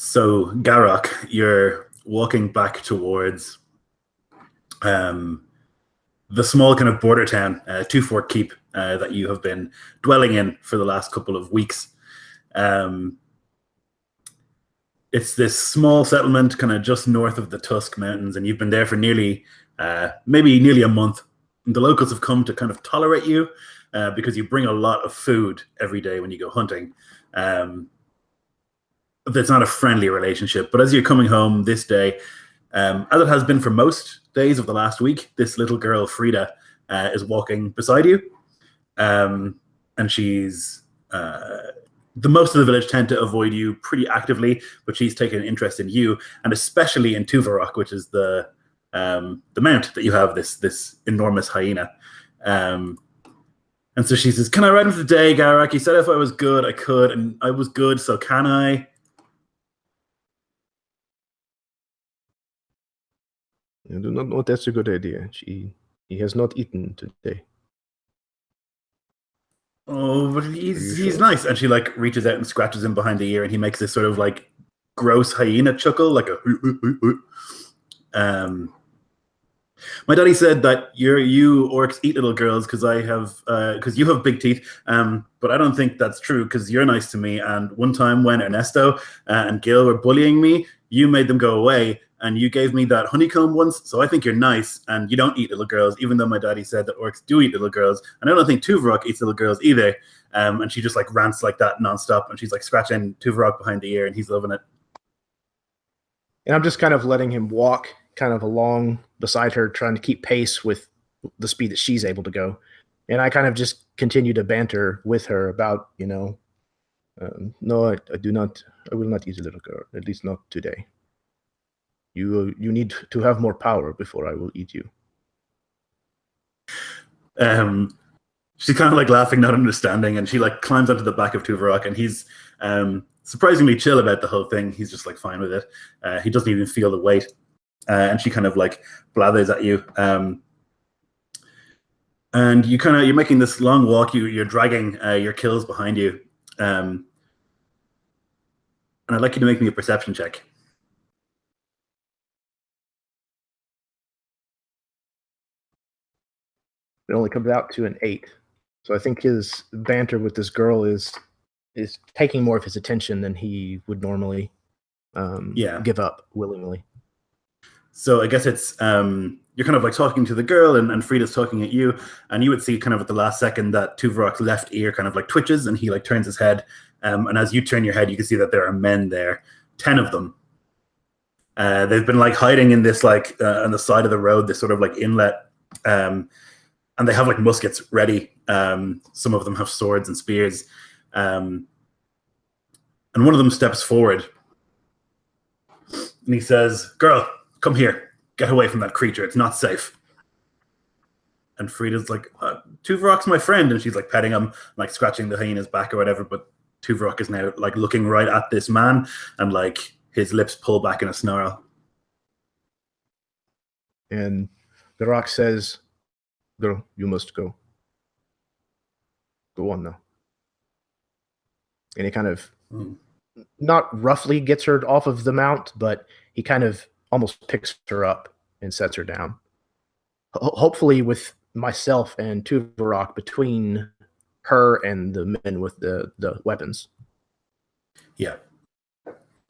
So, Garrock, you're walking back towards the small kind of border town, Fort Keep, that you have been dwelling in for the last couple of weeks. Um, it's this small settlement kind of just north of the Tusk Mountains, and you've been there for maybe nearly a month. And the locals have come to kind of tolerate you because you bring a lot of food every day when you go hunting. It's not a friendly relationship, but as you're coming home this day, as it has been for most days of the last week, this little girl, Frida, is walking beside you. And she's the most of the village tend to avoid you pretty actively, but she's taken an interest in you, and especially in Tuvarok, which is the mount that you have, this enormous hyena. And so she says, "Can I ride him today, Garrick? He said if I was good, I could, and I was good, so can I?" I do not know if that's a good idea. He has not eaten today. Oh, but he's nice. And she like reaches out and scratches him behind the ear, and he makes this sort of like gross hyena chuckle, like a my daddy said that you orcs eat little girls because you have big teeth. But I don't think that's true because you're nice to me. And one time when Ernesto and Gil were bullying me, you made them go away, and you gave me that honeycomb once. So I think you're nice, and you don't eat little girls, even though my daddy said that orcs do eat little girls. And I don't think Tuvarok eats little girls either. And she just like rants like that nonstop, and she's like scratching Tuvarok behind the ear, and he's loving it. And I'm just kind of letting him walk kind of along beside her, trying to keep pace with the speed that she's able to go. And I kind of just continue to banter with her about, no, I do not. I will not eat a little girl, at least not today. You need to have more power before I will eat you. She's kind of like laughing, not understanding, and she like climbs onto the back of Tuvarok, and he's surprisingly chill about the whole thing. He's just like fine with it. He doesn't even feel the weight. And she kind of like blathers at you. And you're making this long walk. You're dragging your kills behind you. And I'd like you to make me a perception check. It only comes out to an 8. So I think his banter with this girl is taking more of his attention than he would normally give up willingly. So I guess it's you're kind of like talking to the girl, and Frida's talking at you, and you would see kind of at the last second that Tuvarok's left ear kind of like twitches, and he like turns his head, and as you turn your head, you can see that there are men there, 10 of them. They've been like hiding in this like on the side of the road, this sort of like inlet, and they have like muskets ready. Some of them have swords and spears, and one of them steps forward, and he says, "Girl, come here. Get away from that creature. It's not safe." And Frida's like, "Tuvarok's my friend," and she's like petting him, like scratching the hyena's back or whatever. But Tuvarok is now like looking right at this man, and like his lips pull back in a snarl. And the rock says, "Girl, you must go. Go on now." And he kind of not roughly gets her off of the mount, but he kind of almost picks her up and sets her down. Hopefully with myself and Tuvarok between her and the men with the weapons. Yeah.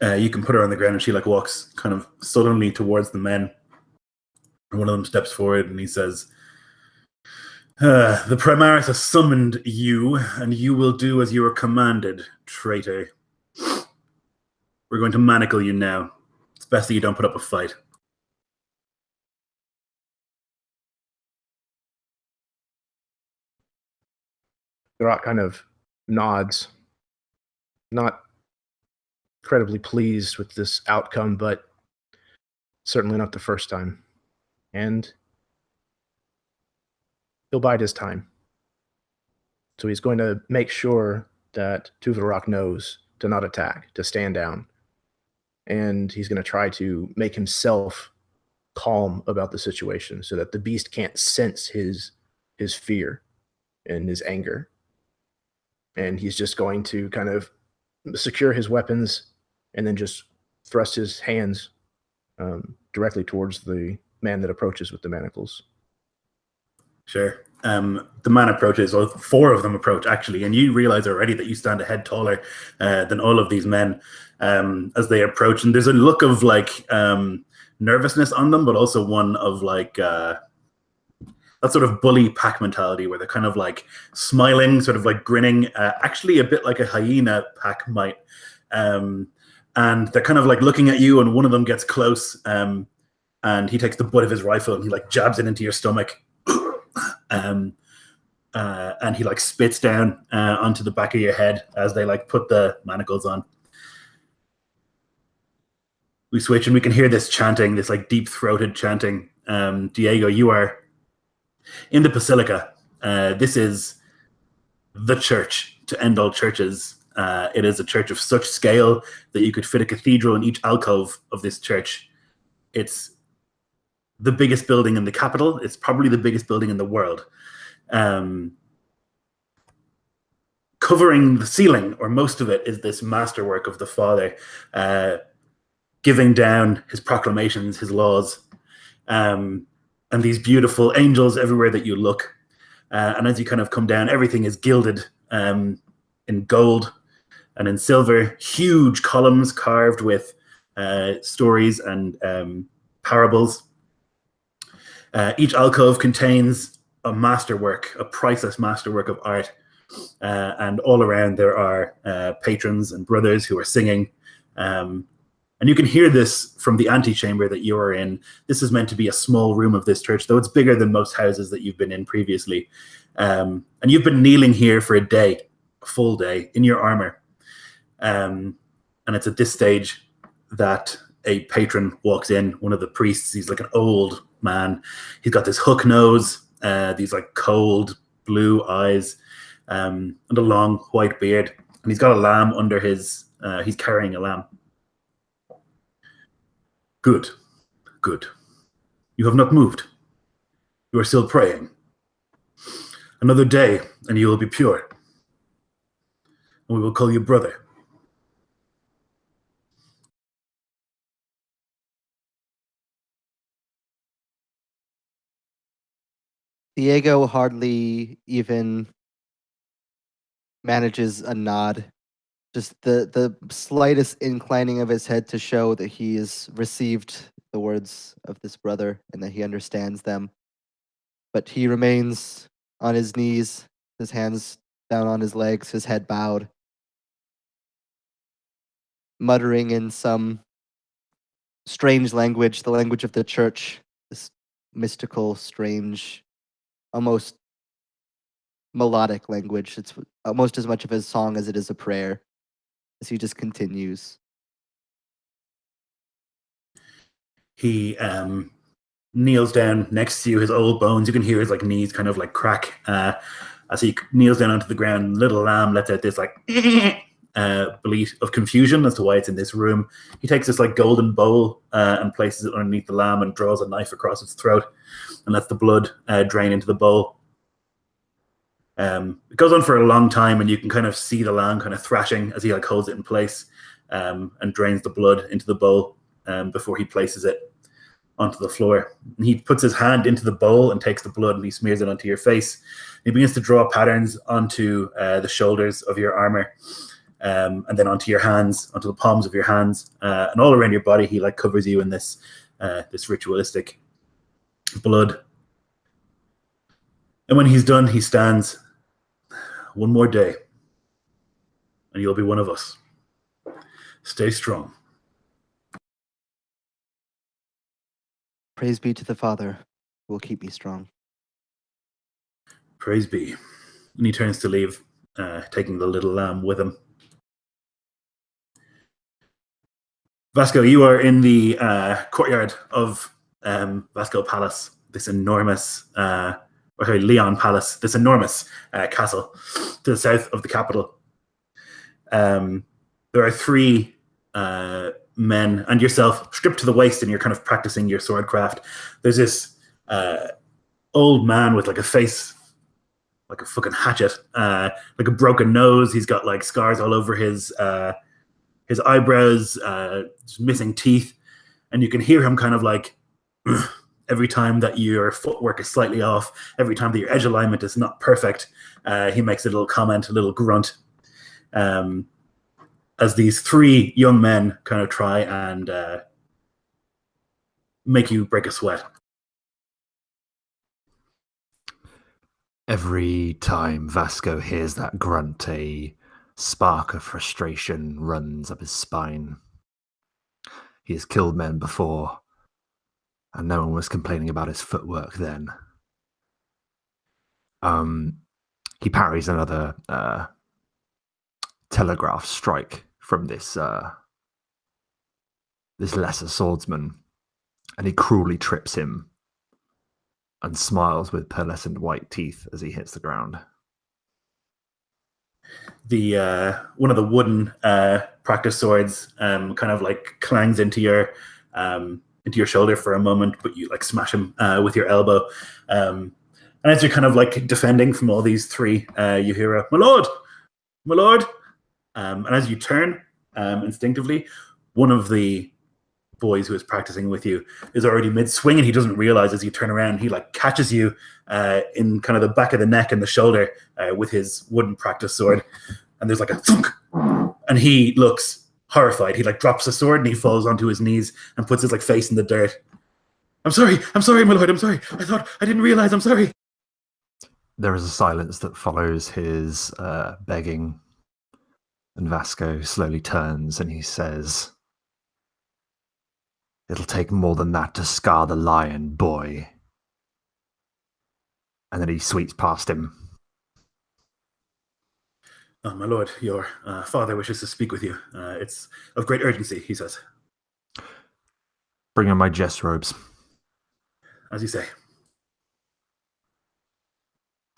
You can put her on the ground, and she like walks kind of sullenly towards the men. And one of them steps forward, and he says, "The Primaras has summoned you, and you will do as you are commanded, traitor. We're going to manacle you now. It's best that you don't put up a fight." The rock kind of nods, not incredibly pleased with this outcome, but certainly not the first time. And he'll bide his time. So he's going to make sure that Tuvarok knows to not attack, to stand down. And he's going to try to make himself calm about the situation so that the beast can't sense his fear and his anger. And he's just going to kind of secure his weapons and then just thrust his hands directly towards the man that approaches with the manacles. Sure. The man approaches, or 4 of them approach actually, and you realize already that you stand a head taller than all of these men as they approach. And there's a look of like nervousness on them, but also one of like that sort of bully pack mentality where they're kind of like smiling, sort of like grinning, actually a bit like a hyena pack might. And they're kind of like looking at you, and one of them gets close and he takes the butt of his rifle and he like jabs it into your stomach. And he like spits down onto the back of your head as they like put the manacles on. We switch and we can hear this chanting, this like deep-throated chanting. Diego, you are in the Basilica. This is the church to end all churches. It is a church of such scale that you could fit a cathedral in each alcove of this church. It's the biggest building in the capital. It's probably the biggest building in the world. Covering the ceiling, or most of it, is this masterwork of the Father, giving down his proclamations, his laws, and these beautiful angels everywhere that you look. And as you kind of come down, everything is gilded in gold and in silver. Huge columns carved with stories and parables. Each alcove contains a masterwork, a priceless masterwork of art. And all around there are patrons and brothers who are singing. And you can hear this from the antechamber that you are in. This is meant to be a small room of this church, though it's bigger than most houses that you've been in previously. And you've been kneeling here for a full day, in your armor. And it's at this stage that a patron walks in, one of the priests. He's like an old man. He's got this hook nose, these like cold blue eyes, and a long white beard. And he's got a lamb under his, he's carrying a lamb. Good, good. You have not moved. You are still praying. Another day, and you will be pure. And we will call you brother. Diego hardly even manages a nod. Just the slightest inclining of his head to show that he has received the words of this brother and that he understands them. But he remains on his knees, his hands down on his legs, his head bowed, muttering in some strange language, the language of the church, this mystical, strange, almost melodic language. It's almost as much of a song as it is a prayer, as he just continues. He kneels down next to you, his old bones. You can hear his like knees kind of like crack as he kneels down onto the ground. Little lamb lets out this like bleat of confusion as to why it's in this room. He takes this like golden bowl and places it underneath the lamb and draws a knife across its throat and lets the blood drain into the bowl. It goes on for a long time, and you can kind of see the lamb kind of thrashing as he like holds it in place and drains the blood into the bowl before he places it onto the floor. And he puts his hand into the bowl and takes the blood and he smears it onto your face. He begins to draw patterns onto the shoulders of your armor and then onto your hands, onto the palms of your hands, and all around your body. He like covers you in this this ritualistic blood. And when he's done, he stands. One more day, and you'll be one of us. Stay strong. Praise be to the Father, who will keep me strong. Praise be. And he turns to leave, taking the little lamb with him. Vasco, you are in the courtyard of Vasco Palace, this enormous Leon Palace, this enormous castle to the south of the capital. There are 3 men and yourself stripped to the waist, and you're kind of practicing your swordcraft. There's this old man with like a face like a fucking hatchet, like a broken nose. He's got like scars all over his his eyebrows, missing teeth, and you can hear him kind of like every time that your footwork is slightly off, every time that your edge alignment is not perfect, he makes a little comment, a little grunt, as these three young men kind of try and make you break a sweat. Every time Vasco hears that grunt, a spark of frustration runs up his spine. He has killed men before, and no one was complaining about his footwork then. He parries another telegraph strike from this lesser swordsman, and he cruelly trips him and smiles with pearlescent white teeth as he hits the ground. The one of the wooden practice swords kind of like clangs into your shoulder for a moment, but you like smash him with your elbow. And as you're kind of like defending from all these three, you hear a "My lord, my lord," and as you turn instinctively, one of the boys who is practicing with you is already mid-swing, and he doesn't realize as you turn around, he like catches you in kind of the back of the neck and the shoulder with his wooden practice sword, and there's like a thunk, and he looks horrified. He like drops the sword and he falls onto his knees and puts his like face in the dirt. I'm sorry, my lord, I'm sorry. I didn't realize, I'm sorry. There is a silence that follows his begging, and Vasco slowly turns and he says, "It'll take more than that to scar the lion, boy." And then he sweeps past him. "Oh, my lord, your father wishes to speak with you. It's of great urgency," he says. "Bring him my jest robes." "As you say."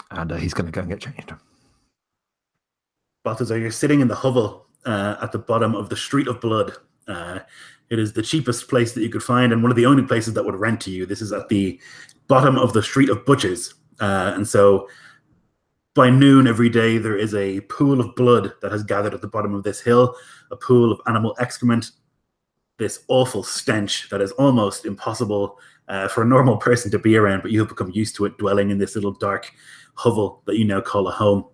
And he's going to go and get changed. Balthazar, you're sitting in the hovel at the bottom of the Street of Blood. It is the cheapest place that you could find, and one of the only places that would rent to you. This is at the bottom of the Street of Butchers. And so by noon every day, there is a pool of blood that has gathered at the bottom of this hill, a pool of animal excrement, this awful stench that is almost impossible for a normal person to be around, but you have become used to it, dwelling in this little dark hovel that you now call a home.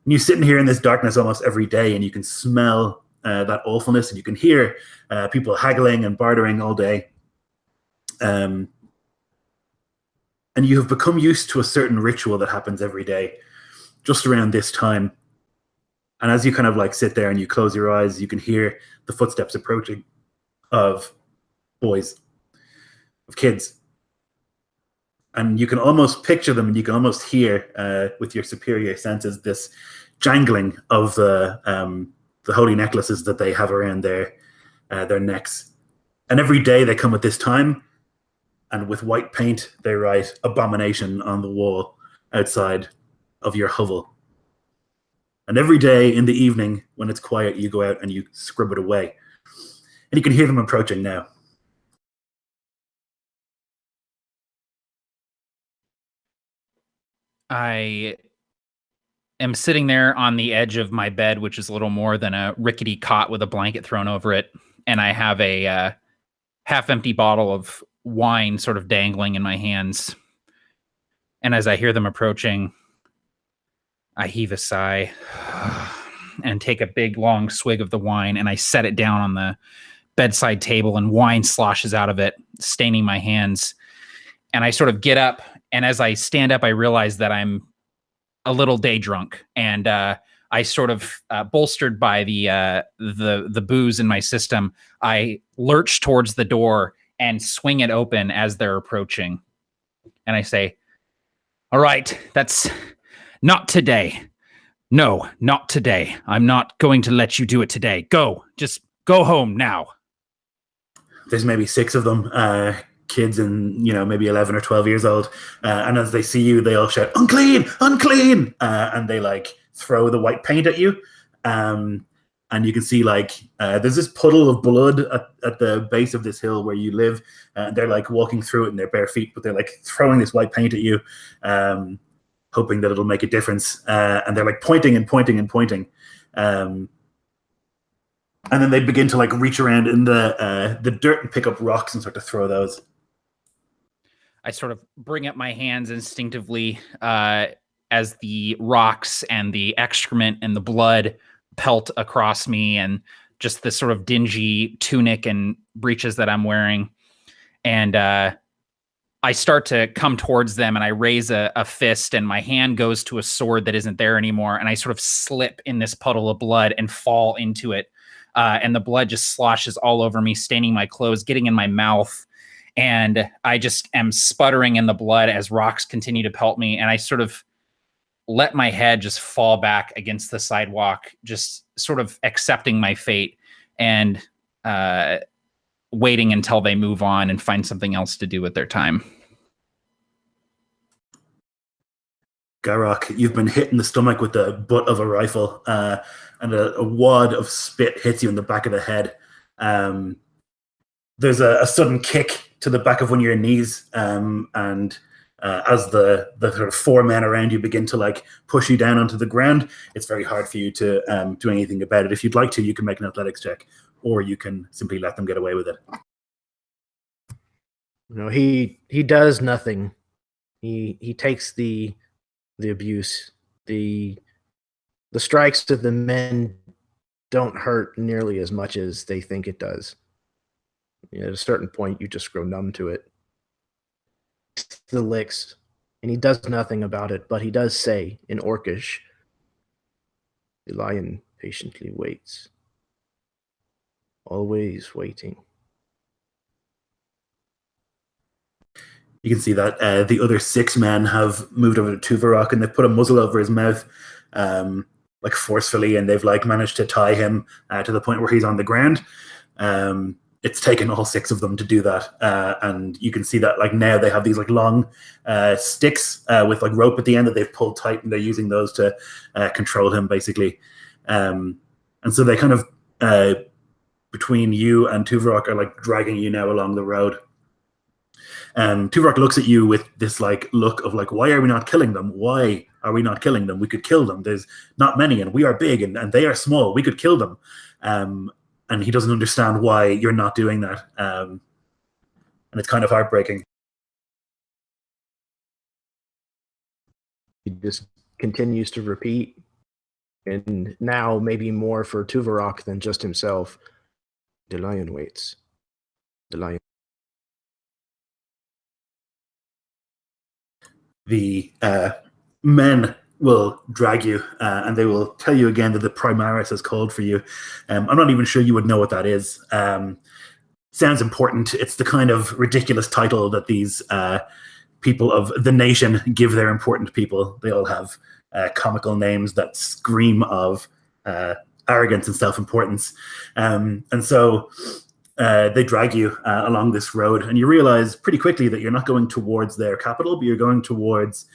And you're sitting here in this darkness almost every day, and you can smell that awfulness, and you can hear people haggling and bartering all day. And you have become used to a certain ritual that happens every day, just around this time. And as you kind of like sit there and you close your eyes, you can hear the footsteps approaching of boys, of kids. And you can almost picture them, and you can almost hear with your superior senses this jangling of the holy necklaces that they have around their necks. And every day they come at this time, and with white paint they write "Abomination" on the wall outside of your hovel. And every day in the evening, when it's quiet, you go out and you scribble it away. And you can hear them approaching now. I am sitting there on the edge of my bed, which is a little more than a rickety cot with a blanket thrown over it. And I have a half-empty bottle of wine sort of dangling in my hands. And as I hear them approaching, I heave a sigh and take a big, long swig of the wine, and I set it down on the bedside table, and wine sloshes out of it, staining my hands. And I sort of get up, and as I stand up, I realize that I'm a little day drunk, and I sort of bolstered by the booze in my system, I lurch towards the door and swing it open as they're approaching. And I say, "All right, that's not today. No, not today. I'm not going to let you do it today. Go, just go home now." There's maybe 6 of them, kids and maybe 11 or 12 years old, and as they see you, they all shout, "Unclean, unclean," and they like throw the white paint at you, and you can see like there's this puddle of blood at the base of this hill where you live, and they're like walking through it in their bare feet, but they're like throwing this white paint at you, hoping that it'll make a difference, and they're like pointing and pointing and pointing. and then they begin to like reach around in the dirt and pick up rocks and start to throw those. I sort of bring up my hands instinctively as the rocks and the excrement and the blood pelt across me, and just this sort of dingy tunic and breeches that I'm wearing. And I start to come towards them, and I raise a fist, and my hand goes to a sword that isn't there anymore. And I sort of slip in this puddle of blood and fall into it. And the blood just sloshes all over me, staining my clothes, getting in my mouth. And I just am sputtering in the blood as rocks continue to pelt me. And I sort of let my head just fall back against the sidewalk, just sort of accepting my fate and waiting until they move on and find something else to do with their time. Garrick, you've been hit in the stomach with the butt of a rifle, and a wad of spit hits you in the back of the head. There's a sudden kick to the back of one of your knees, and as the sort of four men around you begin to like push you down onto the ground, it's very hard for you to do anything about it. If you'd like to, you can make an athletics check, or you can simply let them get away with it. No, he does nothing. He takes the abuse. The strikes of the men don't hurt nearly as much as they think it does. At a certain point, you just grow numb to it. The licks, and he does nothing about it, but he does say in Orcish, "The lion patiently waits, always waiting." You can see that the other 6 men have moved over to Tuvarok, and they've put a muzzle over his mouth, like forcefully, and they've like managed to tie him to the point where he's on the ground. It's taken all 6 of them to do that, and you can see that like now they have these like long sticks with like rope at the end that they've pulled tight, and they're using those to control him basically. And so they kind of between you and Tuvarok are like dragging you now along the road. Tuvarok looks at you with this like look of like, why are we not killing them? Why are we not killing them? We could kill them. There's not many, and we are big, and they are small. We could kill them. And he doesn't understand why you're not doing that. And it's kind of heartbreaking. He just continues to repeat, and now maybe more for Tuvarok than just himself. The lion waits. The lion. The men will drag you, and they will tell you again that the Primaras has called for you. I'm not even sure you would know what that is. Sounds important. It's the kind of ridiculous title that these people of the nation give their important people. They all have comical names that scream of arrogance and self-importance. And so they drag you along this road, and you realize pretty quickly that you're not going towards their capital, but you're going towards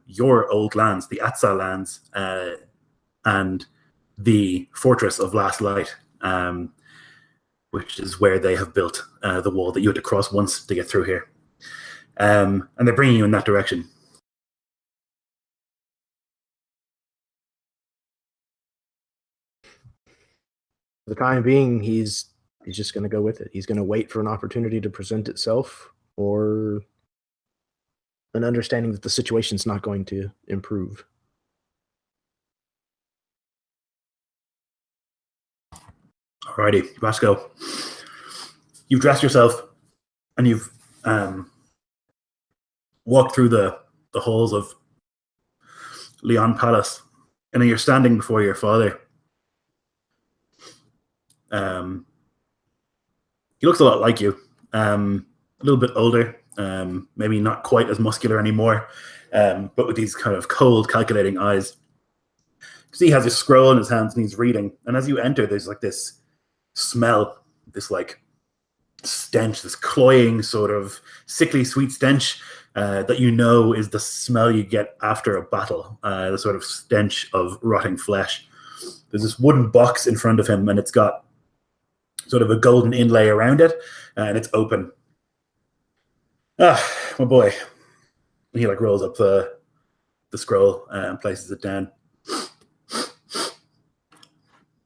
your old lands, the Atsah lands, and the Fortress of Last Light, which is where they have built the wall that you had to cross once to get through here. And they're bringing you in that direction. For the time being, he's just going to go with it. He's going to wait for an opportunity to present itself, or an understanding that the situation's not going to improve. Alrighty, Vasco. You've dressed yourself, and you've walked through the halls of Leon Palace, and then you're standing before your father. He looks a lot like you, a little bit older, maybe not quite as muscular anymore, but with these kind of cold, calculating eyes. So he has a scroll in his hands and he's reading. And as you enter, there's like this smell, this like stench, this cloying sort of sickly sweet stench that you know is the smell you get after a battle, the sort of stench of rotting flesh. There's this wooden box in front of him, and it's got sort of a golden inlay around it, and it's open. Ah, my boy. And he like rolls up the scroll and places it down.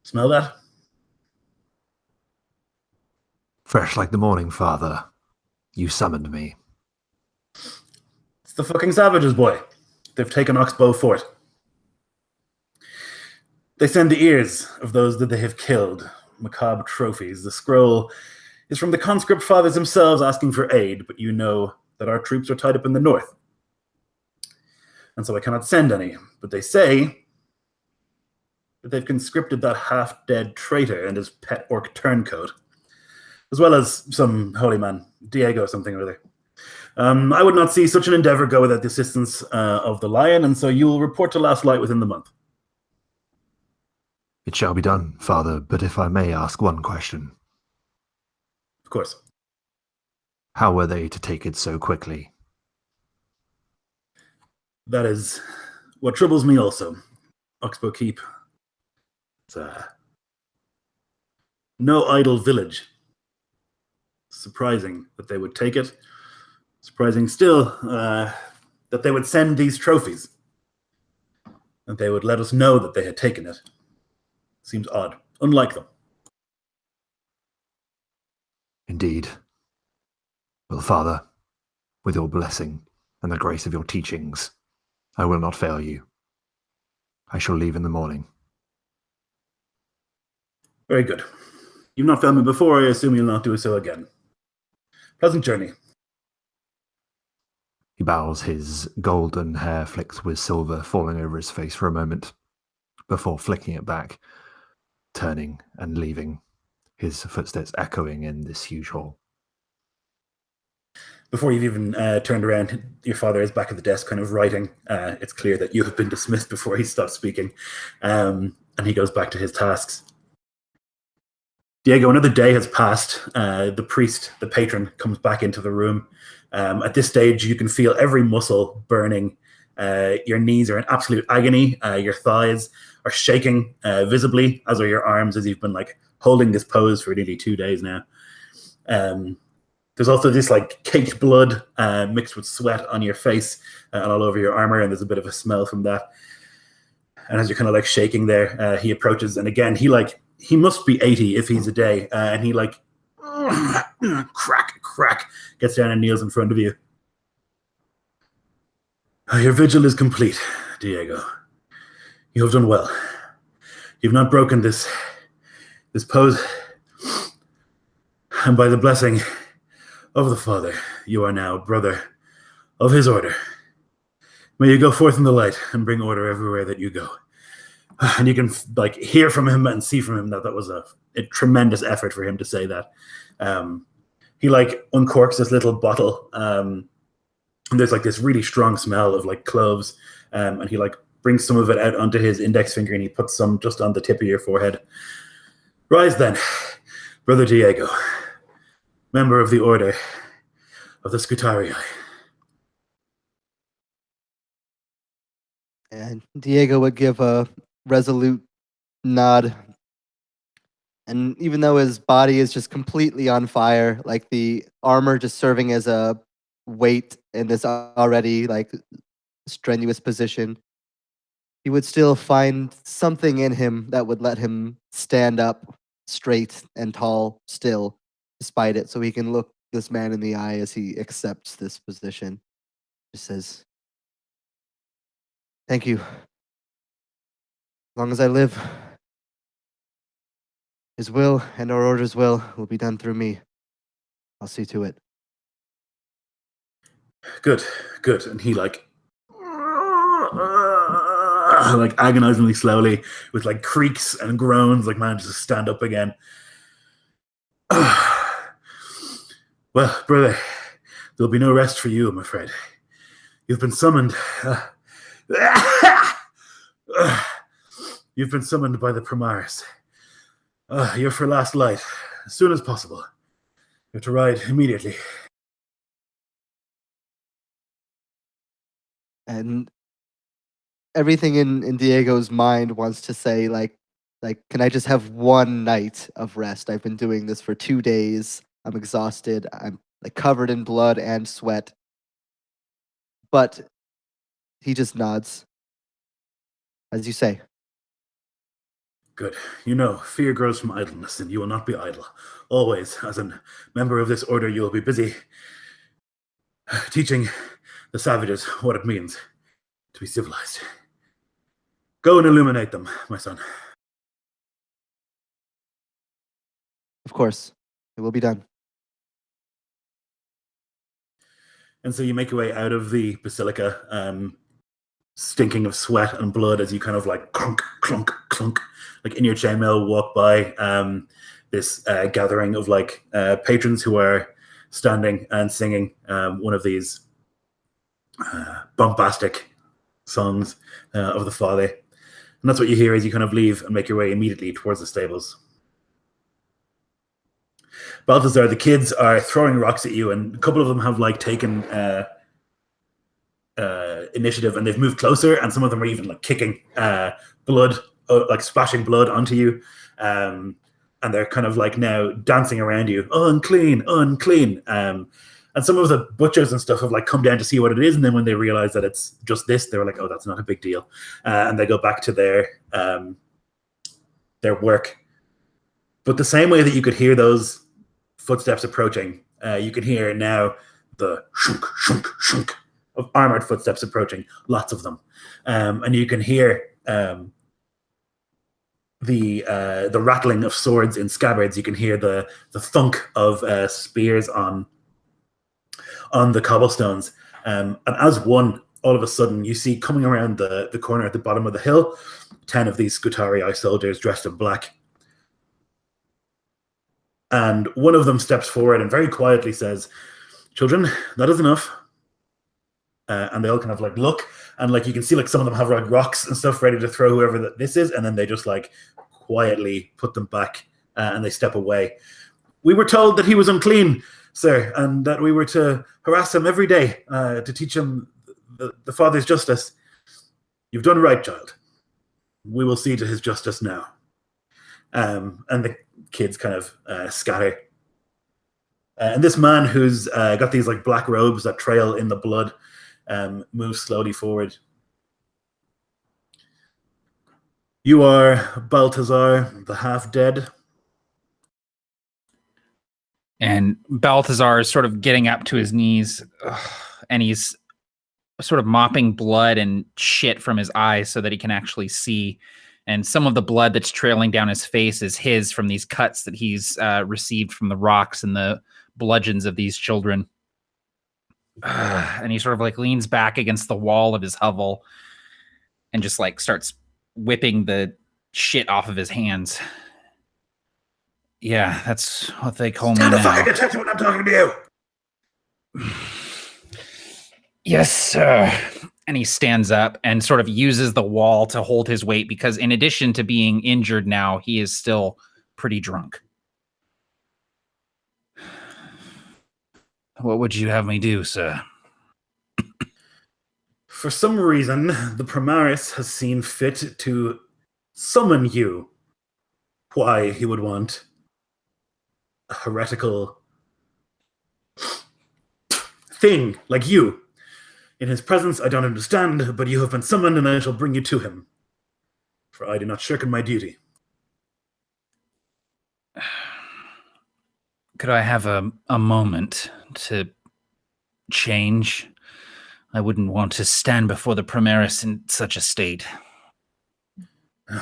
Smell that? Fresh like the morning, Father. You summoned me. It's the fucking savages, boy. They've taken Oxbow Fort. They send the ears of those that they have killed, macabre trophies. The scroll is from the conscript fathers themselves asking for aid, but you know that our troops are tied up in the north. And so I cannot send any. But they say that they've conscripted that half-dead traitor and his pet orc turncoat, as well as some holy man, Diego something or other. I would not see such an endeavor go without the assistance of the lion, and so you will report to Last Light within the month. It shall be done, Father, but if I may ask one question. Of course. How were they to take it so quickly? That is what troubles me also. Oxbow Keep. It's no idle village. Surprising that they would take it. Surprising still that they would send these trophies. That they would let us know that they had taken it. Seems odd. Unlike them. Indeed. Well, Father, with your blessing and the grace of your teachings, I will not fail you. I shall leave in the morning. Very good. You've not failed me before, I assume you'll not do so again. Pleasant journey. He bows, his golden hair flicked with silver falling over his face for a moment, before flicking it back, turning and leaving, his footsteps echoing in this huge hall. Before you've even turned around, your father is back at the desk kind of writing. It's clear that you have been dismissed before he stops speaking. And he goes back to his tasks. Diego, another day has passed. The priest, the patron, comes back into the room. At this stage, you can feel every muscle burning. Your knees are in absolute agony. Your thighs are shaking visibly, as are your arms, as you've been like holding this pose for nearly 2 days now. There's also this like caked blood mixed with sweat on your face and all over your armor, and there's a bit of a smell from that. And as you're kind of like shaking there, he approaches, and again, he must be 80 if he's a day, and he like crack, gets down and kneels in front of you. Your vigil is complete, Diego. You have done well. You've not broken this pose, and by the blessing of the Father, you are now brother of his order. May you go forth in the light and bring order everywhere that you go. And you can like hear from him and see from him that was a tremendous effort for him to say that. He like uncorks this little bottle, and there's like this really strong smell of like cloves, and he like brings some of it out onto his index finger, and he puts some just on the tip of your forehead. Rise then, Brother Diego, member of the Order of the Scutarii. And Diego would give a resolute nod. And even though his body is just completely on fire, like the armor just serving as a weight in this already like strenuous position, he would still find something in him that would let him stand up straight and tall still, despite it, so he can look this man in the eye as he accepts this position. Just says, "Thank you. As long as I live, his will and our order's will be done through me. I'll see to it." Good. And he like agonizingly slowly, with like creaks and groans, like manages to stand up again. Well, brother, there'll be no rest for you, I'm afraid. You've been summoned. You've been summoned by the Primaras. You're for Last Light, as soon as possible. You have to ride immediately. And everything in Diego's mind wants to say, like, can I just have one night of rest? I've been doing this for 2 days. I'm exhausted. I'm like covered in blood and sweat. But he just nods. As you say. Good. You know, fear grows from idleness, and you will not be idle. Always, as a member of this order, you will be busy teaching the savages what it means to be civilized. Go and illuminate them, my son. Of course, it will be done. And so you make your way out of the basilica, stinking of sweat and blood as you kind of like clunk, clunk, clunk, like in your chainmail walk by this gathering of like patrons who are standing and singing one of these bombastic songs of the Father. And that's what you hear as you kind of leave and make your way immediately towards the stables. Balthazar, the kids are throwing rocks at you, and a couple of them have like taken initiative, and they've moved closer, and some of them are even like kicking blood, like splashing blood onto you, and they're kind of like now dancing around you, unclean, unclean. And some of the butchers and stuff have like come down to see what it is, and then when they realize that it's just this, they're like, oh, that's not a big deal, and they go back to their work. But the same way that you could hear those footsteps approaching, you can hear now the shunk, shunk, shunk of armored footsteps approaching, lots of them, and you can hear the rattling of swords in scabbards. You can hear the thunk of spears on the cobblestones, and as one, all of a sudden, you see coming around the corner at the bottom of the hill, 10 of these Scutarii soldiers dressed in black. And one of them steps forward and very quietly says, "Children, that is enough." And they all kind of like look, and like you can see like some of them have like rocks and stuff ready to throw whoever this is, and then they just like quietly put them back and they step away. "We were told that he was unclean, sir, and that we were to harass him every day to teach him the Father's justice. You've done right, child. We will see to his justice now." And the kids kind of scatter. And this man who's got these like black robes that trail in the blood moves slowly forward. "You are Balthazar, the half-dead." And Balthazar is sort of getting up to his knees, and he's sort of mopping blood and shit from his eyes so that he can actually see. And some of the blood that's trailing down his face is his from these cuts that he's received from the rocks and the bludgeons of these children. And he sort of like leans back against the wall of his hovel and just like starts whipping the shit off of his hands. "Yeah, that's what they call me now." Stand fucking attention when I'm talking to you. "Yes, sir." And he stands up and sort of uses the wall to hold his weight because in addition to being injured now, he is still pretty drunk. "What would you have me do, sir?" For some reason, the Primaras has seen fit to summon you. Why he would want a heretical thing like you in his presence, I don't understand, but you have been summoned and I shall bring you to him. For I do not shirk in my duty. "Could I have a moment to change? I wouldn't want to stand before the Primaris in such a state."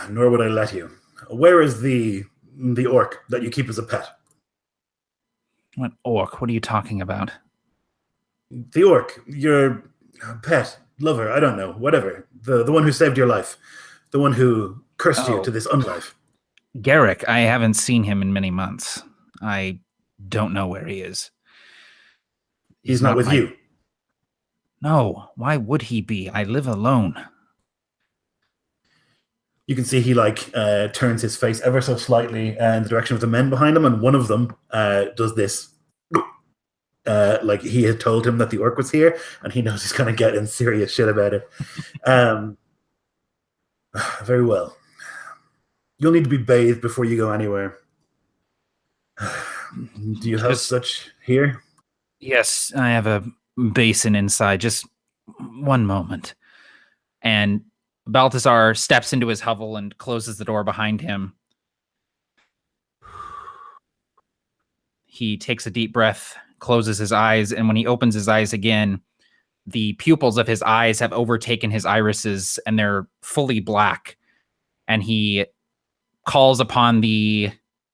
Nor would I let you. Where is the orc that you keep as a pet? "What orc? What are you talking about?" The orc, your pet, lover, I don't know, whatever. The one who saved your life. The one who cursed you to this unlife. "Garrick, I haven't seen him in many months. I don't know where he is." He's not with you. "No, why would he be? I live alone." You can see he like turns his face ever so slightly in the direction of the men behind him, and one of them does this. Like he had told him that the orc was here, and he knows he's going to get in serious shit about it. Very well. You'll need to be bathed before you go anywhere. Do you have such here? "Yes, I have a basin inside. Just one moment." And Balthazar steps into his hovel and closes the door behind him. He takes a deep breath, closes his eyes, and when he opens his eyes again, the pupils of his eyes have overtaken his irises and they're fully black. And he calls upon the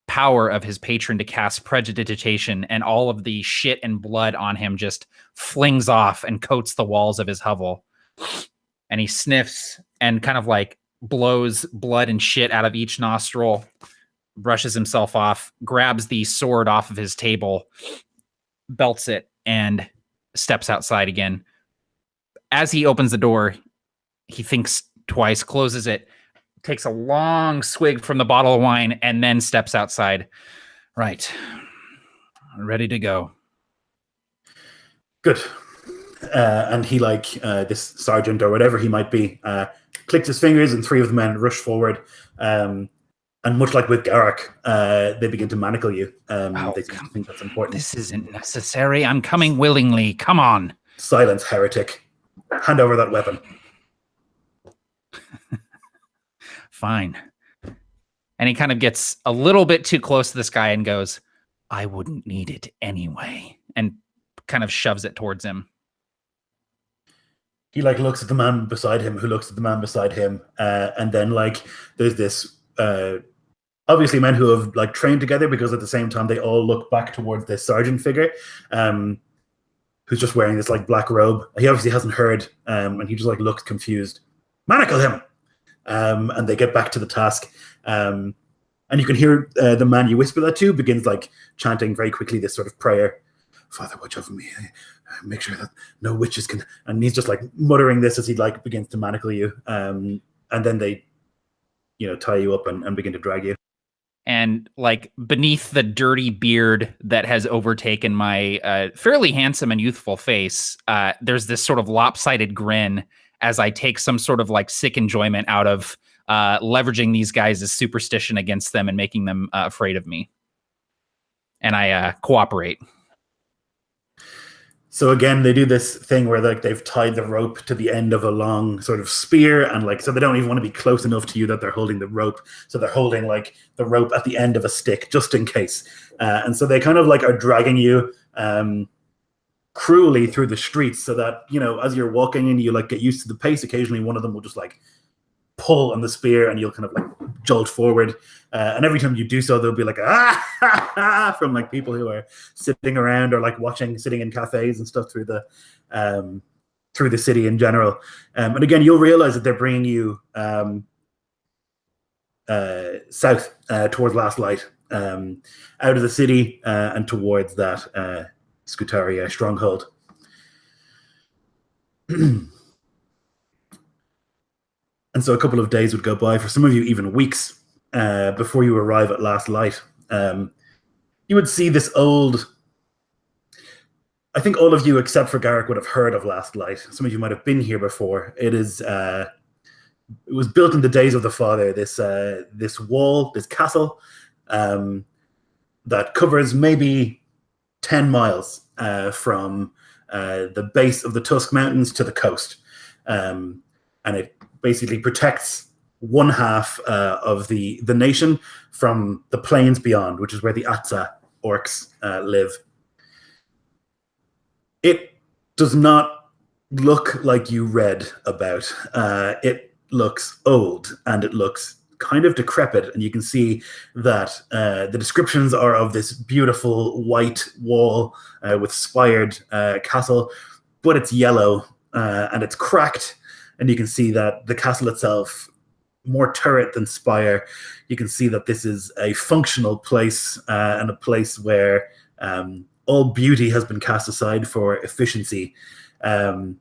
power of his patron to cast prestidigitation, and all of the shit and blood on him just flings off and coats the walls of his hovel. And he sniffs and kind of like blows blood and shit out of each nostril, brushes himself off, grabs the sword off of his table, belts it, and steps outside again. As he opens the door, he thinks twice, closes it, takes a long swig from the bottle of wine, and then steps outside. Right. Ready to go. Good. And he, like, this sergeant or whatever he might be, clicks his fingers and three of the men rush forward. And much like with Garrick, they begin to manacle you. They think that's important. This isn't necessary. I'm coming willingly. Come on. Silence, heretic. Hand over that weapon. Fine. And he kind of gets a little bit too close to this guy and goes, I wouldn't need it anyway. And kind of shoves it towards him. He like looks at the man beside him, who looks at the man beside him. And then like there's this obviously men who have like trained together, because at the same time they all look back towards this sergeant figure, who's just wearing this like black robe. He obviously hasn't heard, and he just like looks confused. Manacle him! And they get back to the task. And you can hear the man you whisper that to begins like chanting very quickly this sort of prayer. Father, watch over me. Make sure that no witches can. And he's just like muttering this as he like begins to manacle you. And then they, tie you up and begin to drag you. And like beneath the dirty beard that has overtaken my fairly handsome and youthful face, there's this sort of lopsided grin as I take some sort of like sick enjoyment out of leveraging these guys' superstition against them and making them afraid of me. And I cooperate. So again, they do this thing where like they've tied the rope to the end of a long sort of spear, and like so they don't even want to be close enough to you that they're holding the rope. So they're holding like the rope at the end of a stick just in case. And so they kind of like are dragging you cruelly through the streets, so that as you're walking and you like get used to the pace. Occasionally, one of them will just like pull on the spear, and you'll kind of like jolt forward. And every time you do so, there'll be like from like people who are sitting around or like sitting in cafes and stuff through the city in general. And again, you'll realize that they're bringing you south towards Last Light, out of the city and towards that Scutaria stronghold. And so a couple of days would go by, for some of you even weeks, before you arrive at Last Light. You would see this old... I think all of you except for Garrick would have heard of Last Light. Some of you might have been here before. It was built in the days of the Father, this wall, this castle, that covers maybe 10 miles from the base of the Tusk Mountains to the coast. And it basically protects one half of the nation from the plains beyond, which is where the Atsah orcs live. It does not look like you read about. It looks old and it looks kind of decrepit, and you can see that the descriptions are of this beautiful white wall with spired castle, but it's yellow and it's cracked. And you can see that the castle itself, more turret than spire. You can see that this is a functional place and a place where all beauty has been cast aside for efficiency. And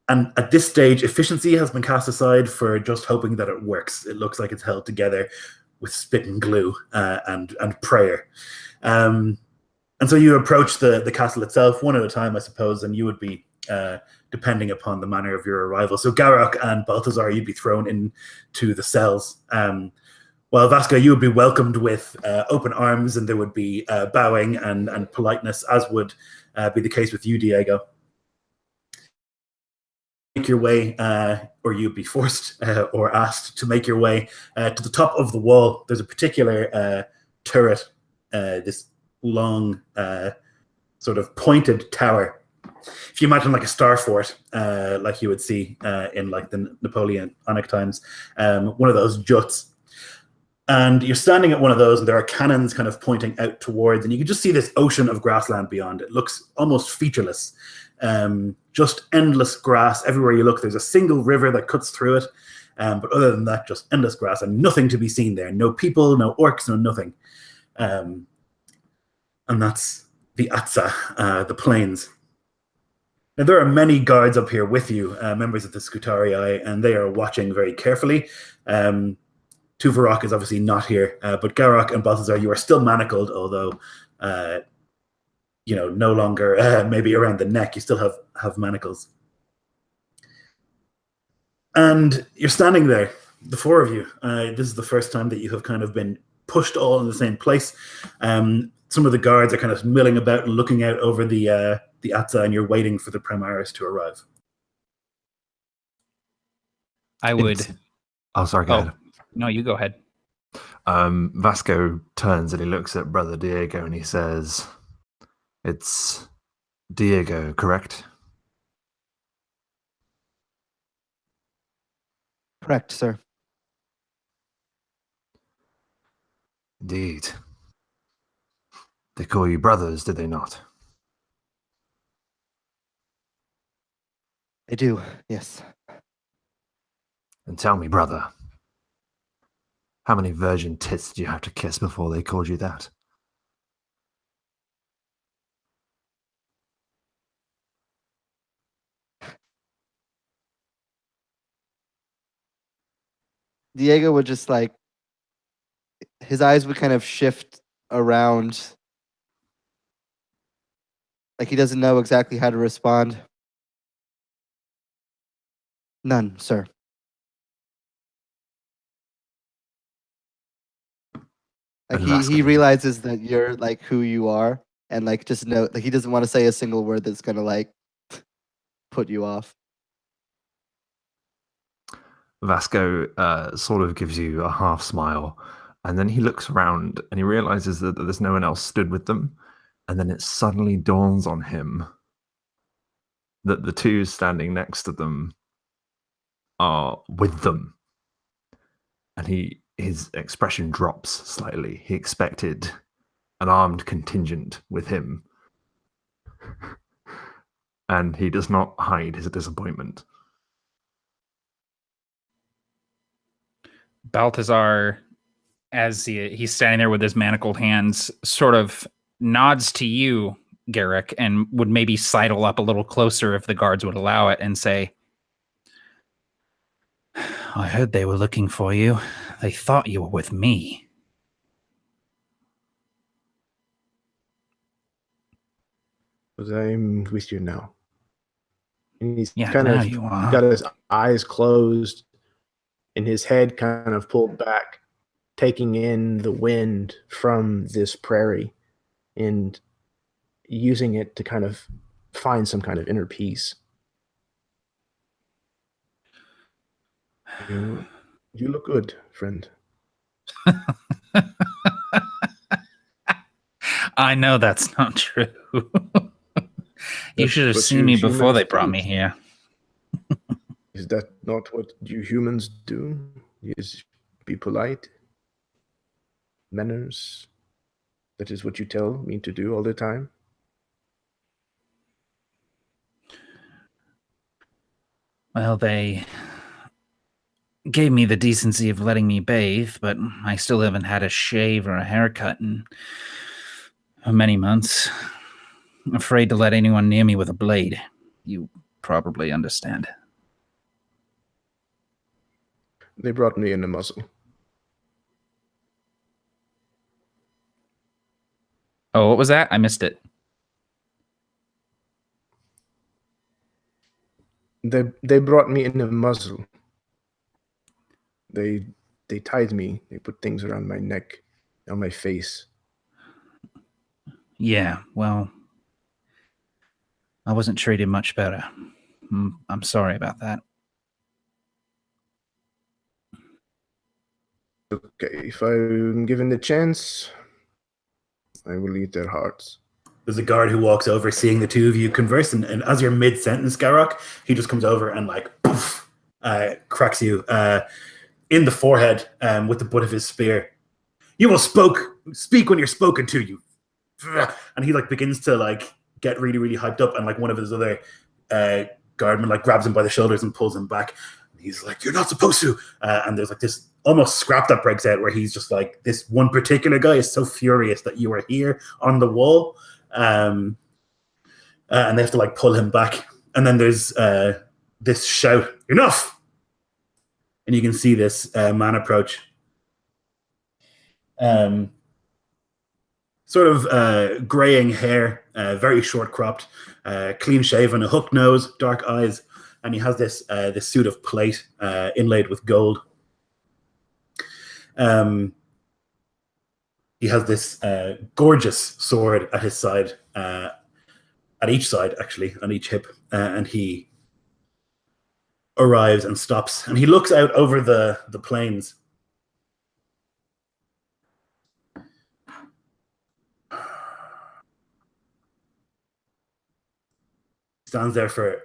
at this stage, efficiency has been cast aside for just hoping that it works. It looks like it's held together with spit and glue and prayer. And so you approach the castle itself one at a time, I suppose, and you would be... depending upon the manner of your arrival. So Garrick and Balthazar, you'd be thrown into the cells. While Vasco, you would be welcomed with open arms, and there would be bowing and politeness, as would be the case with you, Diego. your way, or you'd be forced or asked to make your way to the top of the wall. There's a particular turret, this long sort of pointed tower. If you imagine like a star fort, like you would see in like the Napoleonic times, one of those juts. And you're standing at one of those, and there are cannons kind of pointing out towards, and you can just see this ocean of grassland beyond. It looks almost featureless. Just endless grass everywhere you look. There's a single river that cuts through it, but other than that, just endless grass and nothing to be seen there. No people, no orcs, no nothing. And that's the Atsah, the plains. Now, there are many guards up here with you, members of the Scutarii, and they are watching very carefully. Tuvarok is obviously not here, but Garrick and Balthazar, you are still manacled, although no longer maybe around the neck. You still have manacles. And you're standing there, the four of you. This is the first time that you have kind of been pushed all in the same place. Some of the guards are kind of milling about and looking out over the Atsah, and you're waiting for the Primaras to arrive. I would. Oh, sorry, go ahead. No, you go ahead. Vasco turns and he looks at Brother Diego and he says, "It's Diego, correct?" Correct, sir. Indeed. They call you brothers, did they not? I do, yes. And tell me, brother, how many virgin tits did you have to kiss before they called you that? Diego would just like, his eyes would kind of shift around. Like he doesn't know exactly how to respond. None, sir. Like he realizes that you're like who you are, and like just know like he doesn't want to say a single word that's gonna like put you off. Vasco sort of gives you a half smile, and then he looks around and he realizes that there's no one else stood with them, and then it suddenly dawns on him that the two standing next to them are with them, and his expression drops slightly. He expected an armed contingent with him, and he does not hide his disappointment. Balthazar, as he's standing there with his manacled hands, sort of nods to you, Garrick, and would maybe sidle up a little closer if the guards would allow it and say, "I heard they were looking for you. They thought you were with me." But I'm with you now. And he's Yeah, kind now of you are. got his eyes closed and his head kind of pulled back, taking in the wind from this prairie and using it to kind of find some kind of inner peace. You look good, friend. I know that's not true. You should have what seen you me before humans they brought do. me here. Is that not what you humans do? Is be polite? Manners? That is what you tell me to do all the time? Well, they gave me the decency of letting me bathe, but I still haven't had a shave or a haircut in many months. I'm afraid to let anyone near me with a blade. You probably understand. They brought me in a muzzle. Oh, what was that? I missed it. They brought me in a muzzle. They tied me. They put things around my neck, on my face. Yeah, well, I wasn't treated much better. I'm sorry about that. Okay, if I'm given the chance, I will eat their hearts. There's a guard who walks over, seeing the two of you converse, and as you're mid-sentence, Garrick, he just comes over and like poof, cracks you in the forehead with the butt of his spear. You will speak when you're spoken to, you. And he like begins to like get really, really hyped up, and like one of his other guardmen like grabs him by the shoulders and pulls him back. He's like, "You're not supposed to." And there's like this almost scrap that breaks out where he's just like, this one particular guy is so furious that you are here on the wall. And they have to like pull him back. And then there's this shout, "Enough!" And you can see this man approach. Sort of graying hair, very short cropped, clean shaven, a hooked nose, dark eyes, and he has this suit of plate inlaid with gold. He has this gorgeous sword at his side, at each side actually, on each hip, and he arrives and stops, and he looks out over the plains. Stands there for a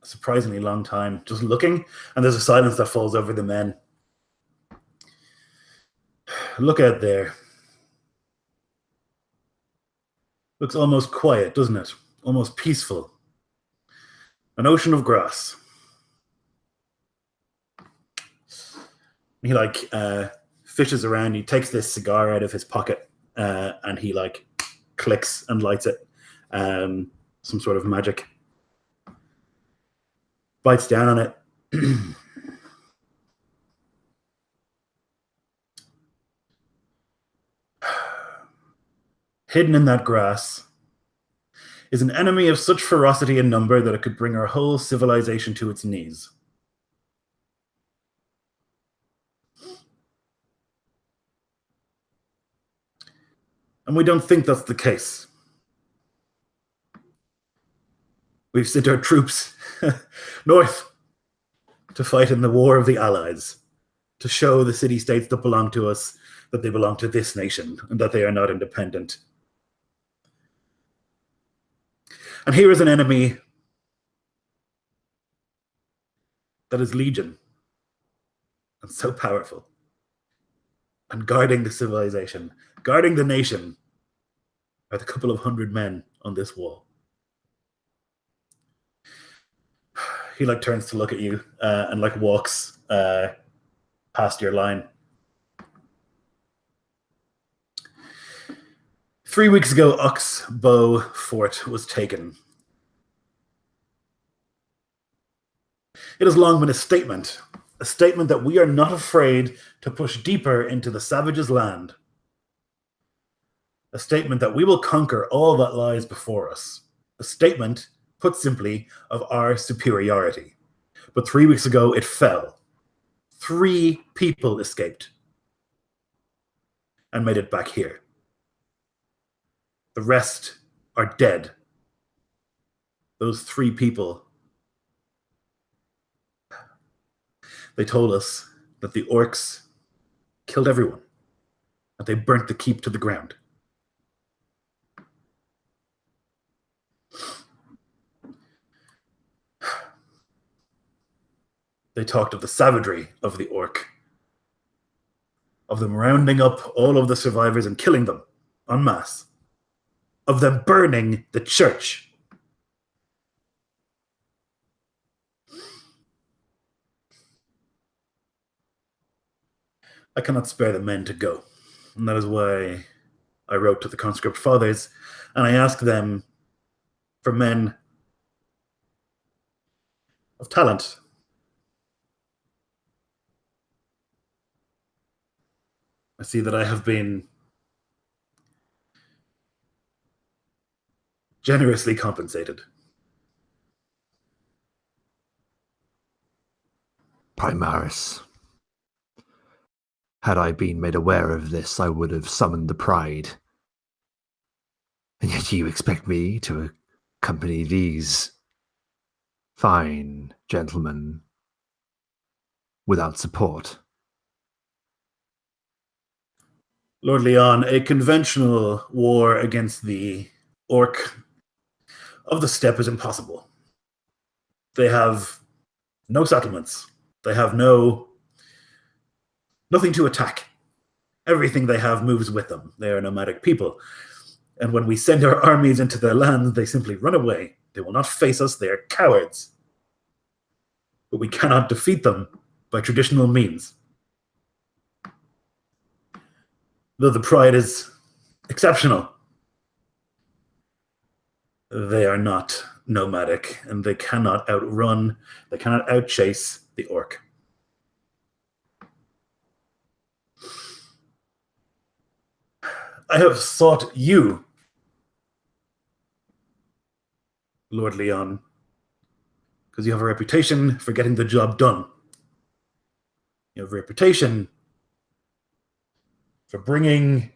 surprisingly long time, just looking, and there's a silence that falls over the men. Look out there. Looks almost quiet, doesn't it? Almost peaceful. An ocean of grass. He like fishes around. He takes this cigar out of his pocket and he like clicks and lights it. Some sort of magic. Bites down on it. Hidden in that grass is an enemy of such ferocity and number that it could bring our whole civilization to its knees. And we don't think that's the case. We've sent our troops north to fight in the war of the Allies, to show the city-states that belong to us that they belong to this nation and that they are not independent. And here is an enemy that is legion and so powerful, and guarding the civilization, guarding the nation, are the couple of hundred men on this wall. He like turns to look at you and like walks past your line. 3 weeks ago, Oxbow Fort was taken. It has long been a statement that we are not afraid to push deeper into the savage's land. A statement that we will conquer all that lies before us. A statement, put simply, of our superiority. But 3 weeks ago, it fell. 3 people escaped and made it back here. The rest are dead. Those 3 people. They told us that the orcs killed everyone, that they burnt the keep to the ground. They talked of the savagery of the orc, of them rounding up all of the survivors and killing them en masse, of them burning the church. I cannot spare the men to go, and that is why I wrote to the conscript fathers, and I asked them for men of talent. I see that I have been generously compensated. Primaras. Had I been made aware of this, I would have summoned the pride. And yet you expect me to accompany these Fine, gentlemen. Without support. Lord Leon, a conventional war against the orc of the steppe is impossible. They have no settlements. They have nothing to attack. Everything they have moves with them. They are nomadic people. And when we send our armies into their lands, they simply run away. They will not face us. They are cowards. But we cannot defeat them by traditional means. Though the pride is exceptional, they are not nomadic, and they cannot outrun, they cannot outchase the orc. I have sought you, Lord Leon, because you have a reputation for getting the job done. You have a reputation for bringing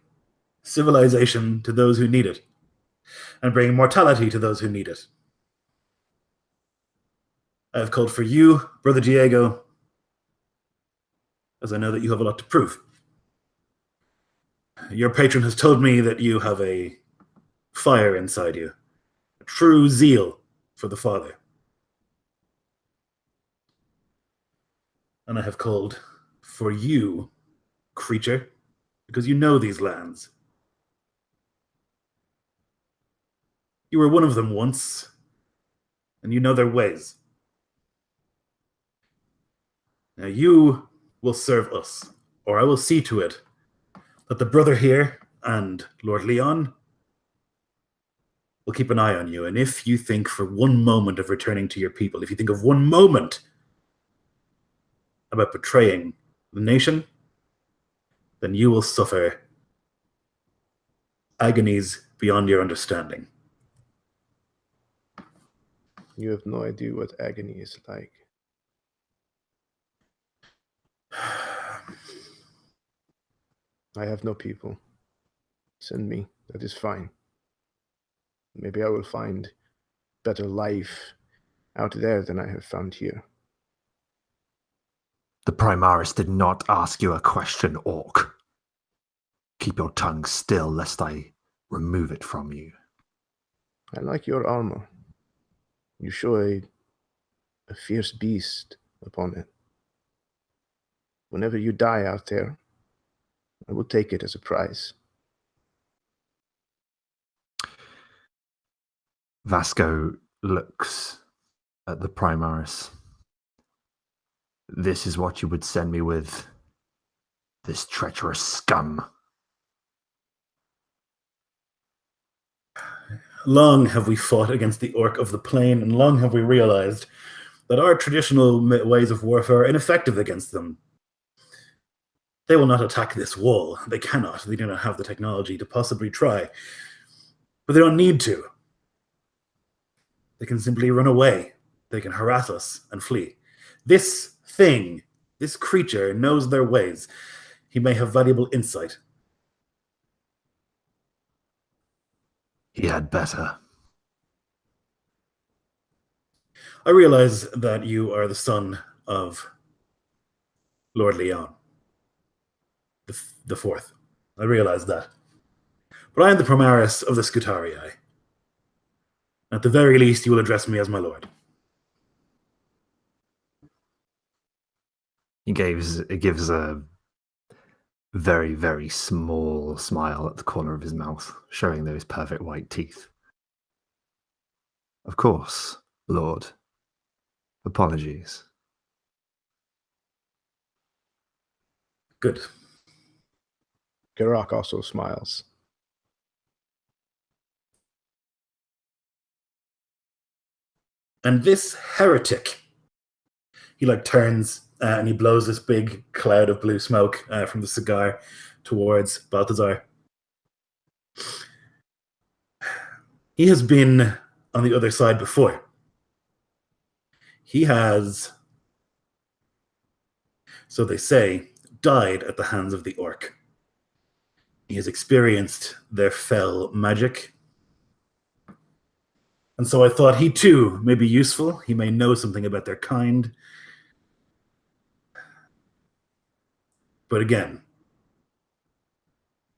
civilization to those who need it, and bringing mortality to those who need it. I have called for you, Brother Diego, as I know that you have a lot to prove. Your patron has told me that you have a fire inside you, a true zeal for the Father. And I have called for you, creature, because you know these lands. You were one of them once, and you know their ways. Now you will serve us, or I will see to it that the brother here and Lord Leon will keep an eye on you. And if you think for one moment of returning to your people, if you think of one moment about betraying the nation, then you will suffer agonies beyond your understanding. You have no idea what agony is like. I have no people. Send me. That is fine. Maybe I will find better life out there than I have found here. The Primaris did not ask you a question, orc. Keep your tongue still, lest I remove it from you. I like your armor. You show a fierce beast upon it. Whenever you die out there, I will take it as a prize. Vasco looks at the Primaris. This is what you would send me with, this treacherous scum. Long have we fought against the orc of the plain, and long have we realized that our traditional ways of warfare are ineffective against them. They will not attack this wall. They cannot. They do not have the technology to possibly try. But they don't need to. They can simply run away. They can harass us and flee. This thing, this creature, knows their ways. He may have valuable insight. He had better. I realize that you are the son of Lord Leon, the fourth. I realize that. But I am the Primaris of the Scutarii. At the very least, you will address me as my lord. He gives a very, very small smile at the corner of his mouth, showing those perfect white teeth. Of course, Lord. Apologies. Good. Garrick also smiles. And this heretic, he turns and he blows this big cloud of blue smoke from the cigar towards Balthazar. He has been on the other side before. He has, so they say, died at the hands of the orc. He has experienced their fell magic. And so I thought he too may be useful. He may know something about their kind. But again,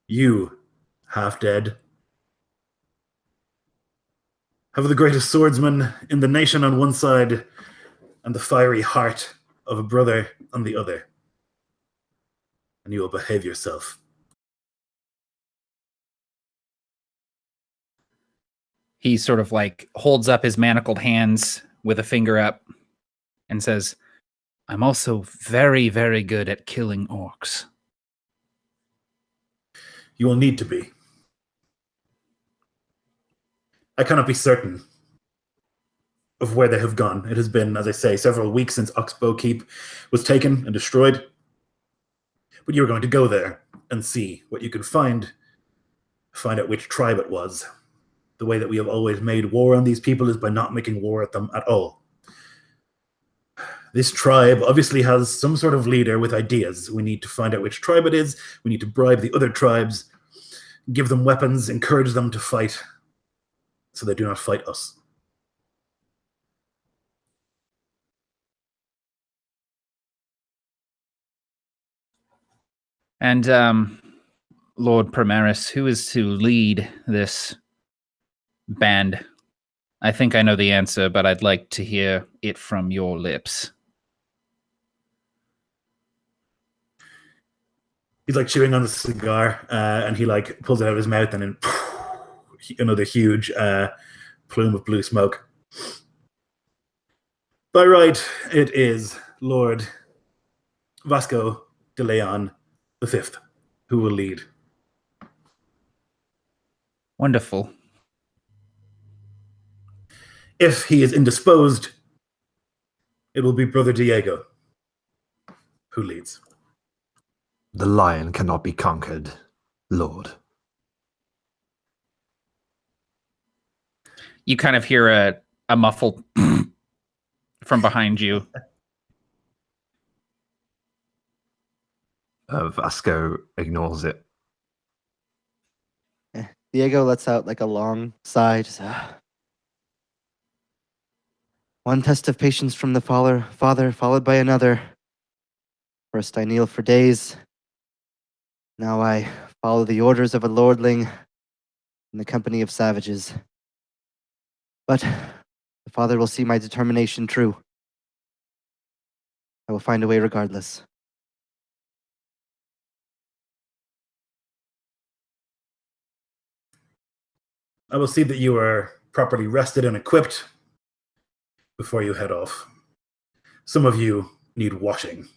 you, half dead, have the greatest swordsman in the nation on one side and the fiery heart of a brother on the other. And you will behave yourself. He sort of like holds up his manacled hands with a finger up and says, I'm also very, very good at killing orcs. You will need to be. I cannot be certain of where they have gone. It has been, as I say, several weeks since Oxbow Keep was taken and destroyed. But you are going to go there and see what you can find out which tribe it was. The way that we have always made war on these people is by not making war at them at all. This tribe obviously has some sort of leader with ideas. We need to find out which tribe it is. We need to bribe the other tribes, give them weapons, encourage them to fight, so they do not fight us. And Lord Primaras, who is to lead this band? I think I know the answer, but I'd like to hear it from your lips. He's like chewing on the cigar, and he like pulls it out of his mouth, and then another huge plume of blue smoke. By right, it is Lord Vasco de Leon V, who will lead. Wonderful. If he is indisposed, it will be Brother Diego who leads. The lion cannot be conquered, Lord. You kind of hear a muffled from behind you. Vasco ignores it. Diego lets out like a long sigh. Just, One test of patience from the father, followed by another. First I kneel for days. Now I follow the orders of a lordling in the company of savages. But the Father will see my determination true. I will find a way regardless. I will see that you are properly rested and equipped before you head off. Some of you need washing.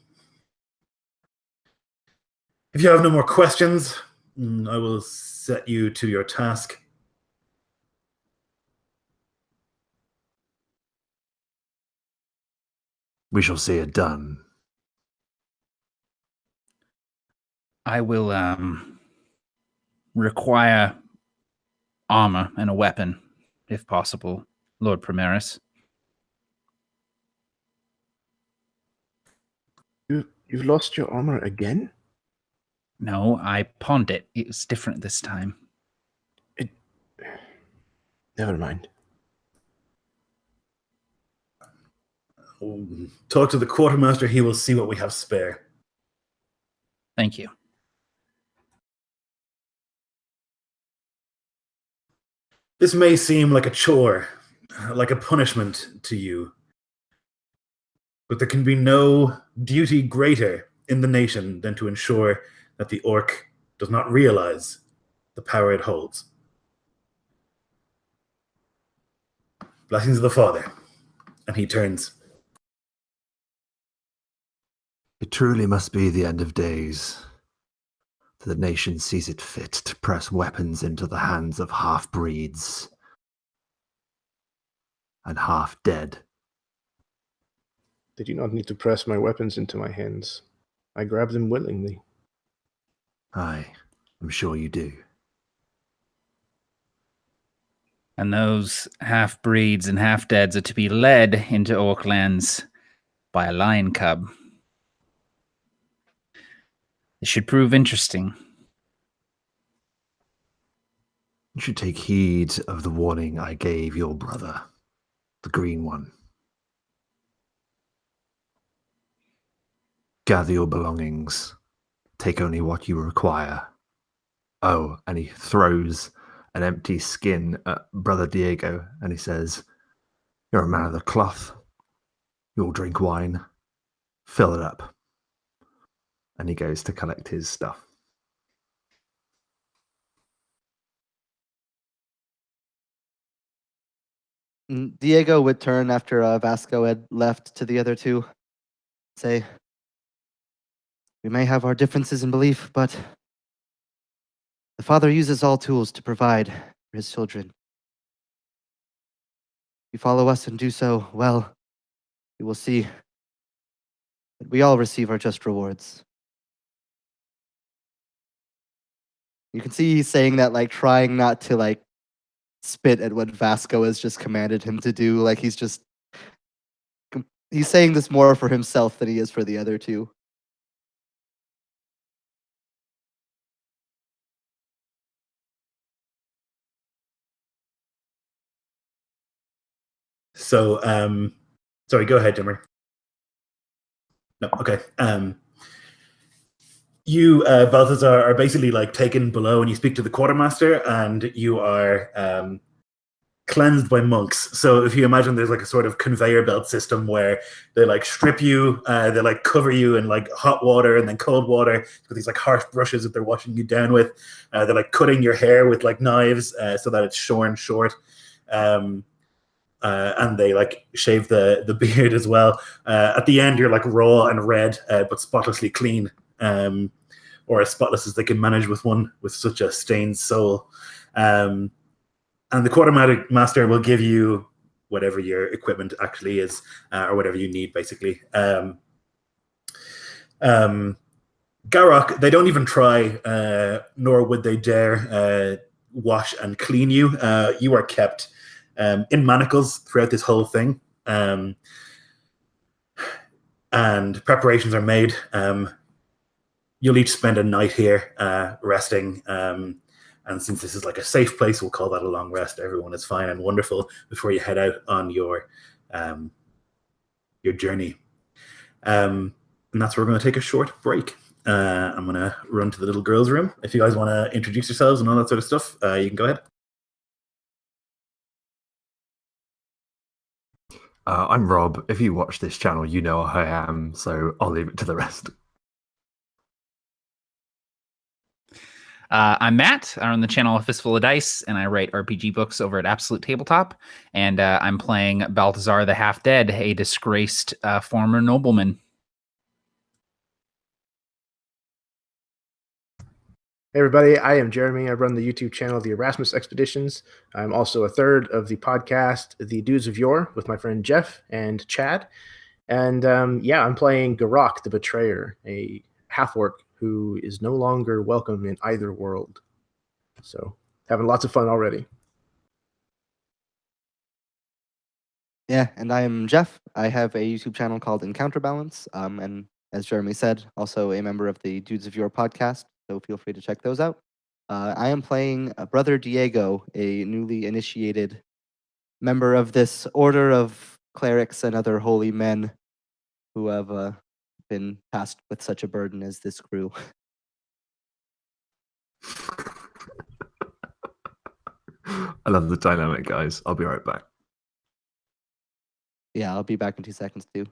If you have no more questions, I will set you to your task. We shall see it done. I will require armor and a weapon, if possible, Lord Primaris. You've lost your armor again? No, I pawned it. It was different this time. Never mind. Talk to the quartermaster. He will see what we have spare. Thank you. This may seem like a chore, like a punishment to you, but there can be no duty greater in the nation than to ensure that the orc does not realize the power it holds. Blessings of the Father. And he turns. It truly must be the end of days. The nation sees it fit to press weapons into the hands of half-breeds and half-dead. They do not need to press my weapons into my hands. I grab them willingly. Aye, I'm sure you do. And those half-breeds and half-deads are to be led into Orklands by a lion cub. It should prove interesting. You should take heed of the warning I gave your brother, the green one. Gather your belongings. Take only what you require. Oh, and he throws an empty skin at Brother Diego, and he says, "You're a man of the cloth. You'll drink wine. Fill it up." And he goes to collect his stuff. Diego would turn after Vasco had left to the other two, say, "We may have our differences in belief, but the Father uses all tools to provide for his children. If you follow us and do so well, you will see that we all receive our just rewards." You can see he's saying that, like, trying not to, like, spit at what Vasco has just commanded him to do. Like, he's saying this more for himself than he is for the other two. So, sorry, go ahead, Dimmer. No, okay. You, Balthazar, are basically like taken below, and you speak to the quartermaster, and you are cleansed by monks. So if you imagine there's like a sort of conveyor belt system where they like strip you, they like cover you in like hot water and then cold water with these like harsh brushes that they're washing you down with. They're like cutting your hair with like knives so that it's shorn short. And they like shave the beard as well. At the end, you're like raw and red, but spotlessly clean, or as spotless as they can manage with one with such a stained soul. And the quartermaster will give you whatever your equipment actually is, or whatever you need, basically. Garrick, they don't even try, nor would they dare wash and clean you. You are kept in manacles throughout this whole thing. And preparations are made. You'll each spend a night here resting. And since this is like a safe place, we'll call that a long rest. Everyone is fine and wonderful before you head out on your journey. And that's where we're going to take a short break. I'm going to run to the little girls' room. If you guys want to introduce yourselves and all that sort of stuff, you can go ahead. I'm Rob. If you watch this channel, you know who I am, so I'll leave it to the rest. I'm Matt. I run the channel A Fistful of Dice, and I write RPG books over at Absolute Tabletop. And I'm playing Balthazar the Half-Dead, a disgraced former nobleman. Hey everybody, I am Jeremy. I run the YouTube channel The Erasmus Expeditions. I'm also a third of the podcast The Dudes of Yore with my friend Jeff and Chad. And I'm playing Garrick the Betrayer, a half-orc who is no longer welcome in either world. So, having lots of fun already. Yeah, and I am Jeff. I have a YouTube channel called Encounter Balance, and as Jeremy said, also a member of the Dudes of Yore podcast, so feel free to check those out. I am playing Brother Diego, a newly initiated member of this order of clerics and other holy men who have been tasked with such a burden as this crew. I love the dynamic, guys. I'll be right back. Yeah, I'll be back in 2 seconds too.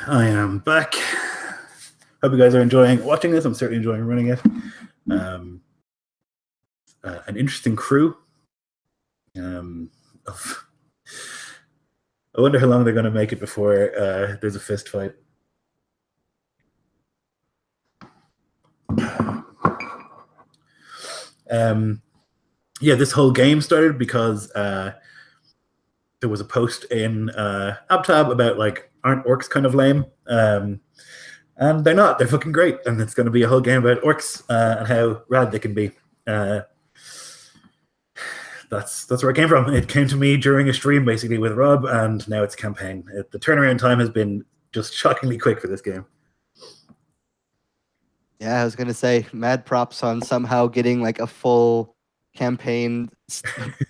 I am back. Hope you guys are enjoying watching this. I'm certainly enjoying running it. An interesting crew. I wonder how long they're going to make it before there's a fist fight. Yeah, this whole game started because there was a post in AbTab about like, aren't orcs kind of lame? And they're not. They're fucking great. And it's going to be a whole game about orcs and how rad they can be. That's where it came from. It came to me during a stream, basically, with Rob, and now it's a campaign. The turnaround time has been just shockingly quick for this game. Yeah, I was gonna say, mad props on somehow getting like a full campaign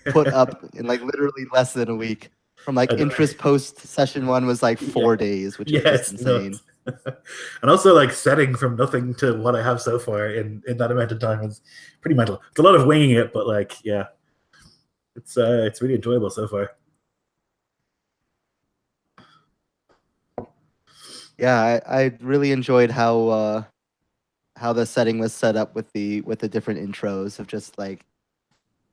put up in like literally less than a week. From like interest post session 1 was like 4 days, which is just insane. And also like setting from nothing to what I have so far in that amount of time is pretty mental. It's a lot of winging it, but like, yeah, it's really enjoyable so far. Yeah, I really enjoyed how the setting was set up with the different intros of just like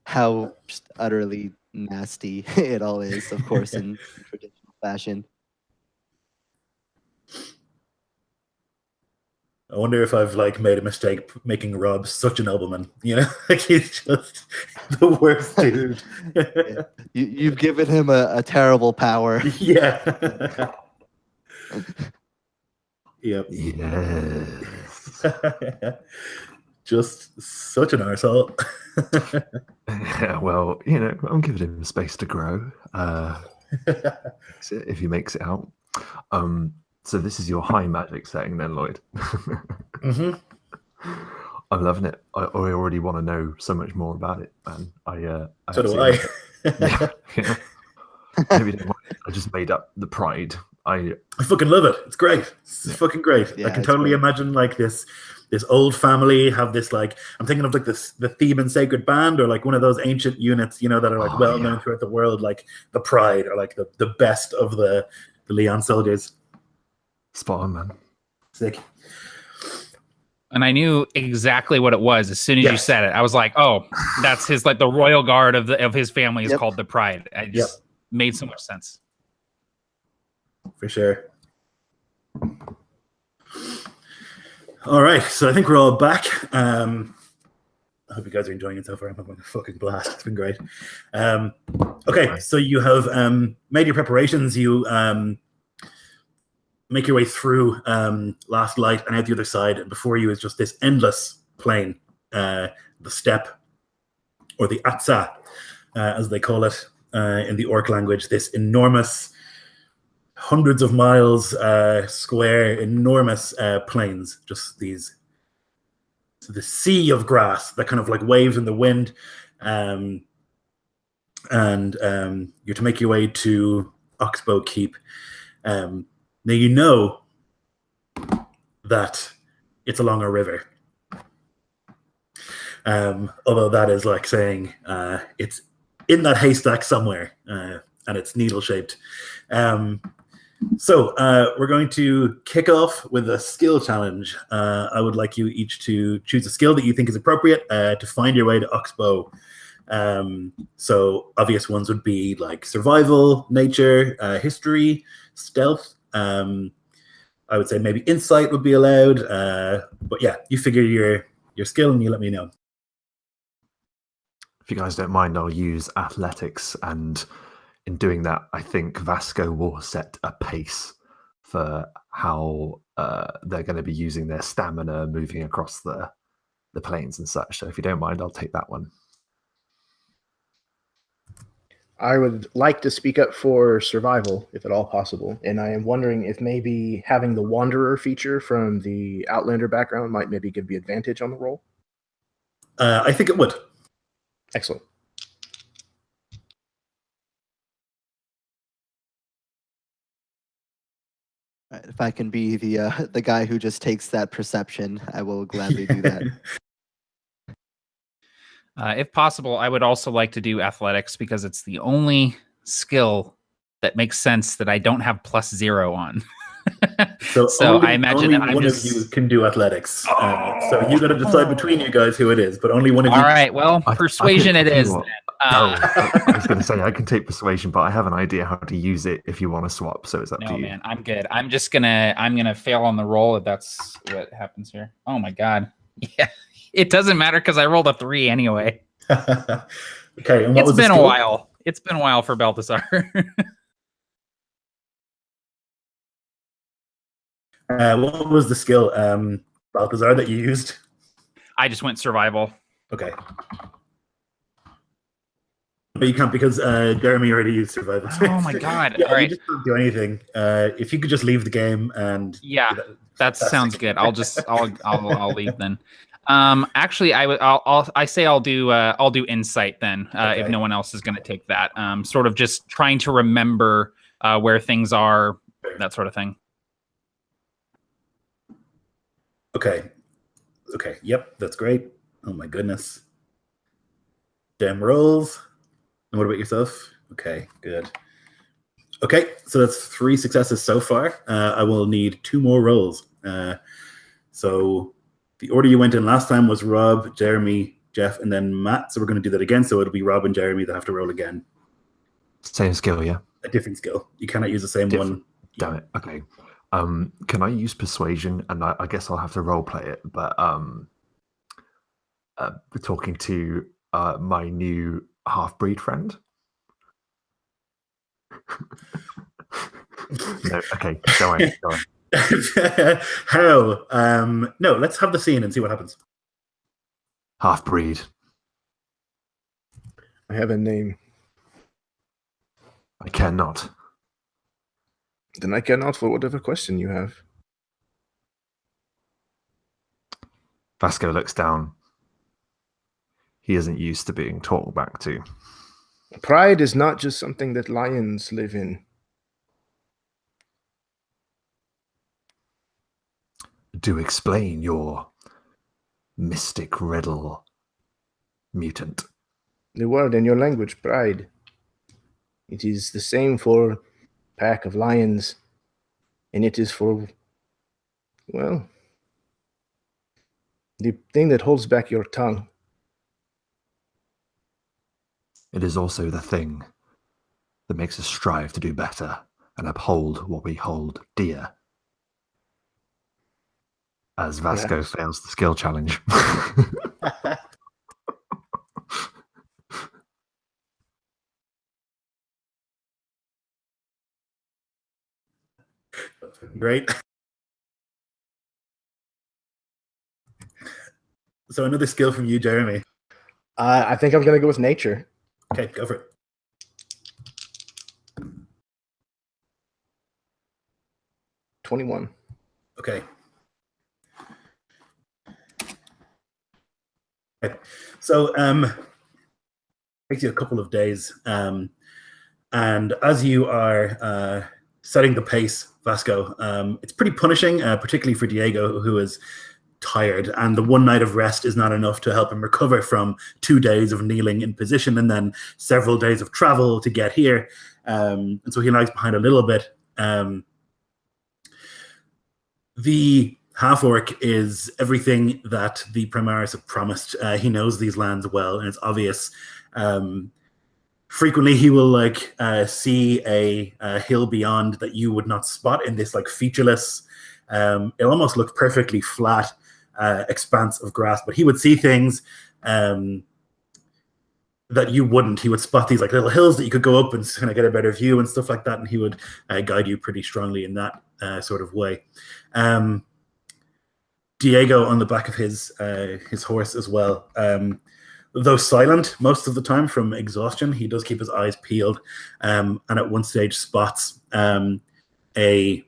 how just utterly nasty it all is, of course, in traditional fashion. I wonder if I've like made a mistake making Rob such a nobleman. You know, like he's just the worst dude. Yeah. You've given him a terrible power. Yeah. Yep. Yes. Just such an arsehole. Yeah, well, you know, I'm giving him space to grow. If he makes it out. So this is your high magic setting then, Lloyd. Mm-hmm. I'm loving it. I already want to know so much more about it, man. So do I. Yeah. Maybe don't mind. I just made up the pride. I fucking love it. It's great. It's fucking great. Yeah, I can totally imagine like this old family have this like, I'm thinking of like the Theban Sacred Band or like one of those ancient units, you know, that are like well known throughout the world, like the Pride or like the best of the Leon soldiers. Spot on, man. Sick. And I knew exactly what it was as soon as you said it. I was like, oh, that's his, like the royal guard of his family is called the Pride. I just made so much sense. For sure. All right, so I think we're all back. I hope you guys are enjoying it so far. I'm having a fucking blast. It's been great. Okay, so you have made your preparations. You make your way through Last Light and out the other side, and before you is just this endless plain, the steppe, or the Atsah, as they call it in the orc language. This enormous, hundreds of miles square, enormous plains. Just the sea of grass that kind of like waves in the wind, and you're to make your way to Oxbow Keep. Now you know that it's along a river. Although that is like saying it's in that haystack somewhere, and it's needle-shaped. So we're going to kick off with a skill challenge. I would like you each to choose a skill that you think is appropriate to find your way to Oxbow. So obvious ones would be like survival, nature, history, stealth. I would say maybe insight would be allowed. But yeah, you figure your skill and you let me know. If you guys don't mind, I'll use athletics, and in doing that, I think Vasco will set a pace for how they're going to be using their stamina moving across the plains and such. So if you don't mind, I'll take that one. I would like to speak up for survival, if at all possible. And I am wondering if maybe having the Wanderer feature from the Outlander background might maybe give me advantage on the roll. I think it would. Excellent. Right, if I can be the guy who just takes that perception, I will gladly do that. If possible, I would also like to do athletics because it's the only skill that makes sense that I don't have +0 on. So, I imagine only I'm one just. of you can do athletics. So you got to decide between you guys who it is, but only one of All you. right. Well, persuasion it is. Oh, Uh, I was going to say I can take persuasion, but I have an idea how to use it if you want to swap. So it's up to no, you. man, I'm good. I'm gonna fail on the roll if that's what happens here. Oh my god. Yeah, it doesn't matter because I rolled a 3 anyway. Okay, and what was It's the been a skill? while. It's been a while for Balthazar. What was the skill, Balthazar, that you used? I just went survival. Okay. But you can't because Jeremy already used survival. Oh my god. Yeah, All right. you just can't do anything. If you could just leave the game and Yeah, that fantastic. sounds good. I'll leave then. Actually, I'll do insight then. Okay. If no one else is going to take that. Sort of just trying to remember where things are, that sort of thing. Okay. Yep, that's great. Oh my goodness. Damn rolls. And what about yourself? Okay, good. Okay, so that's 3 successes so far. I will need 2 more rolls. So the order you went in last time was Rob, Jeremy, Jeff, and then Matt. So we're going to do that again. So it'll be Rob and Jeremy that have to roll again. Same skill, yeah. A different skill. You cannot use the same one. Damn it. Okay. Can I use persuasion? And I guess I'll have to role play it. But talking to my new half-breed friend. No. Okay. Go on. How? No, let's have the scene and see what happens. Half-breed. I have a name. I cannot. Then I cannot for whatever question you have. Vasco looks down. He isn't used to being talked back to. Pride is not just something that lions live in. Do explain your mystic riddle, mutant. The word in your language, pride. It is the same for a pack of lions, and it is for, well, the thing that holds back your tongue. It is also the thing that makes us strive to do better and uphold what we hold dear. As Vasco Yes. fails the skill challenge. Great. So another skill from you, Jeremy. I think I'm going to go with nature. Okay, go for it. $21. Okay. So takes you a couple of days, and as you are setting the pace, Vasco, it's pretty punishing, particularly for Diego, who is tired, and the one night of rest is not enough to help him recover from 2 days of kneeling in position and then several days of travel to get here, and so he lags behind a little bit. The half-orc is everything that the Primaras have promised. He knows these lands well, and it's obvious. Frequently, he will see a hill beyond that you would not spot in this featureless. It almost looks perfectly flat expanse of grass, but he would see things that you wouldn't. He would spot these little hills that you could go up and kind of get a better view and stuff like that, and he would guide you pretty strongly in that sort of way. Diego on the back of his horse as well. Though silent most of the time from exhaustion, he does keep his eyes peeled, and at one stage spots a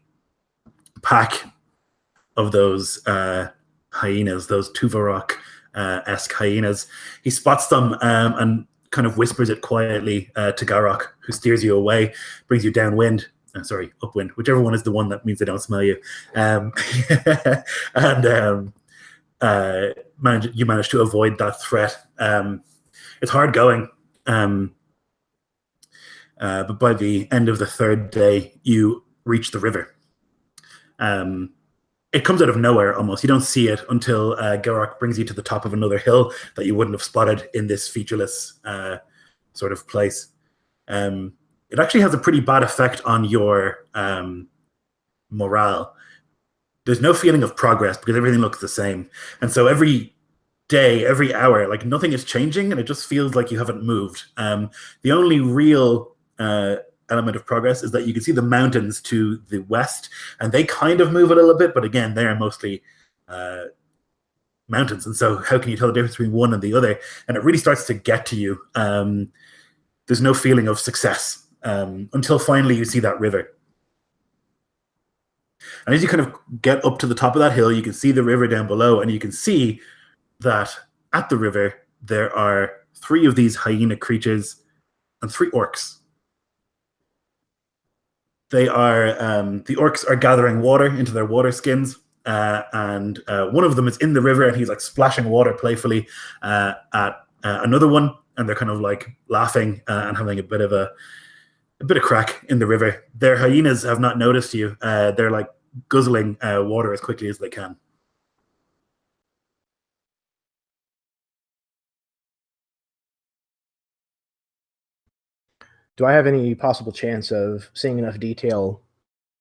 pack of those hyenas, those Tuvarok-esque hyenas. He spots them and kind of whispers it quietly to Garrick, who steers you away, brings you downwind. Upwind, whichever one is the one that means they don't smell you. And you manage to avoid that threat. It's hard going, but by the end of the 3rd day, you reach the river. It comes out of nowhere almost. You don't see it until Garrick brings you to the top of another hill that you wouldn't have spotted in this featureless sort of place. It actually has a pretty bad effect on your morale. There's no feeling of progress because everything looks the same. And so every day, every hour, like nothing is changing and it just feels like you haven't moved. The only real element of progress is that you can see the mountains to the west and they kind of move a little bit, but again, they're mostly mountains. And so how can you tell the difference between one and the other? And it really starts to get to you. There's no feeling of success until finally you see that river. And as you kind of get up to the top of that hill, you can see the river down below, and you can see that at the river there are 3 of these hyena creatures and 3 orcs. They are the orcs are gathering water into their water skins, and one of them is in the river and he's like splashing water playfully at another one, and they're kind of like laughing and having a bit of crack in the river. Their hyenas have not noticed you. They're like guzzling water as quickly as they can. Do I have any possible chance of seeing enough detail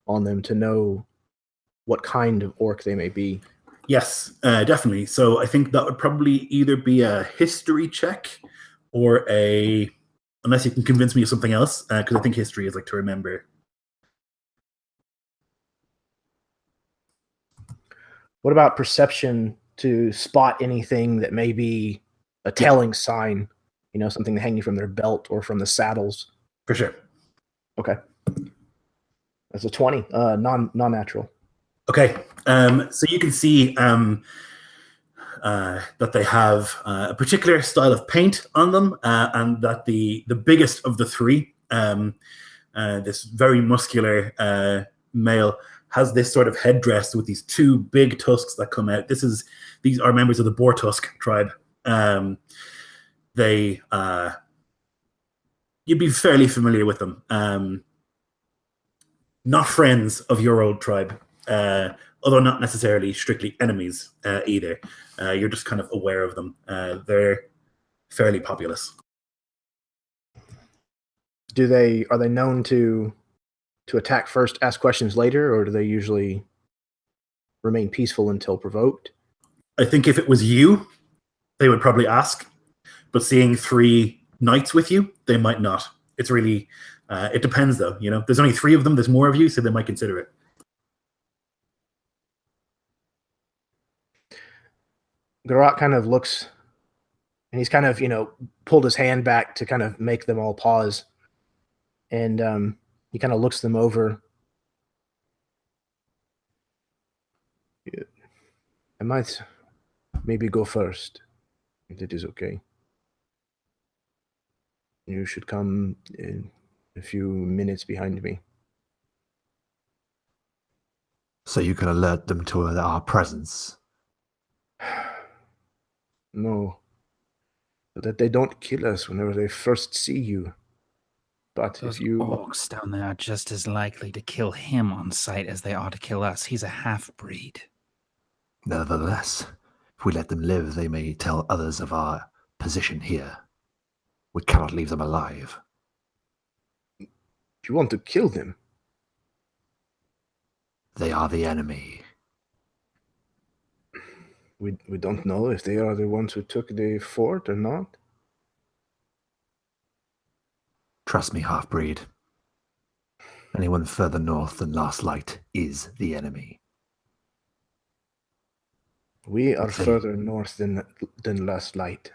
on them to know what kind of orc they may be? Yes, definitely. So I think that would probably either be a history check or unless you can convince me of something else, because I think history is like to remember. What about perception to spot anything that may be a telling sign? You know, something hanging from their belt or from the saddles. For sure. Okay. That's a 20, non-natural. Okay. So you can see that they have a particular style of paint on them, and that the biggest of the 3, this very muscular male, has this sort of headdress with these 2 big tusks that come out. These are members of the Boar Tusk tribe. You'd be fairly familiar with them. Not friends of your old tribe, although not necessarily strictly enemies either. You're just kind of aware of them. They're fairly populous. Are they known to attack first, ask questions later, or do they usually remain peaceful until provoked? I think if it was you, they would probably ask. But seeing 3 knights with you, they might not. It's really, it depends though. You know, there's only 3 of them. There's more of you, so they might consider it. Garrick kind of looks, and he's kind of, pulled his hand back to kind of make them all pause. And he kind of looks them over. I might maybe go first, if it is okay. You should come in a few minutes behind me. So you can alert them to our presence. No, so that they don't kill us whenever they first see you. But Those if you... orcs down there are just as likely to kill him on sight as they are to kill us. He's a half-breed. Nevertheless, if we let them live, they may tell others of our position here. We cannot leave them alive. You want to kill them? They are the enemy. We don't know if they are the ones who took the fort or not. Trust me, half-breed. Anyone further north than Last Light is the enemy. We are further north than Last Light.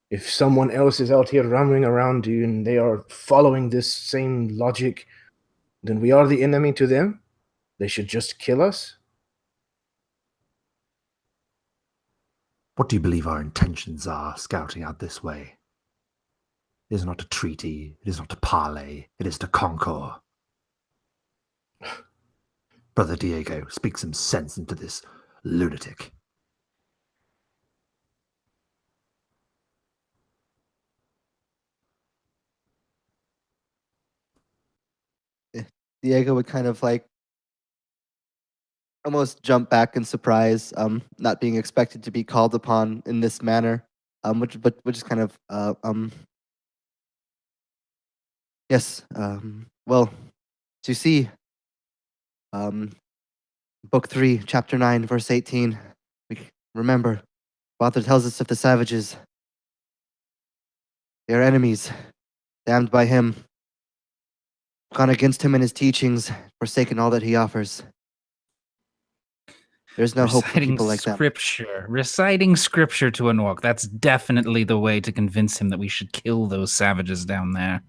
If someone else is out here roaming around you and they are following this same logic, then we are the enemy to them. They should just kill us. What do you believe our intentions are scouting out this way? It is not a treaty, it is not a parley, it is to conquer. Brother Diego, speak some sense into this lunatic. Diego would kind of like almost jump back in surprise, not being expected to be called upon in this manner, which is kind of yes, well, as you see, book 3, chapter 9, verse 18. Remember, Father tells us of the savages. They are enemies, damned by him, gone against him and his teachings, forsaken all that he offers. There's no hope for people like them. Reciting scripture to an orc. That's definitely the way to convince him that we should kill those savages down there.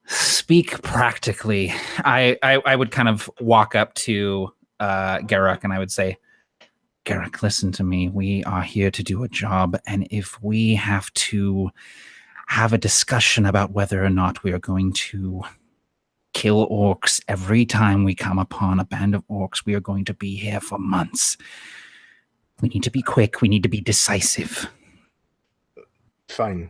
Speak practically. I would kind of walk up to Garrick and I would say, Garrick, listen to me. We are here to do a job, and if we have to have a discussion about whether or not we are going to kill orcs every time we come upon a band of orcs, we are going to be here for months. We need to be quick. We need to be decisive. Fine.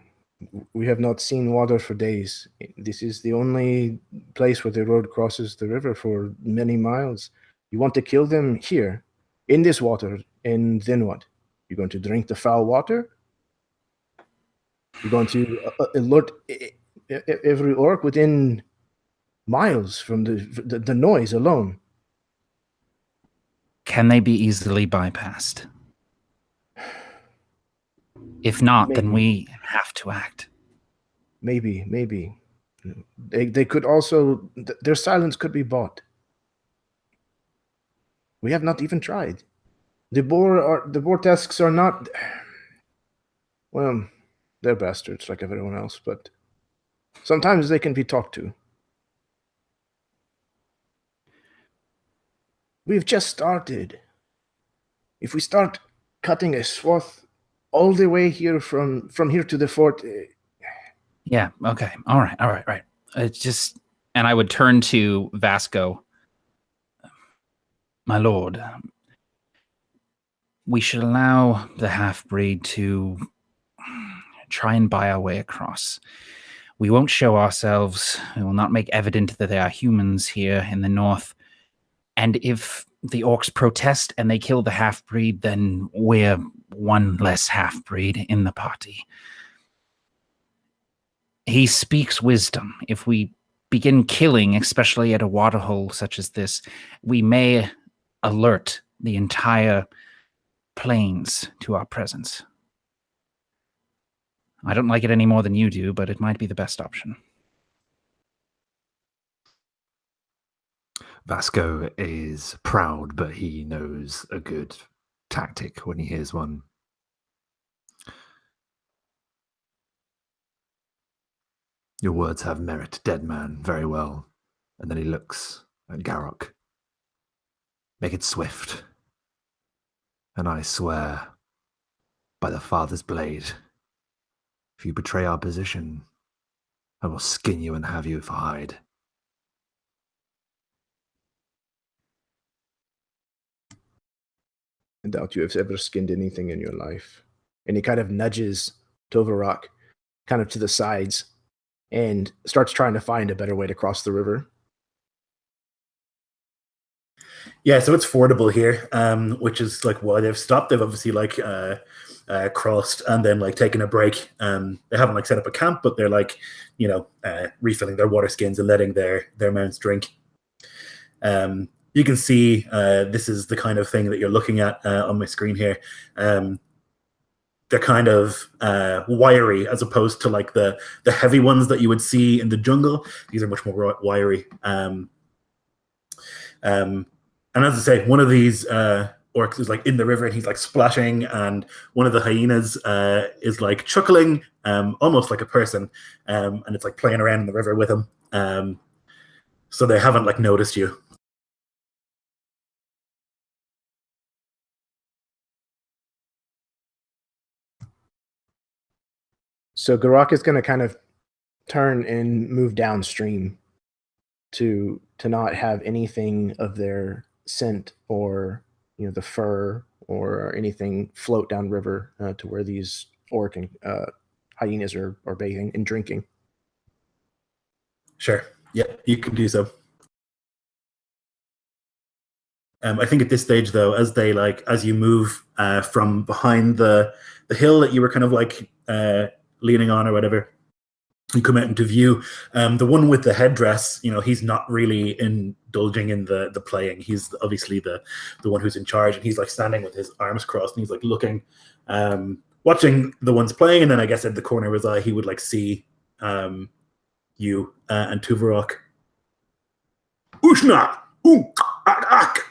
We have not seen water for days. This is the only place where the road crosses the river for many miles. You want to kill them here, in this water, and then what? You're going to drink the foul water? You're going to alert every orc within miles from the noise alone. Can they be easily bypassed? If not, then we have to act. Maybe. They could also, their silence could be bought. We have not even tried. The Vortesks are not, well, they're bastards like everyone else, but sometimes they can be talked to. We've just started. If we start cutting a swath all the way here from here to the fort. Yeah, okay. All right. It's just, and I would turn to Vasco. My lord, we should allow the half-breed to try and buy our way across. We won't show ourselves. We will not make evident that there are humans here in the north. And if the orcs protest and they kill the half-breed, then we're one less half-breed in the party. He speaks wisdom. If we begin killing, especially at a waterhole such as this, we may alert the entire plains to our presence. I don't like it any more than you do, but it might be the best option. Vasco is proud, but he knows a good tactic when he hears one. Your words have merit, dead man, very well. And then he looks at Garrick. Make it swift. And I swear, by the Father's blade, if you betray our position, I will skin you and have you for hide. I doubt you have ever skinned anything in your life. And he kind of nudges Tovarok kind of to the sides and starts trying to find a better way to cross the river. Yeah, so it's fordable here, which is like why they've stopped. They've obviously like crossed and then like taken a break. They haven't like set up a camp, but they're like, refilling their water skins and letting their mounts drink. You can see this is the kind of thing that you're looking at on my screen here. They're kind of wiry as opposed to like the heavy ones that you would see in the jungle. These are much more wiry. And as I say, one of these orcs is like in the river and he's like splashing, and one of the hyenas is like chuckling, almost like a person, and it's like playing around in the river with him. So they haven't like noticed you. So Garrick is going to kind of turn and move downstream to not have anything of their scent or the fur or anything float downriver to where these orc and hyenas are bathing and drinking. Sure. Yeah, you can do so. I think at this stage, though, as you move from behind the hill that you were kind of like leaning on or whatever, you come out into view. The one with the headdress, he's not really indulging in the playing. He's obviously the one who's in charge, and he's like standing with his arms crossed, and he's like looking, watching the ones playing. And then I guess at the corner of his eye, he would like see you and Tuvarok. Ushna! Ak!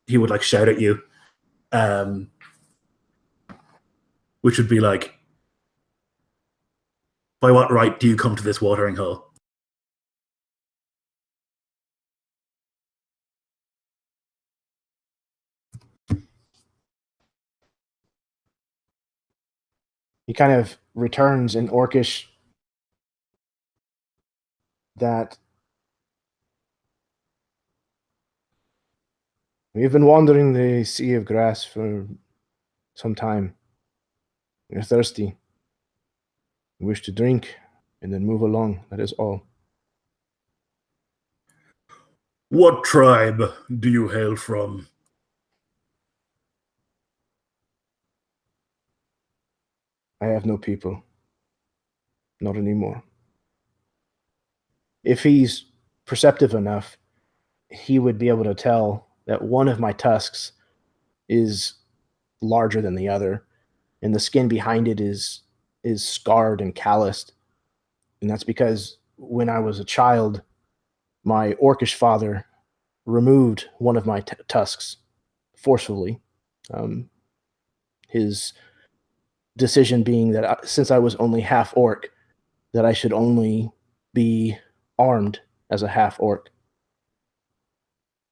He would like shout at you, which would be like, by what right do you come to this watering hole? He kind of returns in Orcish that we've been wandering the sea of grass for some time. We're thirsty. We wish to drink and then move along. That is all. What tribe do you hail from? I have no people. Not anymore. If he's perceptive enough, he would be able to tell that one of my tusks is larger than the other, and the skin behind it is scarred and calloused. And that's because when I was a child, my Orcish father removed one of my tusks forcefully. His decision being that since I was only half orc, that I should only be armed as a half orc.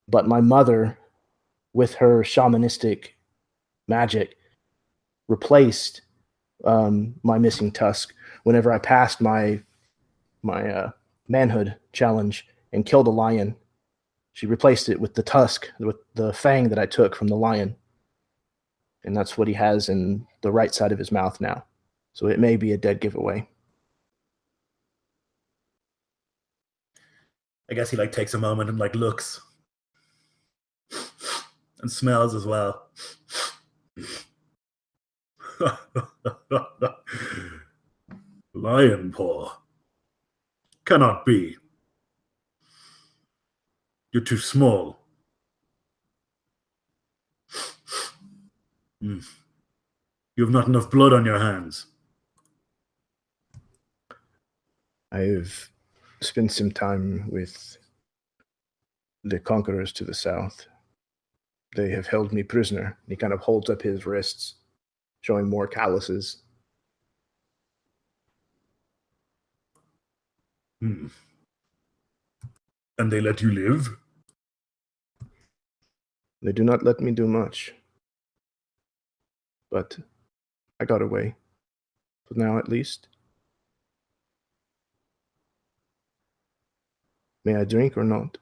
But my mother, with her shamanistic magic, replaced my missing tusk whenever I passed my manhood challenge and killed a lion. She replaced it with the tusk, with the fang that I took from the lion. And that's what he has in the right side of his mouth now. So it may be a dead giveaway. I guess he like takes a moment and like looks and smells as well. Lion paw. Cannot be. You're too small. You have not enough blood on your hands. I've spent some time with the conquerors to the south. They have held me prisoner. He kind of holds up his wrists, showing more calluses. And they let you live? They do not let me do much. But I got away. For now, at least. May I drink or not?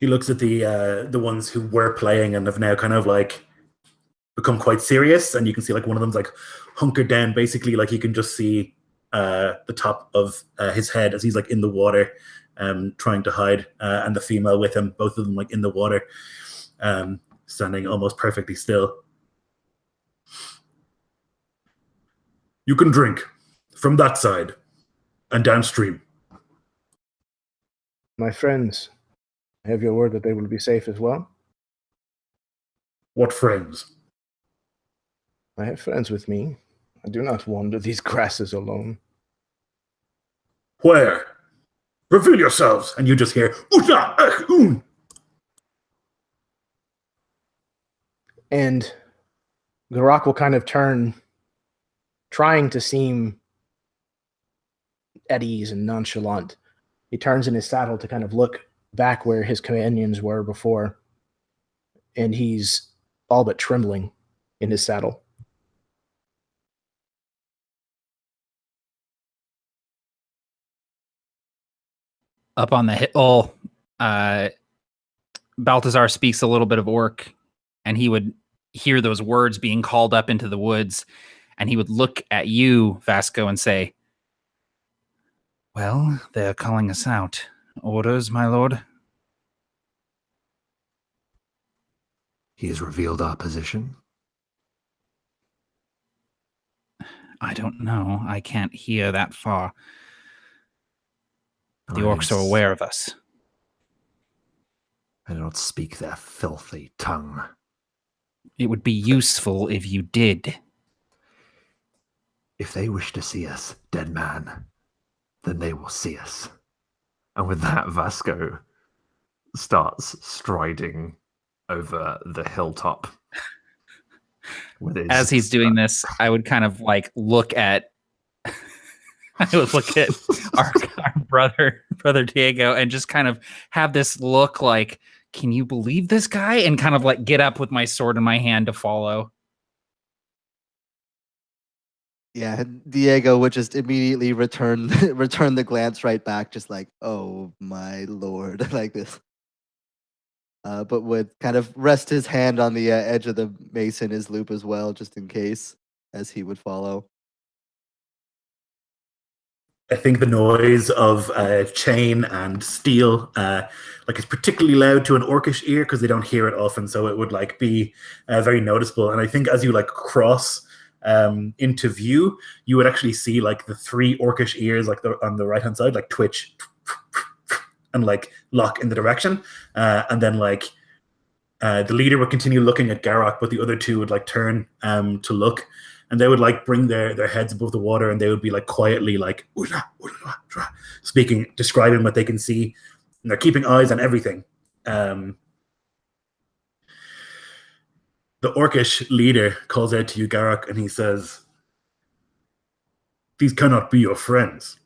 He looks at the ones who were playing and have now kind of like become quite serious, and you can see like one of them's like hunkered down, basically like you can just see the top of his head as he's like in the water, trying to hide, and the female with him, both of them like in the water, standing almost perfectly still. You can drink from that side and downstream. My friends, I have your word that they will be safe as well? What friends? I have friends with me. I do not wander these grasses alone. Where? Reveal yourselves! And you just hear, Usha, un! And Garrick will kind of turn, trying to seem at ease and nonchalant. He turns in his saddle to kind of look back where his companions were before, and he's all but trembling in his saddle. Up on the hill, Balthazar speaks a little bit of Orc, and he would hear those words being called up into the woods, and he would look at you, Vasco, and say, "Well, they're calling us out. Orders, my lord?" He has revealed our position. I don't know. I can't hear that far. The I orcs are didn't- aware of us. I do not speak their filthy tongue. It would be useful if you did. If they wish to see us, dead man, then they will see us. And with that, Vasco starts striding over the hilltop. As he's doing this, I would kind of like look at I would look at our brother Diego, and just kind of have this look like, can you believe this guy? And kind of like get up with my sword in my hand to follow. Yeah, Diego would just immediately return the glance right back, just like, oh my lord, like this. But would kind of rest his hand on the edge of the mace in his loop as well, just in case, as he would follow. I think the noise of chain and steel, like, is particularly loud to an orcish ear because they don't hear it often. So it would like be very noticeable. And I think as you like cross into view, you would actually see like the 3 orcish ears, like on the right hand side, like twitch and like lock in the direction, and then like the leader would continue looking at Garrick, but the other 2 would like turn to look. And they would like bring their heads above the water, and they would be like quietly like speaking, describing what they can see, and they're keeping eyes on everything. The orcish leader calls out to you, Garrick, and he says, "These cannot be your friends.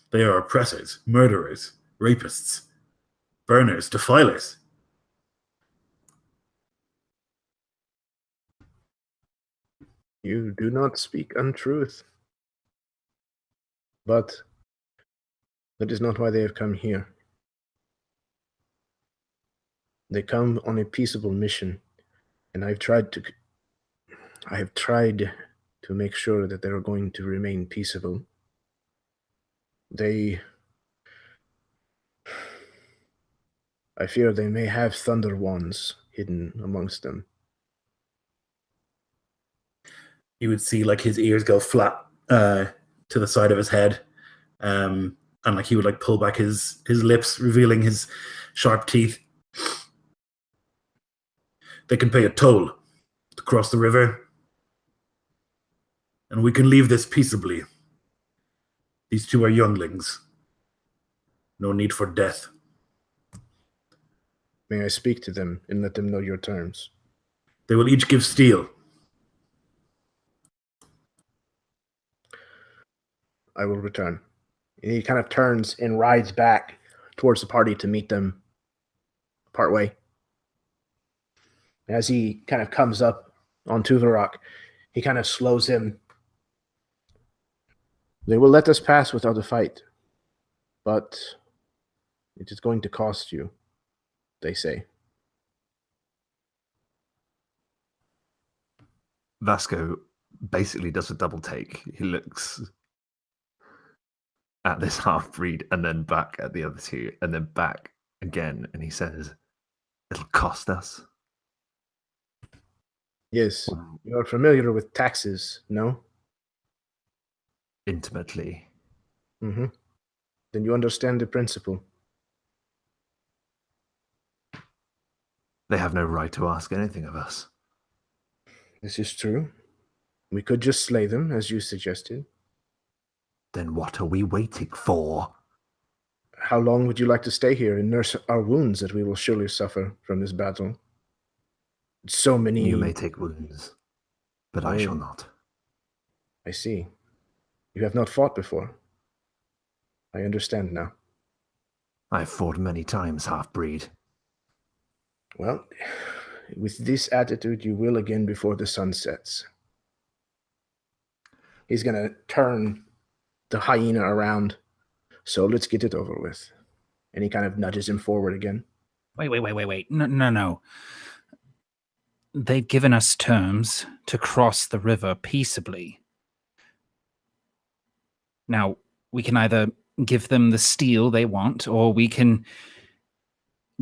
They are oppressors, murderers, rapists, burners, defilers." You do not speak untruth. But that is not why they have come here. They come on a peaceable mission, and I have tried to make sure that they are going to remain peaceable. I fear they may have thunder wands hidden amongst them. You would see like his ears go flat to the side of his head, and like he would like pull back his lips, revealing his sharp teeth. They can pay a toll to cross the river, and we can leave this peaceably. These 2 are younglings. No need for death. May I speak to them and let them know your terms? They will each give steel. I will return. And he kind of turns and rides back towards the party to meet them partway. As he kind of comes up on Tuvarok, he kind of slows him. They will let us pass without a fight, but it is going to cost you, they say. Vasco basically does a double take. He looks at this half-breed and then back at the other 2 and then back again, and he says, "It'll cost us." Yes, you are familiar with taxes, no? Intimately. Mm-hmm. Then you understand the principle. They have no right to ask anything of us. This is true. We could just slay them, as you suggested. Then what are we waiting for? How long would you like to stay here and nurse our wounds that we will surely suffer from this battle? So many... You may take wounds, but I shall not. I see. You have not fought before. I understand now. I have fought many times, half-breed. Well, with this attitude, you will again before the sun sets. He's going to turn the hyena around. So let's get it over with. And he kind of nudges him forward again. Wait. No. They've given us terms to cross the river peaceably. Now, we can either give them the steel they want, or we can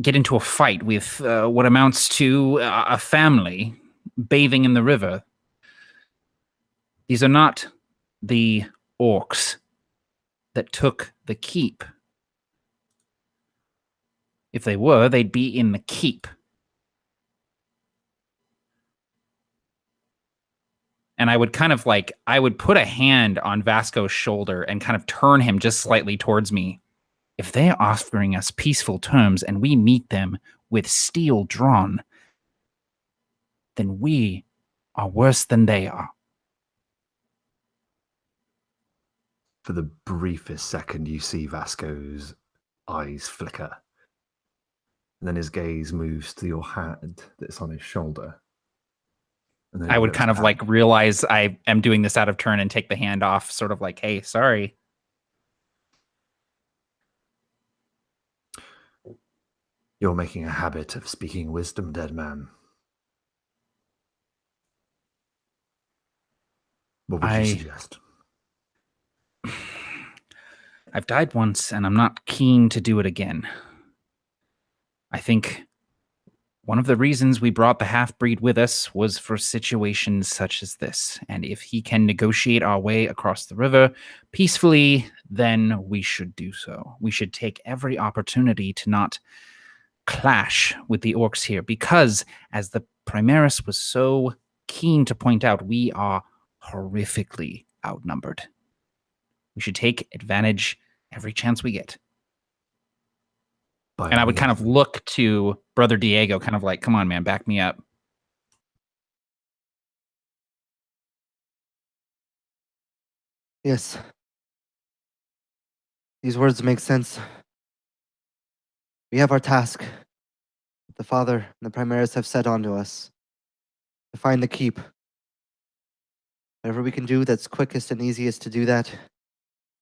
get into a fight with what amounts to a family bathing in the river. These are not the orcs that took the keep. If they were, they'd be in the keep. And I would kind of I would put a hand on Vasco's shoulder and kind of turn him just slightly towards me. If they're offering us peaceful terms and we meet them with steel drawn, then we are worse than they are. For the briefest second, you see Vasco's eyes flicker. And then his gaze moves to your hand that's on his shoulder. And then I it would looks kind of back. realize I am doing this out of turn and take the hand off, sort of hey, sorry. You're making a habit of speaking wisdom, dead man. What would you suggest? I've died once, and I'm not keen to do it again. I think one of the reasons we brought the half-breed with us was for situations such as this. And if he can negotiate our way across the river peacefully, then we should do so. We should take every opportunity to not clash with the orcs here, because, as the Primaras was so keen to point out, we are horrifically outnumbered. We should take advantage every chance we get. And I would kind of look to Brother Diego, kind of come on, man, back me up. Yes. These words make sense. We have our task. The Father and the Primaris have set onto us to find the keep. Whatever we can do that's quickest and easiest to do that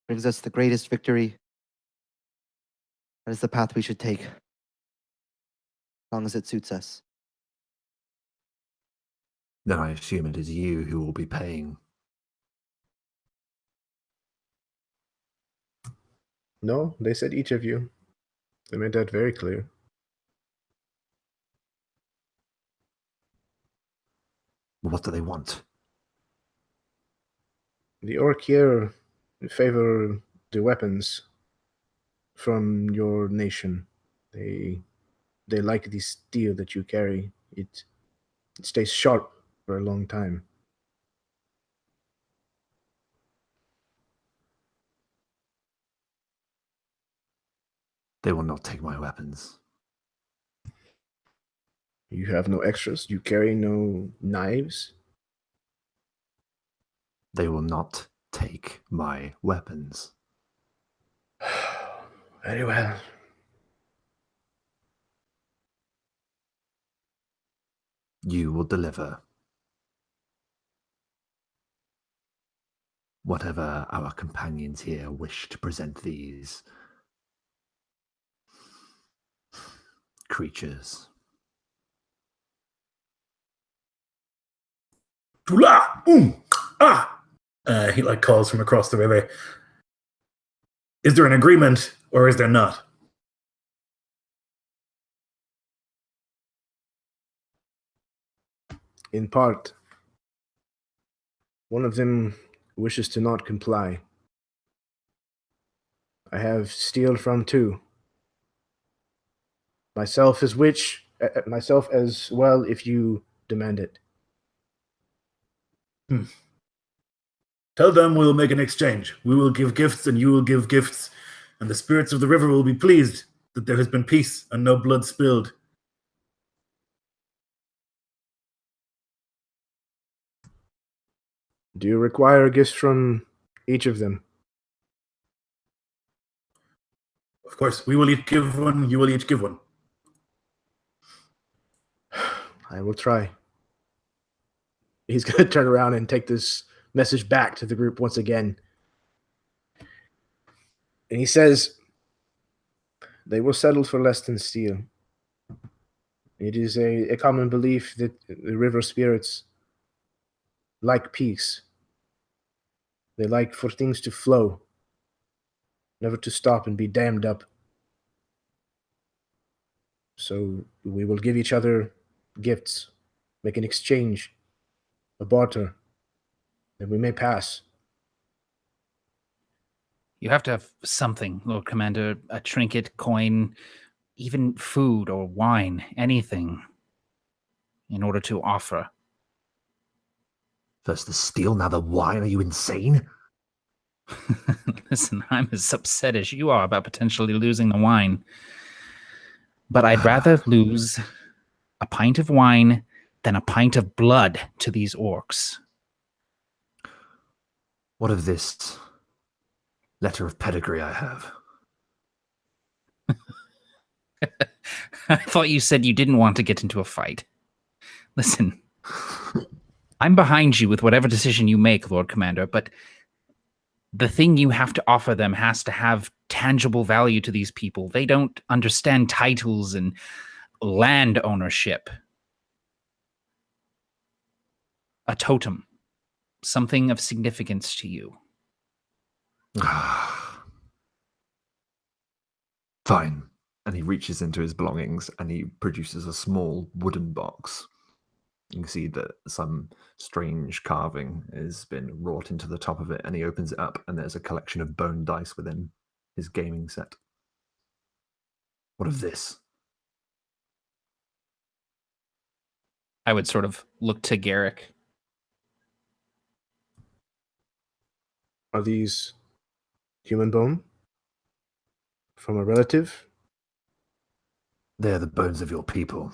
brings us the greatest victory. That is the path we should take, as long as it suits us. Then I assume it is you who will be paying. No, they said each of you. They made that very clear. What do they want? The orc here favor the weapons from your nation. They like the steel that you carry. It stays sharp for a long time. They will not take my weapons. You have no extras? You carry no knives? They will not take my weapons. Very well. You will deliver whatever our companions here wish to present these creatures. Tula! Ah! He calls from across the river. Is there an agreement or is there not? In part. One of them wishes to not comply. I have steel from two. Myself as well if you demand it. Tell them we'll make an exchange. We will give gifts and you will give gifts, and the spirits of the river will be pleased that there has been peace and no blood spilled. Do you require gifts from each of them? Of course, we will each give one, you will each give one. I will try. He's going to turn around and take this message back to the group once again. And he says, they will settle for less than steel. It is a common belief that the river spirits like peace. They like for things to flow, never to stop and be dammed up. So we will give each other gifts, make an exchange, a barter, and we may pass. You have to have something, Lord Commander, a trinket, coin, even food or wine, anything, in order to offer. First the steel, now the wine. Are you insane? Listen, I'm as upset as you are about potentially losing the wine. But I'd rather lose a pint of wine than a pint of blood to these orcs. What of this letter of pedigree I have? I thought you said you didn't want to get into a fight. Listen, I'm behind you with whatever decision you make, Lord Commander, but the thing you have to offer them has to have tangible value to these people. They don't understand titles and land ownership. A totem, something of significance to you. Fine. And he reaches into his belongings and he produces a small wooden box. You can see that some strange carving has been wrought into the top of it, and he opens it up and there's a collection of bone dice within his gaming set. What of this? I would sort of look to Garrick. Are these human bone? From a relative? They're the bones of your people.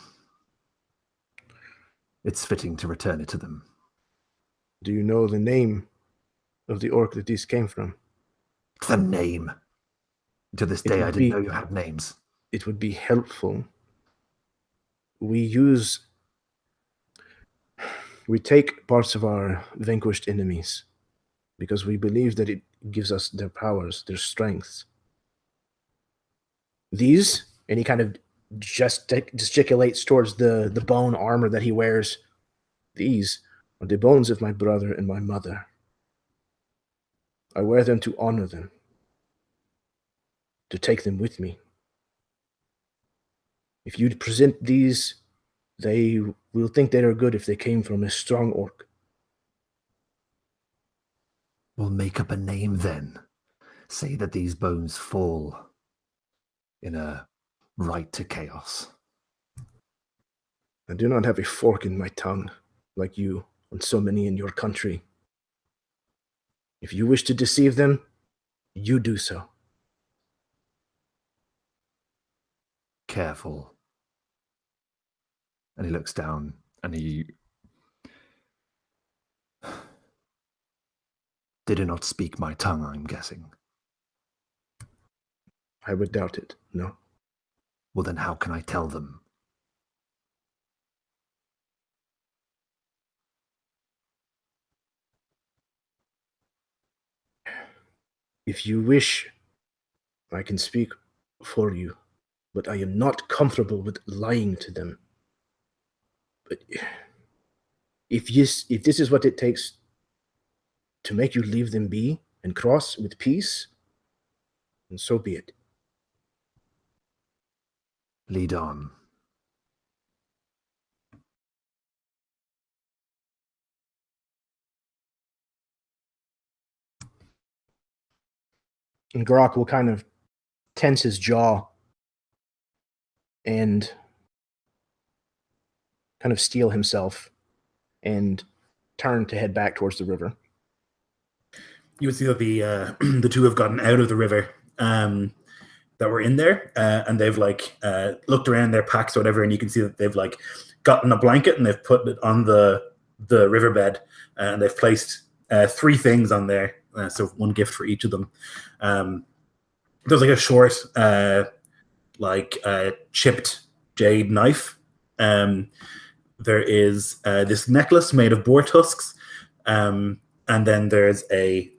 It's fitting to return it to them. Do you know the name of the orc that these came from? The name. To this day, I didn't know you had names. It would be helpful. We take parts of our vanquished enemies because we believe that it gives us their powers, their strengths. These, and he kind of gesticulates towards the bone armor that he wears. These are the bones of my brother and my mother. I wear them to honor them, to take them with me. If you present these, they will think they are good if they came from a strong orc. We'll make up a name then. Say that these bones fall in a right to chaos. I do not have a fork in my tongue, like you and so many in your country. If you wish to deceive them, you do so. Careful. And he looks down and he did not speak my tongue, I'm guessing. I would doubt it, no. Well, then how can I tell them? If you wish, I can speak for you, but I am not comfortable with lying to them. But if this is what it takes to make you leave them be and cross with peace, then so be it. Lead on. And Garrick will kind of tense his jaw and kind of steel himself and turn to head back towards the river. You would see that the the two have gotten out of the river that were in there, and they've like looked around their packs or whatever, and you can see that they've like gotten a blanket and they've put it on the riverbed, and they've placed 3 things on there, so 1 gift for each of them. There's like a short, chipped jade knife. There is this necklace made of boar tusks, and then there's a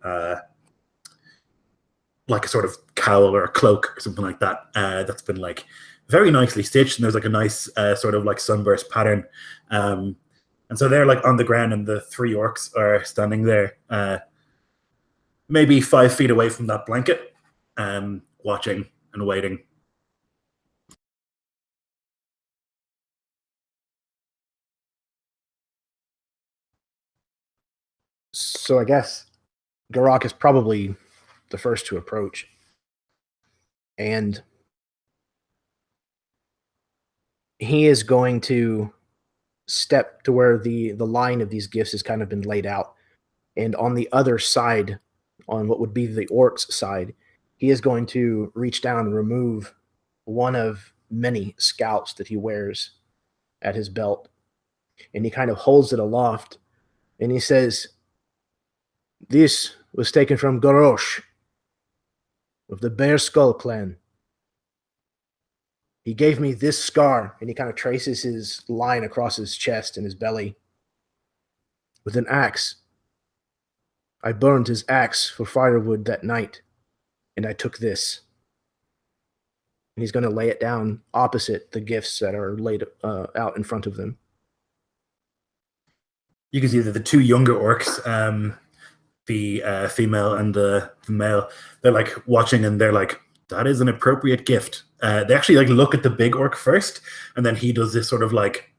sort of cowl or a cloak or something like that that's been like very nicely stitched, and there's like a nice sort of like sunburst pattern. And so they're like on the ground, and the 3 orcs are standing there, maybe 5 feet away from that blanket, watching and waiting. So I guess Garrick is probably the first to approach. And he is going to step to where the line of these gifts has kind of been laid out. And on the other side, on what would be the orc's side, he is going to reach down and remove one of many scalps that he wears at his belt. And he kind of holds it aloft and he says, "This was taken from Garrosh of the Bear Skull clan. He gave me this scar," and he kind of traces his line across his chest and his belly, "with an axe. I burned his axe for firewood that night, and I took this." And he's going to lay it down opposite the gifts that are laid out in front of them. You can see that the two younger orcs, the female and the male, they're like watching and they're like, "That is an appropriate gift." They actually like look at the big orc first, and then he does this sort of like,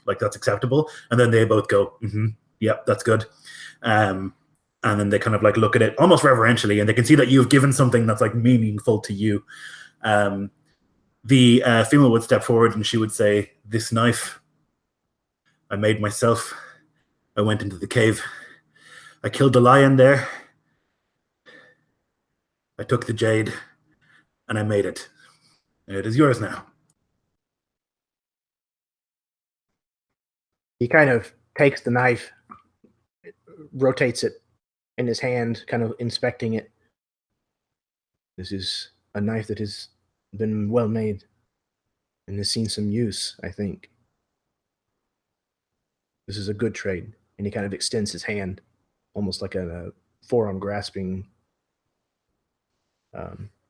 like that's acceptable, and then they both go, "Yep, that's good." And then they kind of like look at it almost reverentially, and they can see that you've given something that's like meaningful to you. The female would step forward and she would say, "This knife I made myself. I went into the cave. I killed the lion there. I took the jade and I made it. It is yours now." He kind of takes the knife, rotates it in his hand, kind of inspecting it. "This is a knife that has been well made and has seen some use, I think. This is a good trade." And he kind of extends his hand, almost like a forearm grasping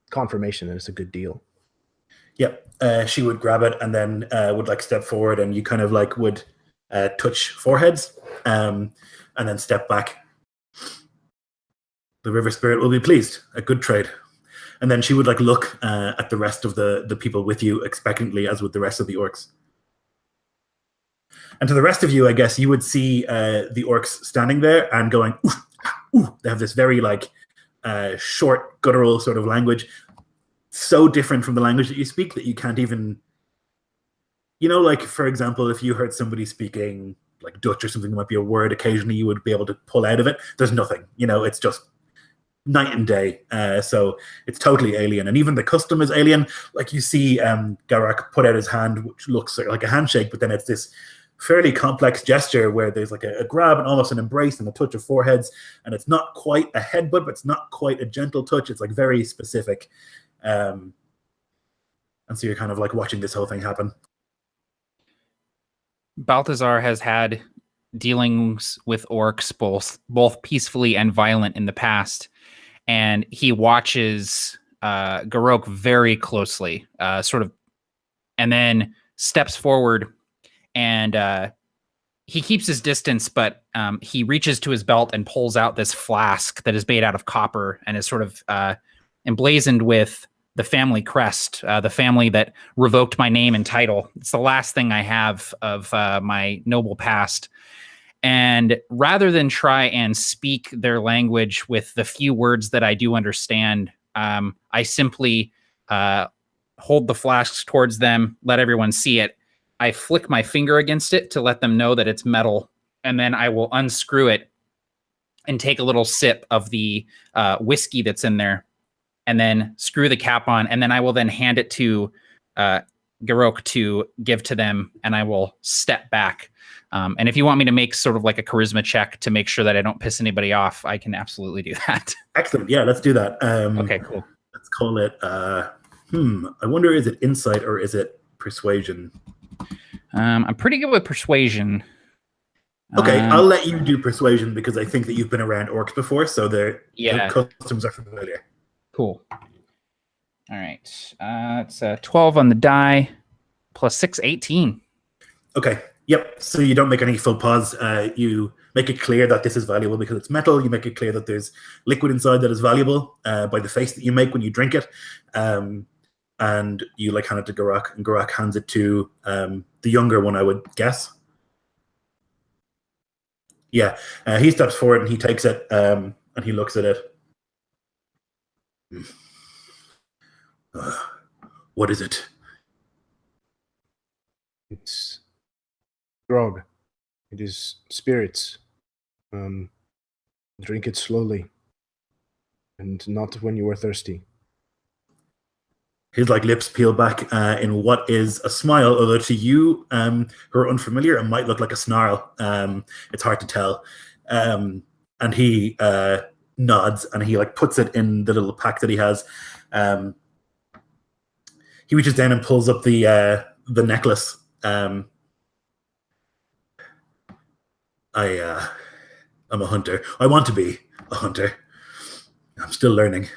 confirmation that it's a good deal. Yep. She would grab it and then would like step forward, and you kind of like would touch foreheads and then step back. "The river spirit will be pleased. A good trade." And then she would like look at the rest of the people with you expectantly, as with the rest of the orcs. And to the rest of you, I guess you would see the orcs standing there and going, "Ooh, ooh." They have this very like short, guttural sort of language, so different from the language that you speak that you can't even, like, for example, if you heard somebody speaking like Dutch or something, there might be a word occasionally you would be able to pull out of it. There's nothing, it's just night and day. So it's totally alien. And even the custom is alien. Like you see Garrick put out his hand, which looks like a handshake, but then it's this fairly complex gesture where there's like a grab and almost an embrace and a touch of foreheads. And it's not quite a headbutt, but it's not quite a gentle touch. It's like very specific. And so you're kind of like watching this whole thing happen. Balthazar has had dealings with orcs, both peacefully and violent in the past, and he watches Garrick very closely, and then steps forward, and he keeps his distance, but he reaches to his belt and pulls out this flask that is made out of copper and is sort of emblazoned with the family crest, the family that revoked my name and title. It's the last thing I have of my noble past. And rather than try and speak their language with the few words that I do understand, I simply hold the flasks towards them, let everyone see it. I flick my finger against it to let them know that it's metal, and then I will unscrew it and take a little sip of the whiskey that's in there, and then screw the cap on, and then I will then hand it to Garrick to give to them, and I will step back. And if you want me to make sort of like a charisma check to make sure that I don't piss anybody off, I can absolutely do that. Excellent. Yeah, let's do that. Okay, cool. Let's call it, I wonder, is it insight or is it persuasion? I'm pretty good with persuasion. Okay, I'll let you do persuasion because I think that you've been around orcs before, so their customs are familiar. Cool. All right. It's 12 on the die, plus 6, 18. Okay. Yep. So you don't make any faux pas. You make it clear that this is valuable because it's metal. You make it clear that there's liquid inside that is valuable by the face that you make when you drink it. And you like hand it to Garrick, and Garrick hands it to the younger one, I would guess. Yeah, he steps forward and he takes it and he looks at it. What is it? It's grog. It is spirits. Drink it slowly, and not when you are thirsty. His lips peel back in what is a smile, although to you who are unfamiliar, it might look like a snarl. It's hard to tell. And he nods and he puts it in the little pack that he has. He reaches down and pulls up the necklace. I'm a hunter. I want to be a hunter. I'm still learning.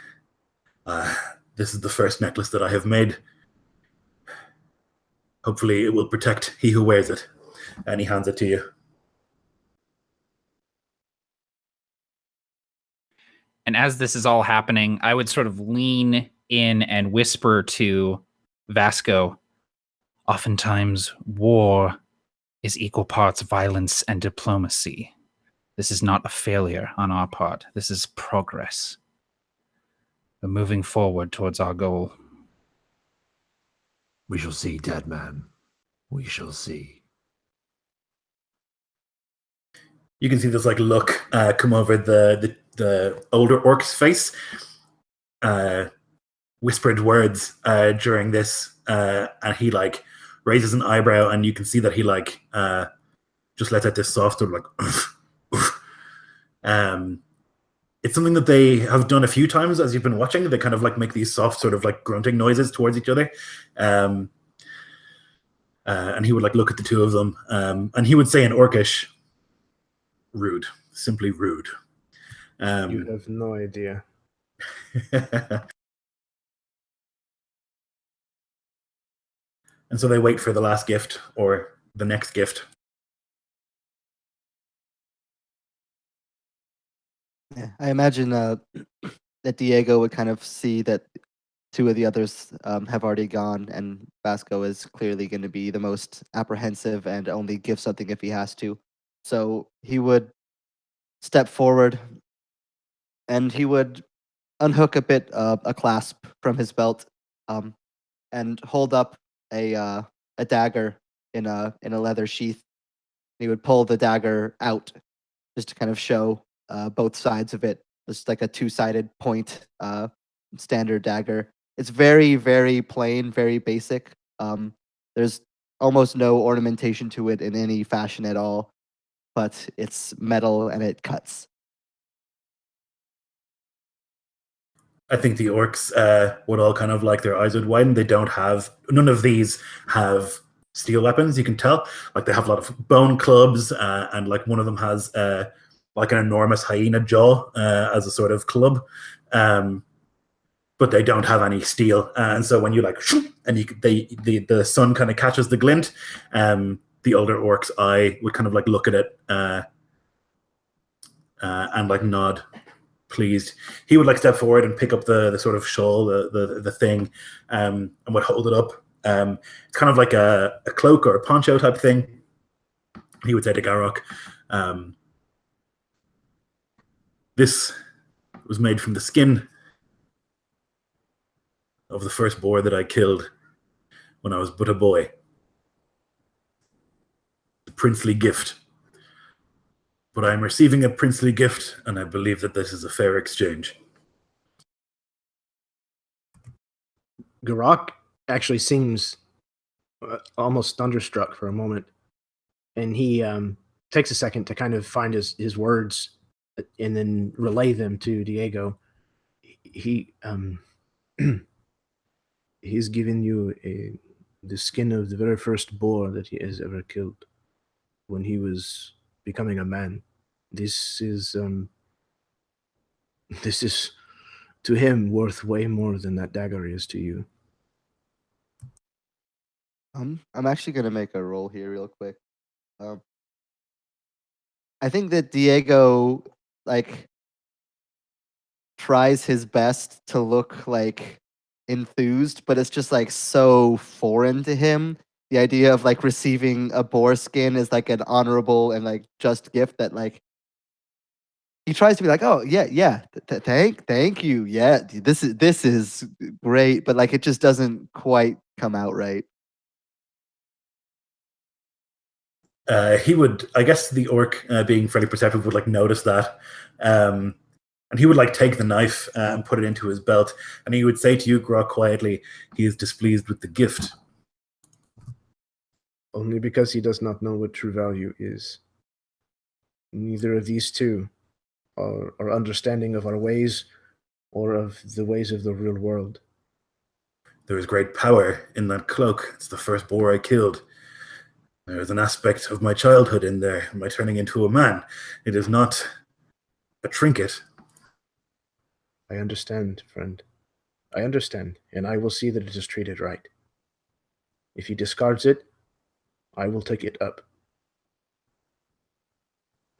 This is the first necklace that I have made. Hopefully it will protect he who wears it. And he hands it to you. And as this is all happening, I would sort of lean in and whisper to Vasco, oftentimes war is equal parts violence and diplomacy. This is not a failure on our part. This is progress. We're moving forward towards our goal. We shall see, dead man. We shall see. You can see this look come over the older orc's face. Whispered words during this, and he raises an eyebrow, and you can see that he just lets out this soft sort of it's something that they have done a few times as you've been watching. They kind of make these soft sort of grunting noises towards each other. And he would look at the two of them, and he would say in Orcish, rude, simply rude. You have no idea. And so they wait for the last gift or the next gift. Yeah, I imagine that Diego would kind of see that two of the others have already gone, and Vasco is clearly going to be the most apprehensive and only give something if he has to. So he would step forward, and he would unhook a clasp from his belt, and hold up a dagger in a leather sheath. He would pull the dagger out just to kind of show both sides of it. It's like a two-sided point standard dagger. It's very, very plain, very basic. There's almost no ornamentation to it in any fashion at all, but it's metal and it cuts. I think the orcs would all kind of their eyes would widen. None of these have steel weapons, you can tell. They have a lot of bone clubs, and one of them has an enormous hyena jaw as a sort of club. But they don't have any steel. And so when you and the sun kind of catches the glint, the older orc's eye would kind of look at it and nod. Pleased. He would step forward and pick up the sort of shawl, the thing, and would hold it up. It's kind of like a cloak or a poncho type thing. He would say to Garrick, this was made from the skin of the first boar that I killed when I was but a boy. A princely gift. But I am receiving a princely gift, and I believe that this is a fair exchange. Garrick actually seems almost thunderstruck for a moment, and he takes a second to kind of find his words and then relay them to Diego. He's given you the skin of the very first boar that he has ever killed when he was becoming a man. This is to him worth way more than that dagger is to you. I'm actually gonna make a roll here real quick. I think that Diego tries his best to look enthused, but it's just so foreign to him. The idea of like receiving a boar skin is like an honorable and like just gift that like he tries to be like, oh yeah, thank you, yeah, this is great, but like it just doesn't quite come out right. He would, I guess, the orc being fairly perceptive would like notice that, and he would like take the knife and put it into his belt, and he would say to you, Grok, quietly, he is displeased with the gift. Only because he does not know what true value is. Neither of these two are understanding of our ways or of the ways of the real world. There is great power in that cloak. It's the first boar I killed. There is an aspect of my childhood in there, my turning into a man. It is not a trinket. I understand, friend. I understand, and I will see that it is treated right. If he discards it, I will take it up.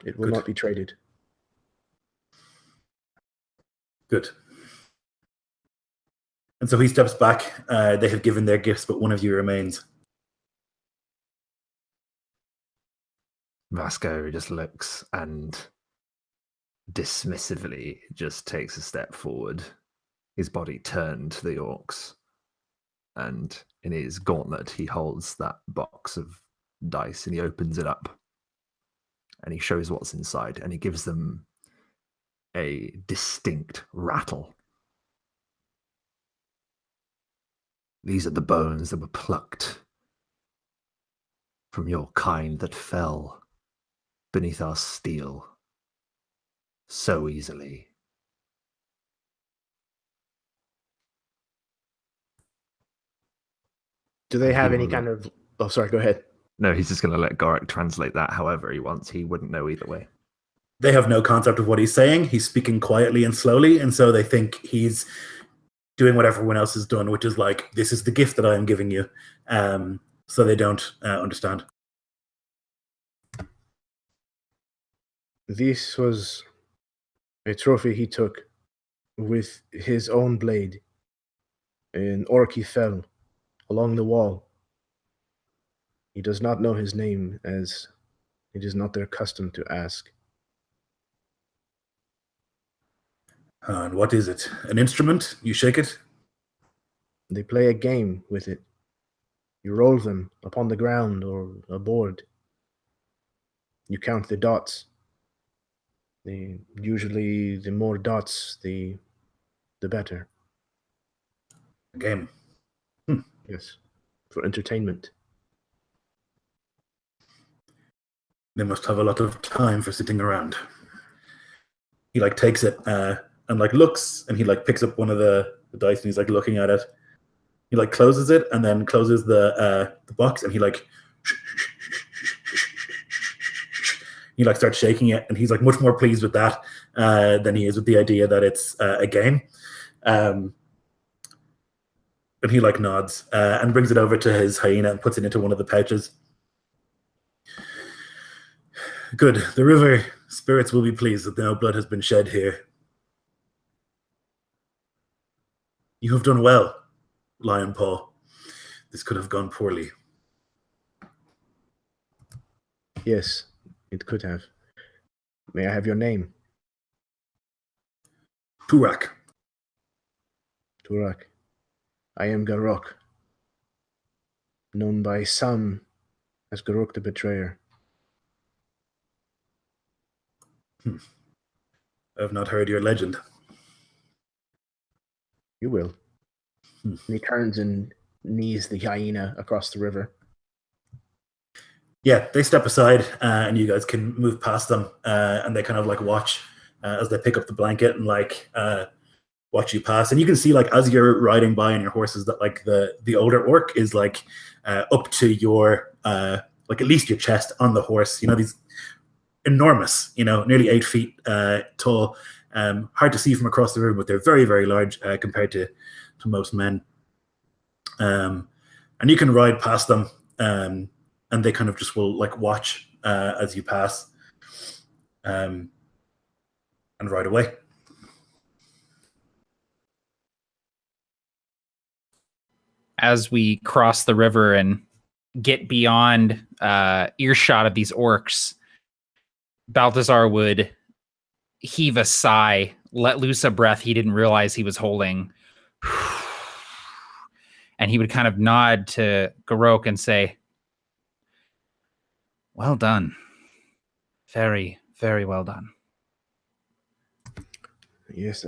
It will Good. not be traded. Good. And so he steps back. They have given their gifts, but one of you remains. Vasco just looks and dismissively just takes a step forward, his body turned to the orcs, and in his gauntlet he holds that box of dice and he opens it up and he shows what's inside and he gives them a distinct rattle. These are the bones that were plucked from your kind that fell beneath our steel so easily. Do they have any kind of... Oh, sorry, go ahead. No, he's just going to let Garrick translate that however he wants. He wouldn't know either way. They have no concept of what he's saying. He's speaking quietly and slowly, and so they think he's doing what everyone else has done, which is like, this is the gift that I am giving you. So they don't understand. This was a trophy he took with his own blade. An orc he fell along the wall. He does not know his name, as it is not their custom to ask. And what is it? An instrument? You shake it? They play a game with it. You roll them upon the ground or a board. You count the dots. Usually the more dots, the better. A game. Yes, for entertainment. They must have a lot of time for sitting around. He like takes it and like looks, and he like picks up one of the dice and he's like looking at it. He like closes it and then closes the box, and he like starts shaking it, and he's like much more pleased with that than he is with the idea that it's a game. And he like nods and brings it over to his hyena and puts it into one of the pouches. Good. The river spirits will be pleased that no blood has been shed here. You have done well, Lion Paw. This could have gone poorly. Yes, it could have. May I have your name? Turak. Turak. I am Garrock, known by some as Garrock the Betrayer. I have not heard your legend. You will. And he turns and knees the hyena across the river. Yeah, they step aside and you guys can move past them and they kind of like watch as they pick up the blanket and like watch you pass. And you can see like as you're riding by on your horses that like the older orc is like up to your like at least your chest on the horse. You know, these enormous, you know, nearly 8 feet tall. Hard to see from across the room, but they're very, very large compared to most men. And you can ride past them, and they kind of just will like watch as you pass, and ride away. As we cross the river and get beyond earshot of these orcs, Balthazar would heave a sigh, let loose a breath he didn't realize he was holding. And he would kind of nod to Garrick and say, "Well done. Very, very well done." Yes,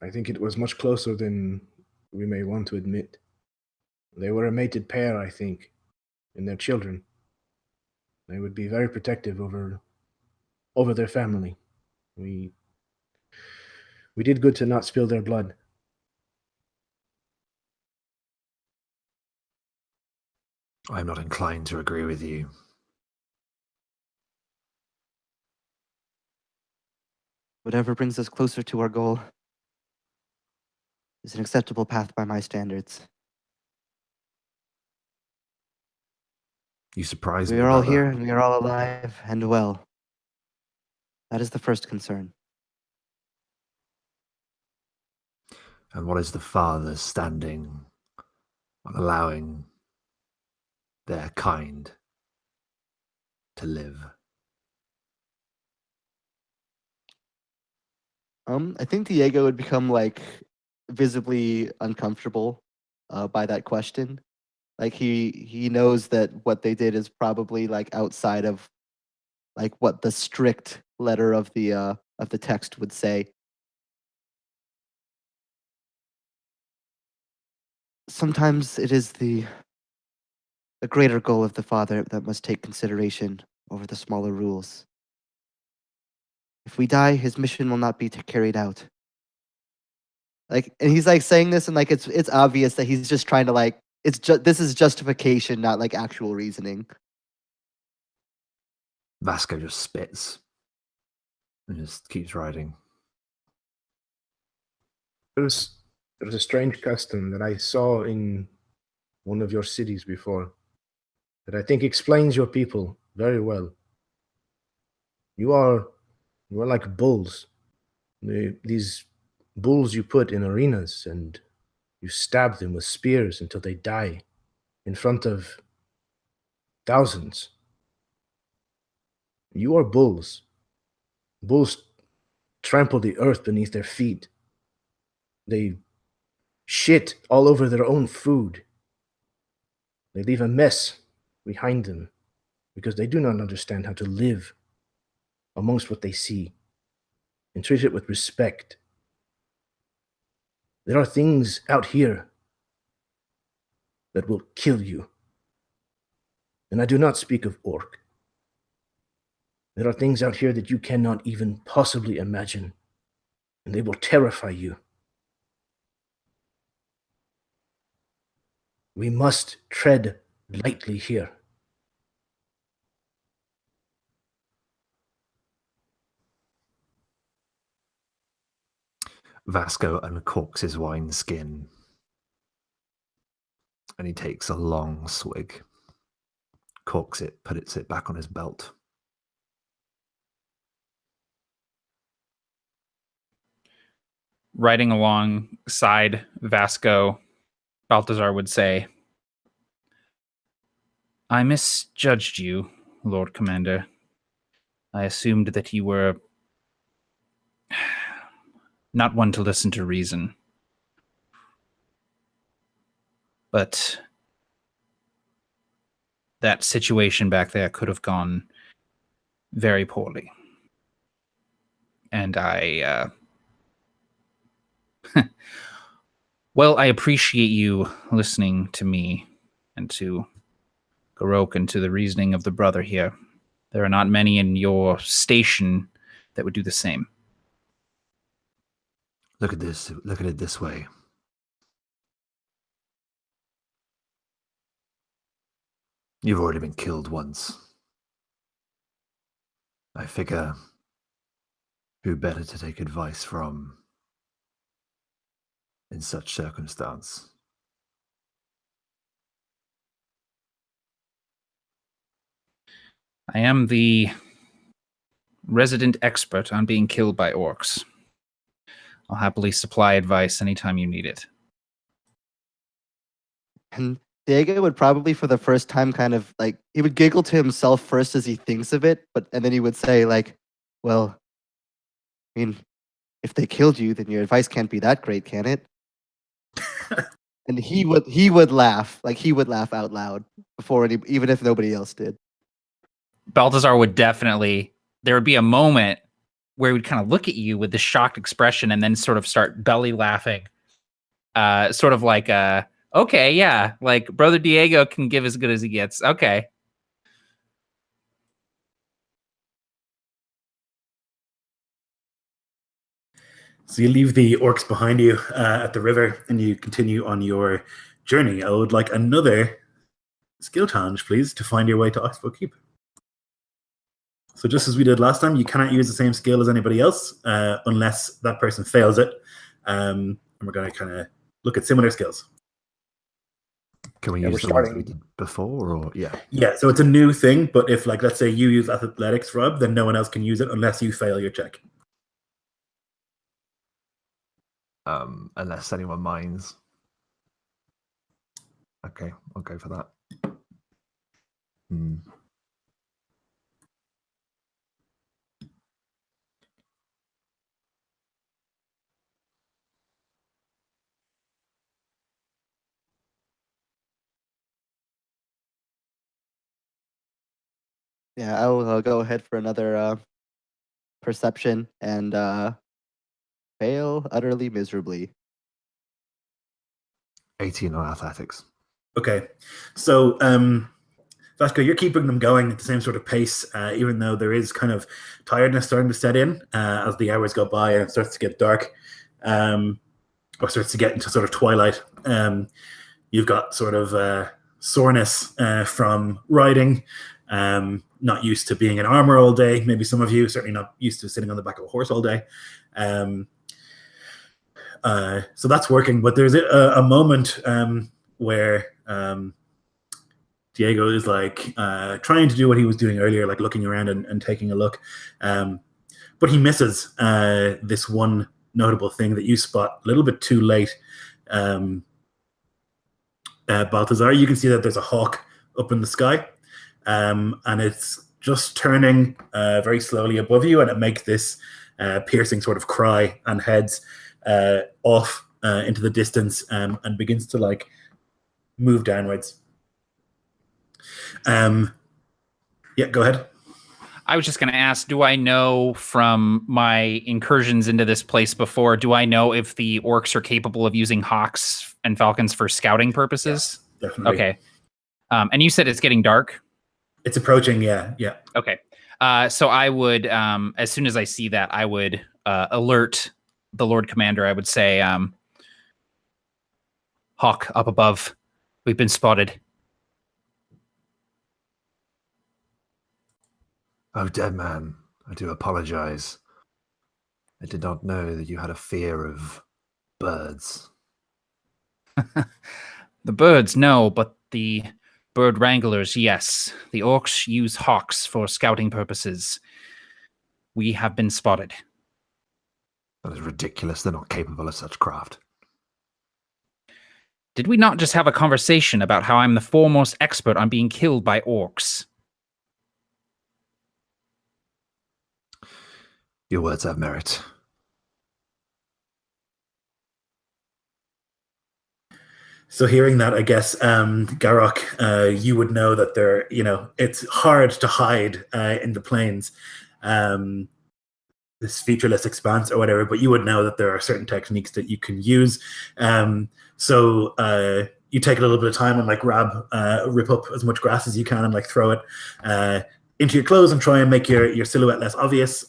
I think it was much closer than we may want to admit. They were a mated pair, I think, and their children. They would be very protective over their family. We did good to not spill their blood. I'm not inclined to agree with you. Whatever brings us closer to our goal is an acceptable path by my standards. You surprise me. We are all about here that. and we are all alive and well. That is the first concern. And what is the father's standing on allowing their kind to live? I think Diego would become like visibly uncomfortable by that question. Like he knows that what they did is probably like outside of like what the strict letter of the text would say. Sometimes it is the greater goal of the father that must take consideration over the smaller rules. If we die, his mission will not be carried out. Like, and he's like saying this, and like it's obvious that he's just trying to like this is justification, not like actual reasoning. Vasco just spits and just keeps riding. There's a strange custom that I saw in one of your cities before that I think explains your people very well. You are like bulls. These bulls you put in arenas and you stab them with spears until they die in front of thousands. You are bulls. Bulls trample the earth beneath their feet. They shit all over their own food. They leave a mess behind them because they do not understand how to live amongst what they see and treat it with respect. There are things out here that will kill you. And I do not speak of orc. There are things out here that you cannot even possibly imagine, and they will terrify you. We must tread lightly here. Vasco uncorks his wine skin and he takes a long swig, corks it, puts it back on his belt. Riding alongside Vasco, Balthazar would say, "I misjudged you, Lord Commander. I assumed that you were not one to listen to reason. But that situation back there could have gone very poorly. And I appreciate you listening to me and to Garrick and to the reasoning of the brother here. There are not many in your station that would do the same." Look at it this way. You've already been killed once. I figure who better to take advice from in such circumstance? I am the resident expert on being killed by orcs. I'll happily supply advice anytime you need it. And Diego would probably, for the first time, kind of like he would giggle to himself first as he thinks of it, and then he would say, like, "Well, I mean, if they killed you, then your advice can't be that great, can it?" And he would laugh, like he would laugh out loud before even if nobody else did. Balthazar would definitely. There would be a moment where he would kind of look at you with this shocked expression, and then sort of start belly laughing, sort of like okay, yeah, like Brother Diego can give as good as he gets. Okay. So you leave the orcs behind you at the river, and you continue on your journey. I would like another skill challenge, please, to find your way to Oxbow Keep. So just as we did last time, you cannot use the same skill as anybody else unless that person fails it. And we're going to kind of look at similar skills. Can we use the ones we did before, or yeah? Yeah, so it's a new thing, but if, like, let's say you use athletics, Rob, then no one else can use it unless you fail your check. Unless anyone minds. Okay, I'll go for that. Yeah, I'll go ahead for another perception and fail utterly miserably. 18 on athletics. Okay, so Vasco, you're keeping them going at the same sort of pace, even though there is kind of tiredness starting to set in as the hours go by and it starts to get dark, or starts to get into sort of twilight. You've got sort of soreness from riding, not used to being in armor all day. Maybe some of you, certainly not used to sitting on the back of a horse all day. So that's working, but there's a moment where Diego is like trying to do what he was doing earlier, like looking around and taking a look. But he misses this one notable thing that you spot a little bit too late. Balthazar, you can see that there's a hawk up in the sky, and it's just turning very slowly above you, and it makes this piercing sort of cry and heads off into the distance and begins to like move downwards. Yeah, go ahead. I was just going to ask, do I know from my incursions into this place before, do I know if the orcs are capable of using hawks and falcons for scouting purposes? Yes, definitely. Okay. And you said it's getting dark? It's approaching, yeah. Okay. So I would, as soon as I see that, I would alert the Lord Commander. I would say, Hawk up above, we've been spotted. Oh, dead man, I do apologize. I did not know that you had a fear of birds. The birds, no, but the bird wranglers, yes. The orcs use hawks for scouting purposes. We have been spotted. That is ridiculous. They're not capable of such craft. Did we not just have a conversation about how I'm the foremost expert on being killed by orcs? Your words have merit. So hearing that, I guess, Garrick, you would know that there, it's hard to hide in the plains, this featureless expanse or whatever, but you would know that there are certain techniques that you can use. So you take a little bit of time and like rip up as much grass as you can and like throw it into your clothes and try and make your silhouette less obvious,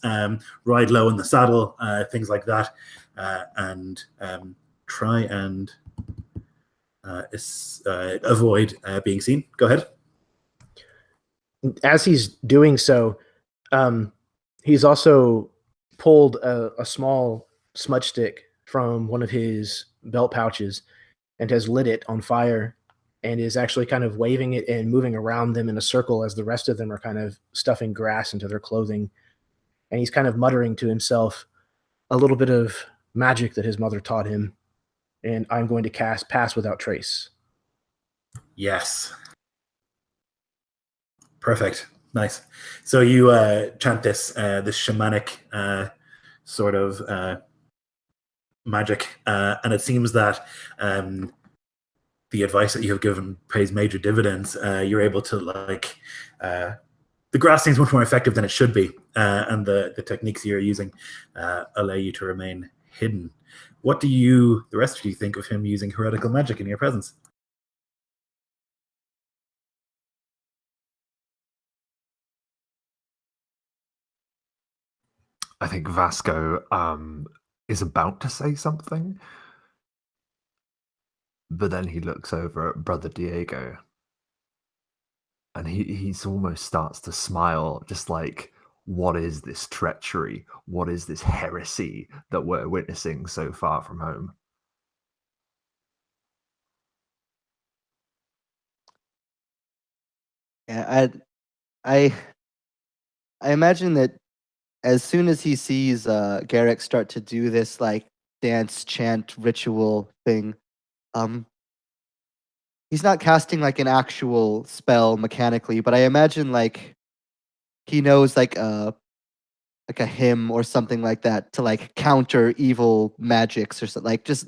ride low in the saddle, things like that, and try and avoid being seen. Go ahead. As he's doing so, he's also pulled a small smudge stick from one of his belt pouches and has lit it on fire and is actually kind of waving it and moving around them in a circle as the rest of them are kind of stuffing grass into their clothing. And he's kind of muttering to himself a little bit of magic that his mother taught him. And I'm going to cast Pass Without Trace. Yes. Perfect. Nice. So you chant this shamanic sort of magic, and it seems that the advice that you have given pays major dividends. You're able to the grass seems much more effective than it should be, and the techniques you're using allow you to remain hidden. What do the rest of you think of him using heretical magic in your presence? I think Vasco is about to say something, but then he looks over at Brother Diego, and he's almost starts to smile, just like, what is this treachery? What is this heresy that we're witnessing so far from home? Yeah, I imagine that as soon as he sees Garrick start to do this like dance, chant, ritual thing, he's not casting like an actual spell mechanically, but I imagine like he knows like a hymn or something like that to like counter evil magics or something, like just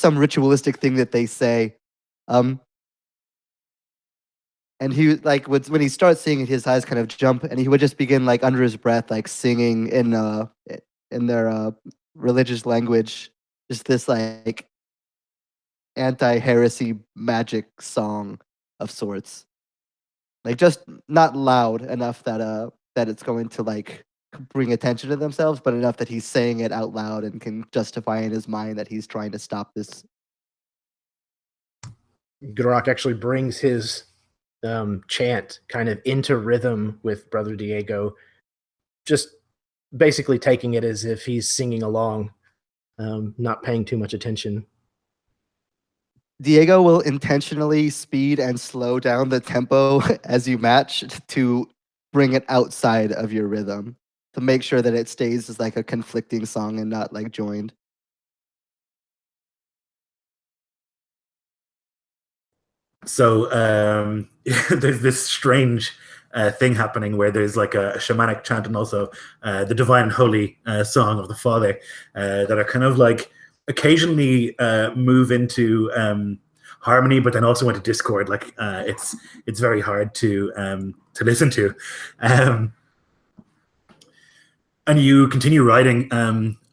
some ritualistic thing that they say. And he like when he starts seeing it, his eyes kind of jump, and he would just begin like under his breath, like singing in their religious language, just this like anti-heresy magic song of sorts. Like just not loud enough that it's going to like bring attention to themselves, but enough that he's saying it out loud and can justify in his mind that he's trying to stop this. Garrick actually brings his chant kind of into rhythm with Brother Diego, just basically taking it as if he's singing along, not paying too much attention. Diego will intentionally speed and slow down the tempo as you match to bring it outside of your rhythm, to make sure that it stays as like a conflicting song and not like joined. So there's this strange thing happening where there's like a shamanic chant and also the divine and holy song of the Father that are kind of like occasionally move into harmony, but then also into discord. Like it's very hard to listen to. And you continue riding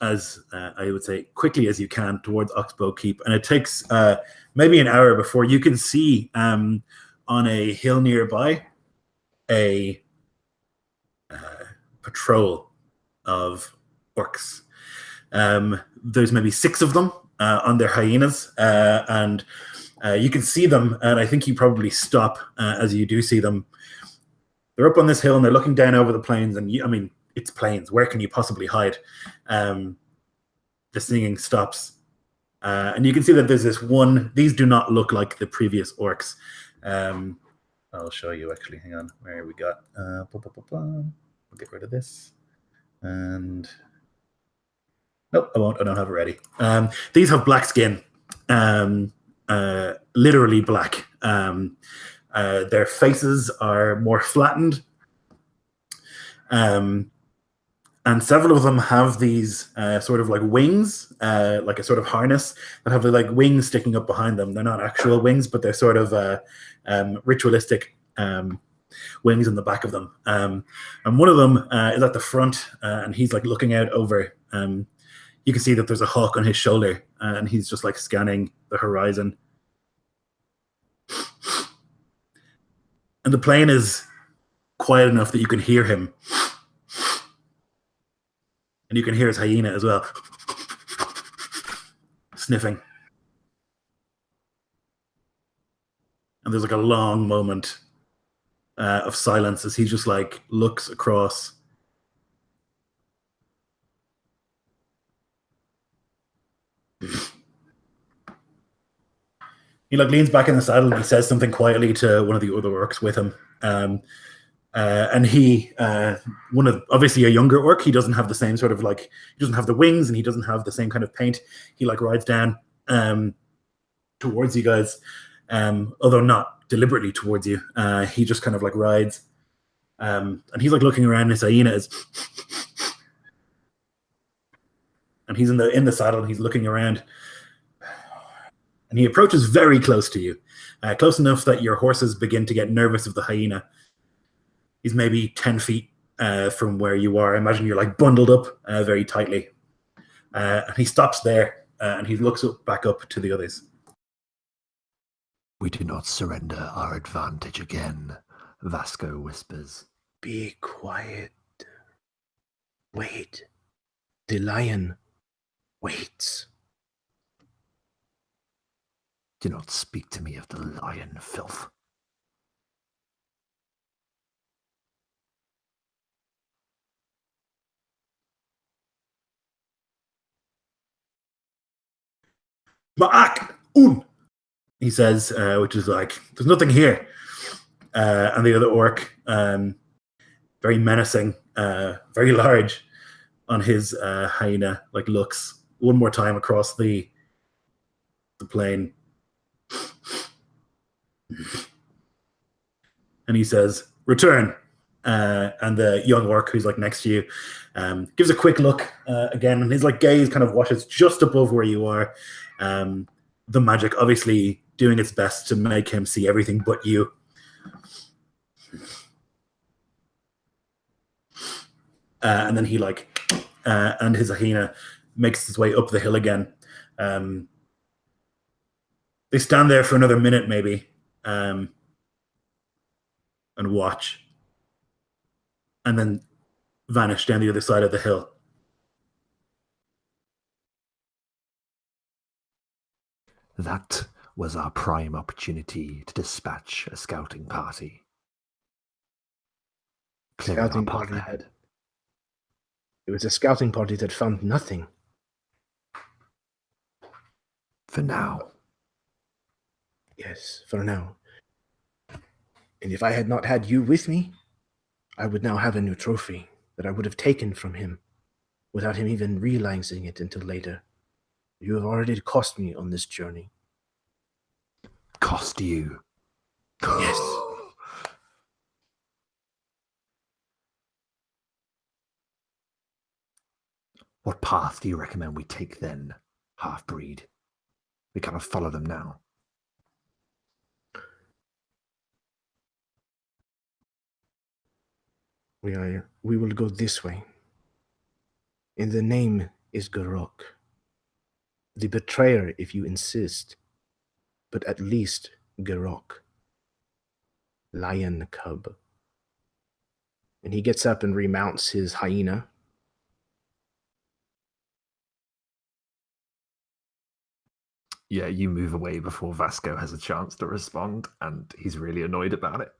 as I would say quickly as you can towards Oxbow Keep, and it takes maybe an hour before you can see on a hill nearby a patrol of orcs. There's maybe 6 of them on their hyenas, and you can see them, and I think you probably stop as you do see them. They're up on this hill and they're looking down over the plains, and I mean, it's plains. Where can you possibly hide? The singing stops. And you can see that there's this one. These do not look like the previous orcs. I'll show you actually. Hang on. Where we got? We'll get rid of this. And nope, I won't. I don't have it ready. These have black skin. Literally black. Their faces are more flattened. And several of them have these sort of like wings, like a sort of harness that have like wings sticking up behind them. They're not actual wings, but they're sort of ritualistic wings in the back of them. And one of them is at the front, and he's like looking out over. You can see that there's a hawk on his shoulder, and he's just like scanning the horizon. And the plane is quiet enough that you can hear him. And you can hear his hyena as well, sniffing. And there's like a long moment of silence as he just like looks across. He like leans back in the saddle and he says something quietly to one of the other orcs with him. And he, obviously a younger orc, he doesn't have the same sort of like, he doesn't have the wings and he doesn't have the same kind of paint. He like rides down towards you guys, although not deliberately towards you. He just kind of like rides, and he's like looking around. His hyena is, and he's in the saddle. And he's looking around, and he approaches very close to you, close enough that your horses begin to get nervous of the hyena. He's maybe 10 feet from where you are. I imagine you're like bundled up very tightly. And he stops there and he looks back up to the others. We do not surrender our advantage again, Vasco whispers. Be quiet. Wait. The lion waits. Do not speak to me of the lion filth. Ma'ak un, he says, which is like, there's nothing here. And the other orc, very menacing, very large, on his hyena, like looks one more time across the plain. And he says, return. And the young orc who's like next to you gives a quick look again, and his like gaze kind of washes just above where you are. The magic obviously doing its best to make him see everything but you. And then he like, and his hyena makes his way up the hill again. They stand there for another minute maybe, and watch, and then vanish down the other side of the hill. That was our prime opportunity to dispatch a scouting party. Clearing our Scouting path party ahead. It was a scouting party that found nothing. For now. Yes, for now. And if I had not had you with me, I would now have a new trophy that I would have taken from him without him even realizing it until later. You have already cost me on this journey. Cost you? Yes. What path do you recommend we take then, half-breed? We cannot follow them now. We will go this way. And the name is Garrick. The betrayer, if you insist. But at least Garrick. Lion cub. And he gets up and remounts his hyena. Yeah, you move away before Vasco has a chance to respond, and he's really annoyed about it.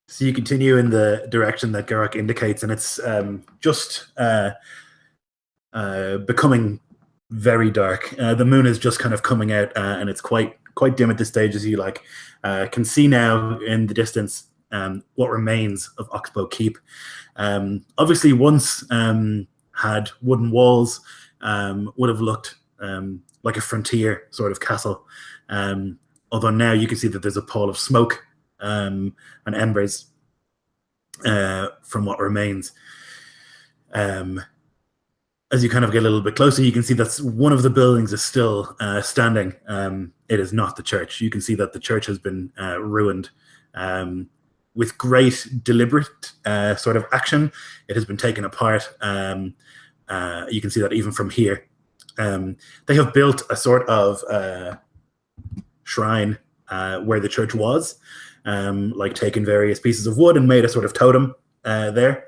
So you continue in the direction that Garrick indicates, and it's just becoming very dark. The moon is just kind of coming out, and it's quite dim at this stage, as you like can see now in the distance what remains of Oxbow Keep. Obviously, once had wooden walls, would have looked like a frontier sort of castle. Although now you can see that there's a pall of smoke and embers from what remains. As you kind of get a little bit closer, you can see that one of the buildings is still standing. It is not the church. You can see that the church has been ruined. With great deliberate sort of action, it has been taken apart. You can see that even from here. They have built a sort of shrine where the church was, like taken various pieces of wood and made a sort of totem there.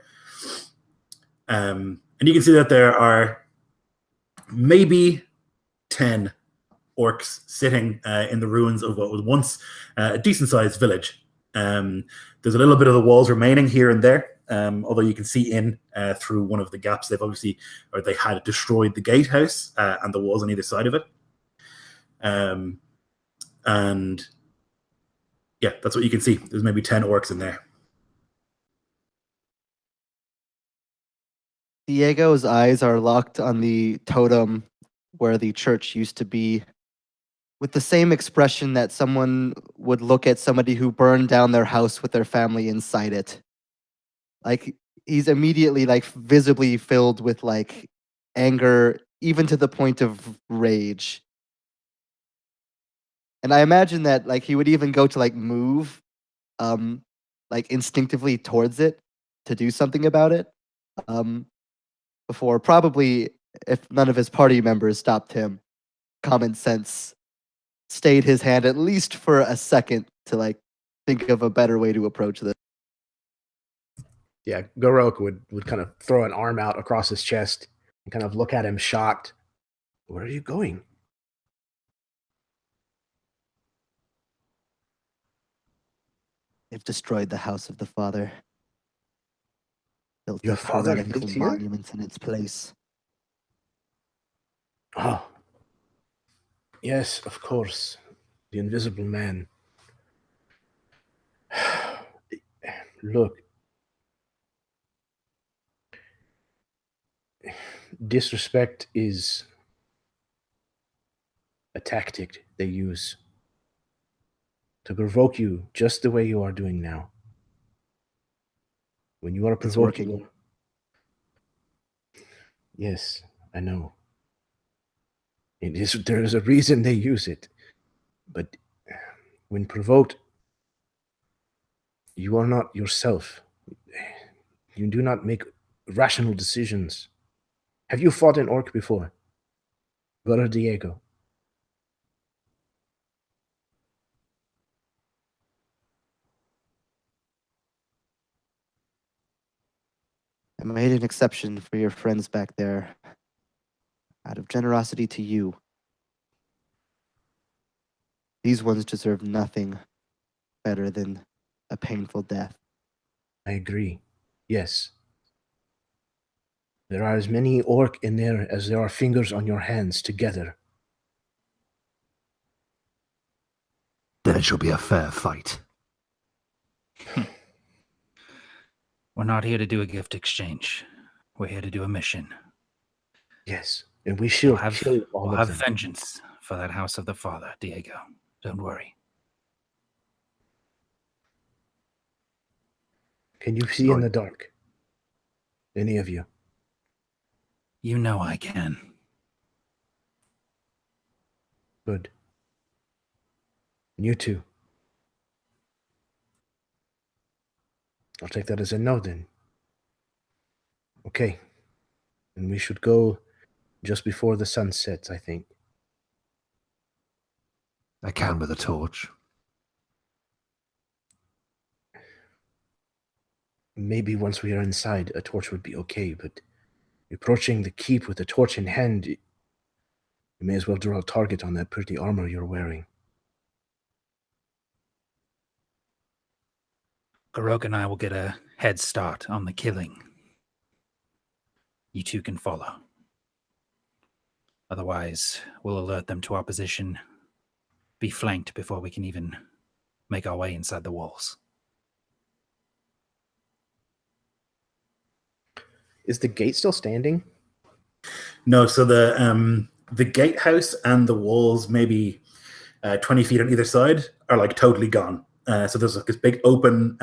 And you can see that there are maybe 10 orcs sitting in the ruins of what was once a decent-sized village. There's a little bit of the walls remaining here and there, although you can see in through one of the gaps. They've obviously, or they had destroyed the gatehouse and the walls on either side of it. And yeah, that's what you can see. There's maybe 10 orcs in there. Diego's eyes are locked on the totem where the church used to be, with the same expression that someone would look at somebody who burned down their house with their family inside it. Like, he's immediately, like, visibly filled with, like, anger, even to the point of rage. And I imagine that, like, he would even go to, like, move, like, instinctively towards it to do something about it, before probably, if none of his party members stopped him, common sense stayed his hand at least for a second to, like, think of a better way to approach this. Yeah, Garrick would kind of throw an arm out across his chest and kind of look at him shocked. Where are you going? They've destroyed the house of the father. Built Your up father heretical lives here? monuments in its place. Oh. Yes, of course. The Invisible Man. Look. Disrespect is a tactic they use to provoke you just the way you are doing now. When you are It's provoking. working. Yes, I know. There is a reason they use it. But when provoked, you are not yourself. You do not make rational decisions. Have you fought an orc before? Brother Diego? I made an exception for your friends back there out of generosity to you. These ones deserve nothing better than a painful death. I agree. Yes. There are as many orc in there as there are fingers on your hands together. Then it shall be a fair fight. We're not here to do a gift exchange. We're here to do a mission. Yes, and we shall We'll kill all of have them. vengeance for that house of the father, Diego. Don't worry. Can you see in the dark? Any of you? You know I can. Good. And you too. I'll take that as a no then. Okay. And we should go just before the sun sets, I think. I can with a torch. Maybe once we are inside, a torch would be okay, but approaching the keep with a torch in hand, you may as well draw a target on that pretty armor you're wearing. Garrick and I will get a head start on the killing. You two can follow. Otherwise, we'll alert them to our position, be flanked before we can even make our way inside the walls. Is the gate still standing? No, so the gatehouse and the walls, maybe 20 feet on either side, are like totally gone. So there's like this big open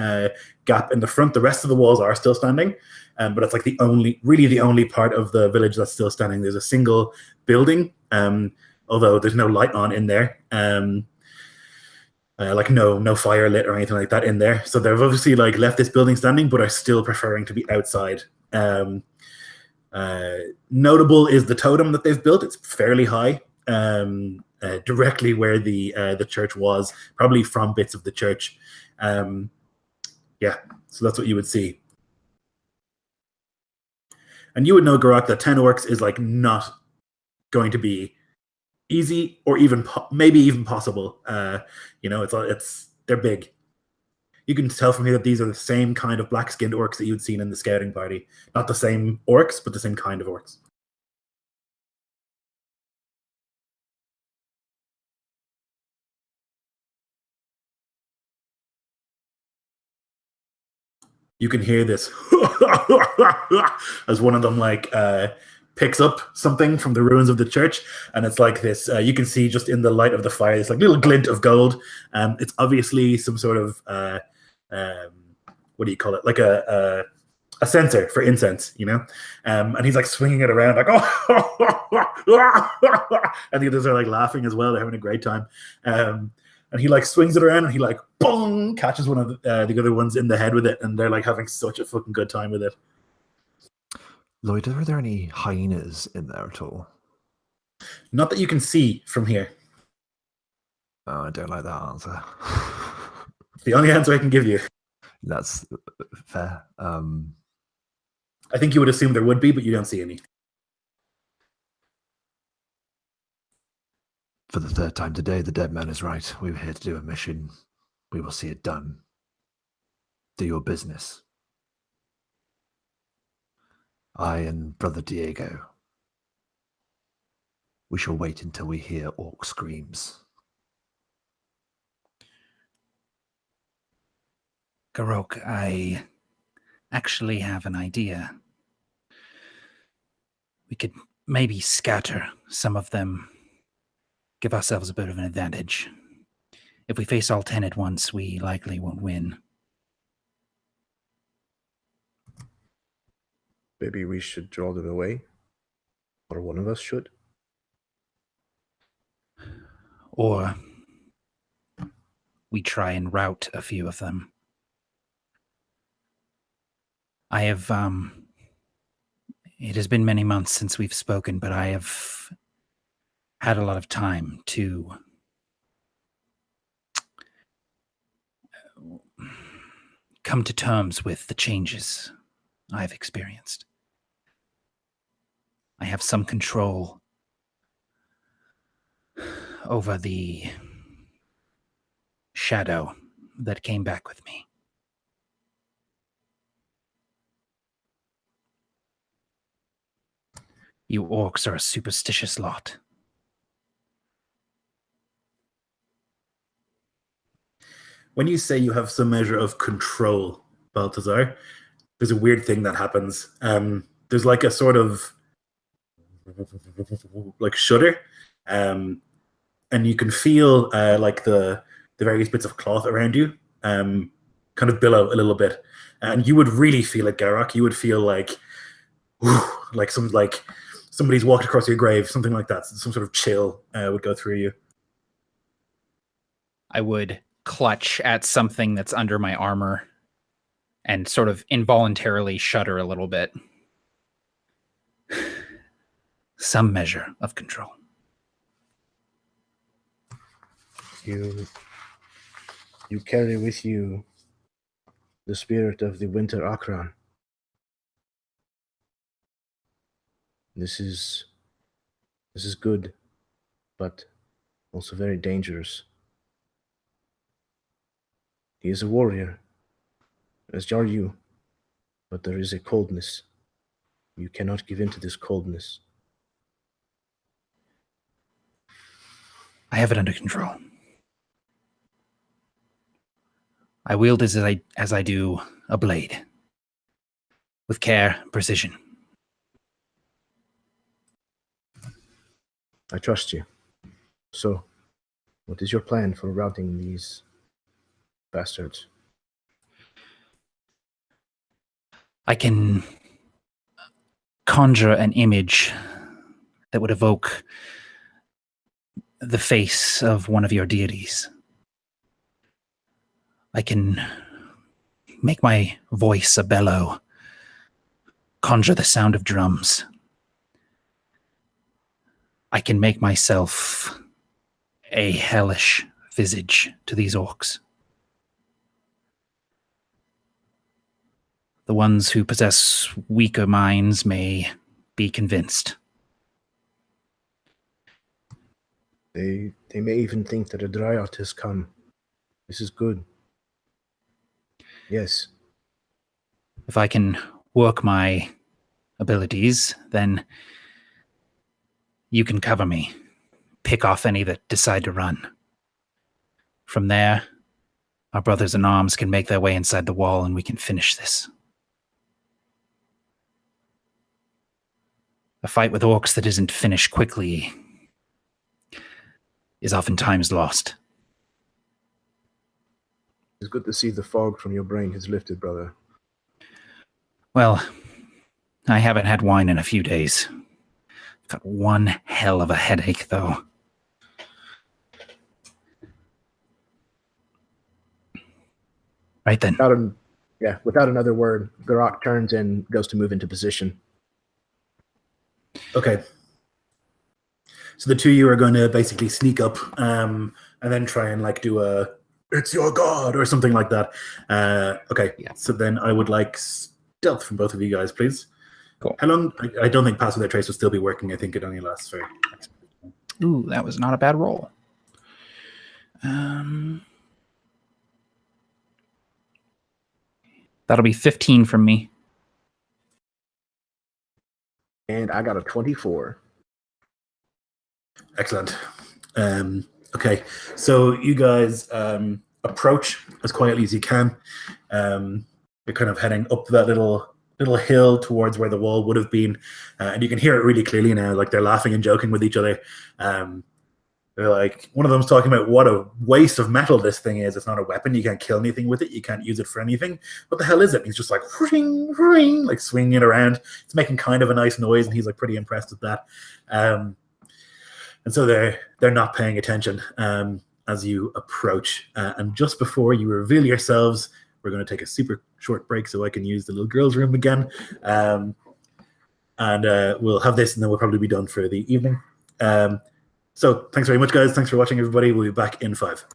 gap in the front. The rest of the walls are still standing, but it's like the only part of the village that's still standing. There's a single building, although there's no light on in there. Like no fire lit or anything like that in there. So they've obviously like left this building standing, but are still preferring to be outside. Notable is the totem that they've built. It's fairly high, directly where the church was, probably from bits of the church. Yeah, so that's what you would see. And you would know, Garrick, that 10 orcs is like not going to be easy or even maybe even possible. They're big. You can tell from here that these are the same kind of black-skinned orcs that you'd seen in the scouting party. Not the same orcs, but the same kind of orcs. You can hear this as one of them like picks up something from the ruins of the church, and it's like this. You can see just in the light of the fire, this like little glint of gold. It's obviously some sort of what do you call it? Like a censer for incense, you know. And he's like swinging it around, like and the others are like laughing as well. They're having a great time. And he like swings it around, and he like boom catches one of the other ones in the head with it, and they're like having such a fucking good time with it. Lloyd, are there any hyenas in there at all? Not that you can see from here. Oh, I don't like that answer. The only answer I can give you. That's fair. I think you would assume there would be, but you don't see any. For the third time today, the dead man is right. We were here to do a mission. We will see it done. Do your business. I and Brother Diego. We shall wait until we hear orc screams. Garrick, I actually have an idea. We could maybe scatter some of them, give ourselves a bit of an advantage. If we face all 10 at once, we likely won't win. Maybe we should draw them away, or one of us should. Or we try and rout a few of them. I have, it has been many months since we've spoken, but I have had a lot of time to come to terms with the changes I've experienced. I have some control over the shadow that came back with me. You orcs are a superstitious lot. When you say you have some measure of control, Balthazar, there's a weird thing that happens. There's like a sort of like shudder, and you can feel like the various bits of cloth around you kind of billow a little bit, and you would really feel it, Garrick. You would feel like somebody's walked across your grave, something like that. Some sort of chill would go through you. I would clutch at something that's under my armor and sort of involuntarily shudder a little bit. Some measure of control. You carry with you the spirit of the winter Akran. This is good, but also very dangerous. He is a warrior, as are you, but there is a coldness. You cannot give in to this coldness. I have it under control. I wield it as I do a blade, with care and precision. I trust you. So, what is your plan for routing these bastards? I can conjure an image that would evoke the face of one of your deities. I can make my voice a bellow, conjure the sound of drums. I can make myself a hellish visage to these orcs. The ones who possess weaker minds may be convinced. They may even think that a dryad has come. This is good. Yes. If I can work my abilities, then you can cover me. Pick off any that decide to run. From there, our brothers in arms can make their way inside the wall and we can finish this. A fight with orcs that isn't finished quickly is oftentimes lost. It's good to see the fog from your brain has lifted, brother. Well, I haven't had wine in a few days. Got one hell of a headache, though. Right then. Without another word, Garrick turns and goes to move into position. Okay. So the two of you are going to basically sneak up and then try and like do a "it's your god" or something like that. Okay. Yeah. So then I would like stealth from both of you guys, please. Cool. How long? I don't think Pass Without Trace will still be working. I think it only lasts for. Ooh, that was not a bad roll. That'll be 15 from me. And I got a 24. Excellent. Okay, so you guys approach as quietly as you can. You're kind of heading up that little hill towards where the wall would have been, and you can hear it really clearly now. Like they're laughing and joking with each other. They're like, one of them's talking about what a waste of metal this thing is. It's not a weapon. You can't kill anything with it. You can't use it for anything. What the hell is it? And he's just like, ring, ring, like swinging it around. It's making kind of a nice noise, and he's like pretty impressed with that. And so they're not paying attention as you approach. And just before you reveal yourselves, we're going to take a super short break so I can use the little girls' room again. And we'll have this, and then we'll probably be done for the evening. So thanks very much, guys. Thanks for watching, everybody. We'll be back in 5.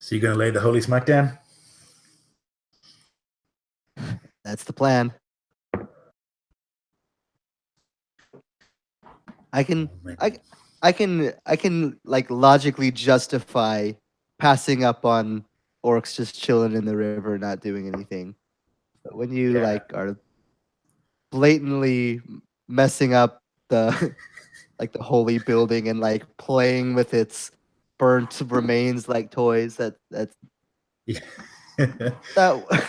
So you're going to lay the holy smack down? That's the plan. I can like logically justify passing up on orcs just chilling in the river, not doing anything. But when you like are blatantly messing up the like the holy building and like playing with its burnt remains like toys, that's that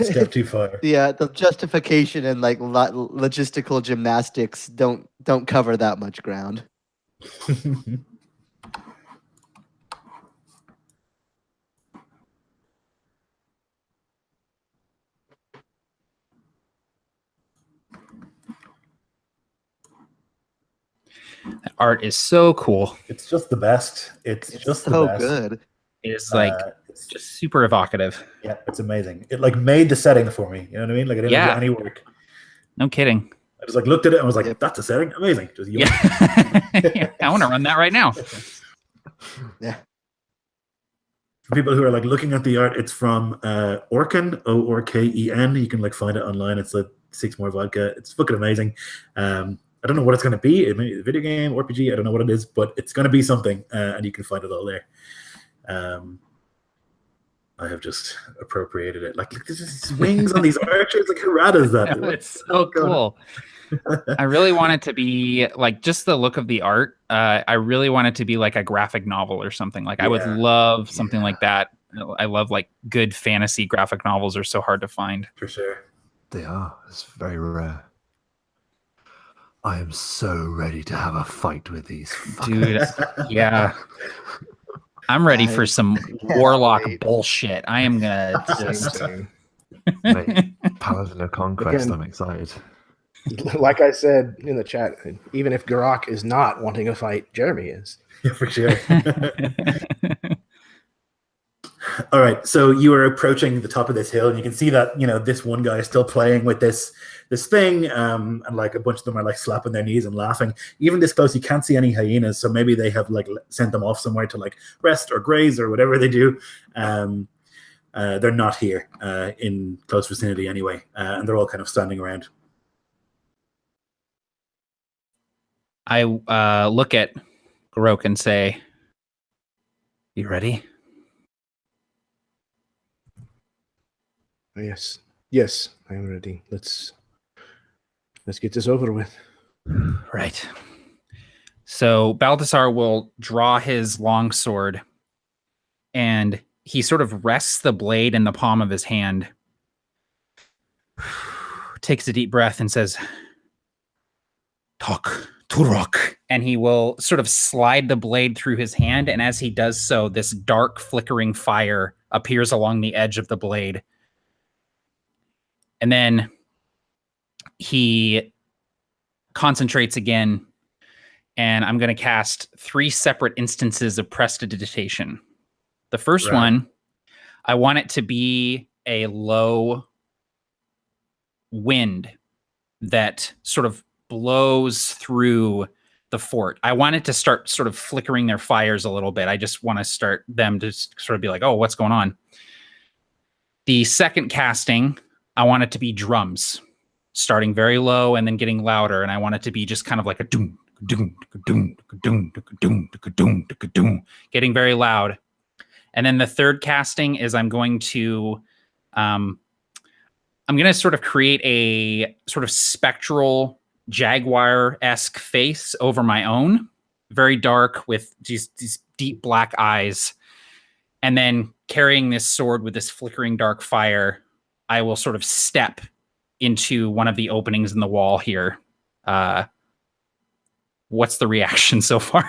Step too far. yeah, the justification and like logistical gymnastics don't cover that much ground. That art is so cool. It's just the best. It's just so the best. Good. It's like it's just super evocative. Yeah, it's amazing. It like made the setting for me. You know what I mean? Like I didn't do any work. No kidding. I just like looked at it and was like, "That's a setting, amazing." Just Yeah. I want to run that right now. Yeah. For people who are like looking at the art, it's from Orken, Orken. You can like find it online. It's like 6 More Vodka. It's fucking amazing. I don't know what it's going to be. It may be a video game, RPG. I don't know what it is, but it's going to be something, and you can find it all there. I have just appropriated it. Like, look, there's these wings on these archers. Like, how rad is that? It's so cool. I really want it to be like just the look of the art. I really want it to be like a graphic novel or something. Like, I would love something like that. I love like good fantasy graphic novels are so hard to find. For sure. They are. It's very rare. I am so ready to have a fight with these dude. Yeah. I'm ready for some warlock bullshit. I am gonna just Mate, Paladin of Conquest. Again, I'm excited. Like I said in the chat, even if Garrick is not wanting a fight, Jeremy is. Yeah, for sure. All right, so you are approaching the top of this hill, and you can see that this one guy is still playing with this thing, and like a bunch of them are like slapping their knees and laughing. Even this close, you can't see any hyenas, so maybe they have like sent them off somewhere to like rest or graze or whatever they do. They're not here in close vicinity anyway, and they're all kind of standing around. I look at Garrick and say, "You ready?" Yes, I am ready. Let's get this over with. Right. So Balthazar will draw his long sword, and he sort of rests the blade in the palm of his hand, takes a deep breath, and says, "Talk to rock." And he will sort of slide the blade through his hand, and as he does so, this dark flickering fire appears along the edge of the blade. And then he concentrates again, and I'm going to cast 3 separate instances of prestidigitation. The first one, I want it to be a low wind that sort of blows through the fort. I want it to start sort of flickering their fires a little bit. I just want to start them to sort of be like, oh, what's going on? The second casting, I want it to be drums, starting very low and then getting louder. And I want it to be just kind of like a doom, doom, doom, doom, doom, doom, doom, getting very loud. And then the third casting is I'm going to sort of create a sort of spectral jaguar-esque face over my own, very dark with these deep black eyes. And then carrying this sword with this flickering dark fire, I will sort of step into one of the openings in the wall here. What's the reaction so far?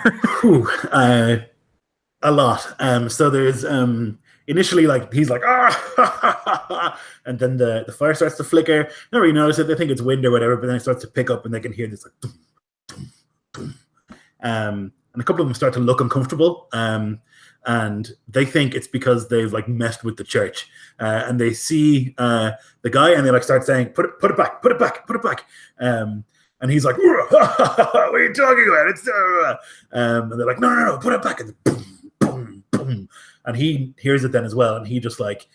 A lot. So there's initially like he's like and then the fire starts to flicker. Never really notice it. They think it's wind or whatever, but then it starts to pick up and they can hear this like dum, dum, dum. And a couple of them start to look uncomfortable. And they think it's because they've like messed with the church, and they see the guy and they like start saying, put it back, put it back, put it back. And he's like, what are you talking about? It's and they're like, no, put it back. And boom, boom, boom. And he hears it then as well, and he just like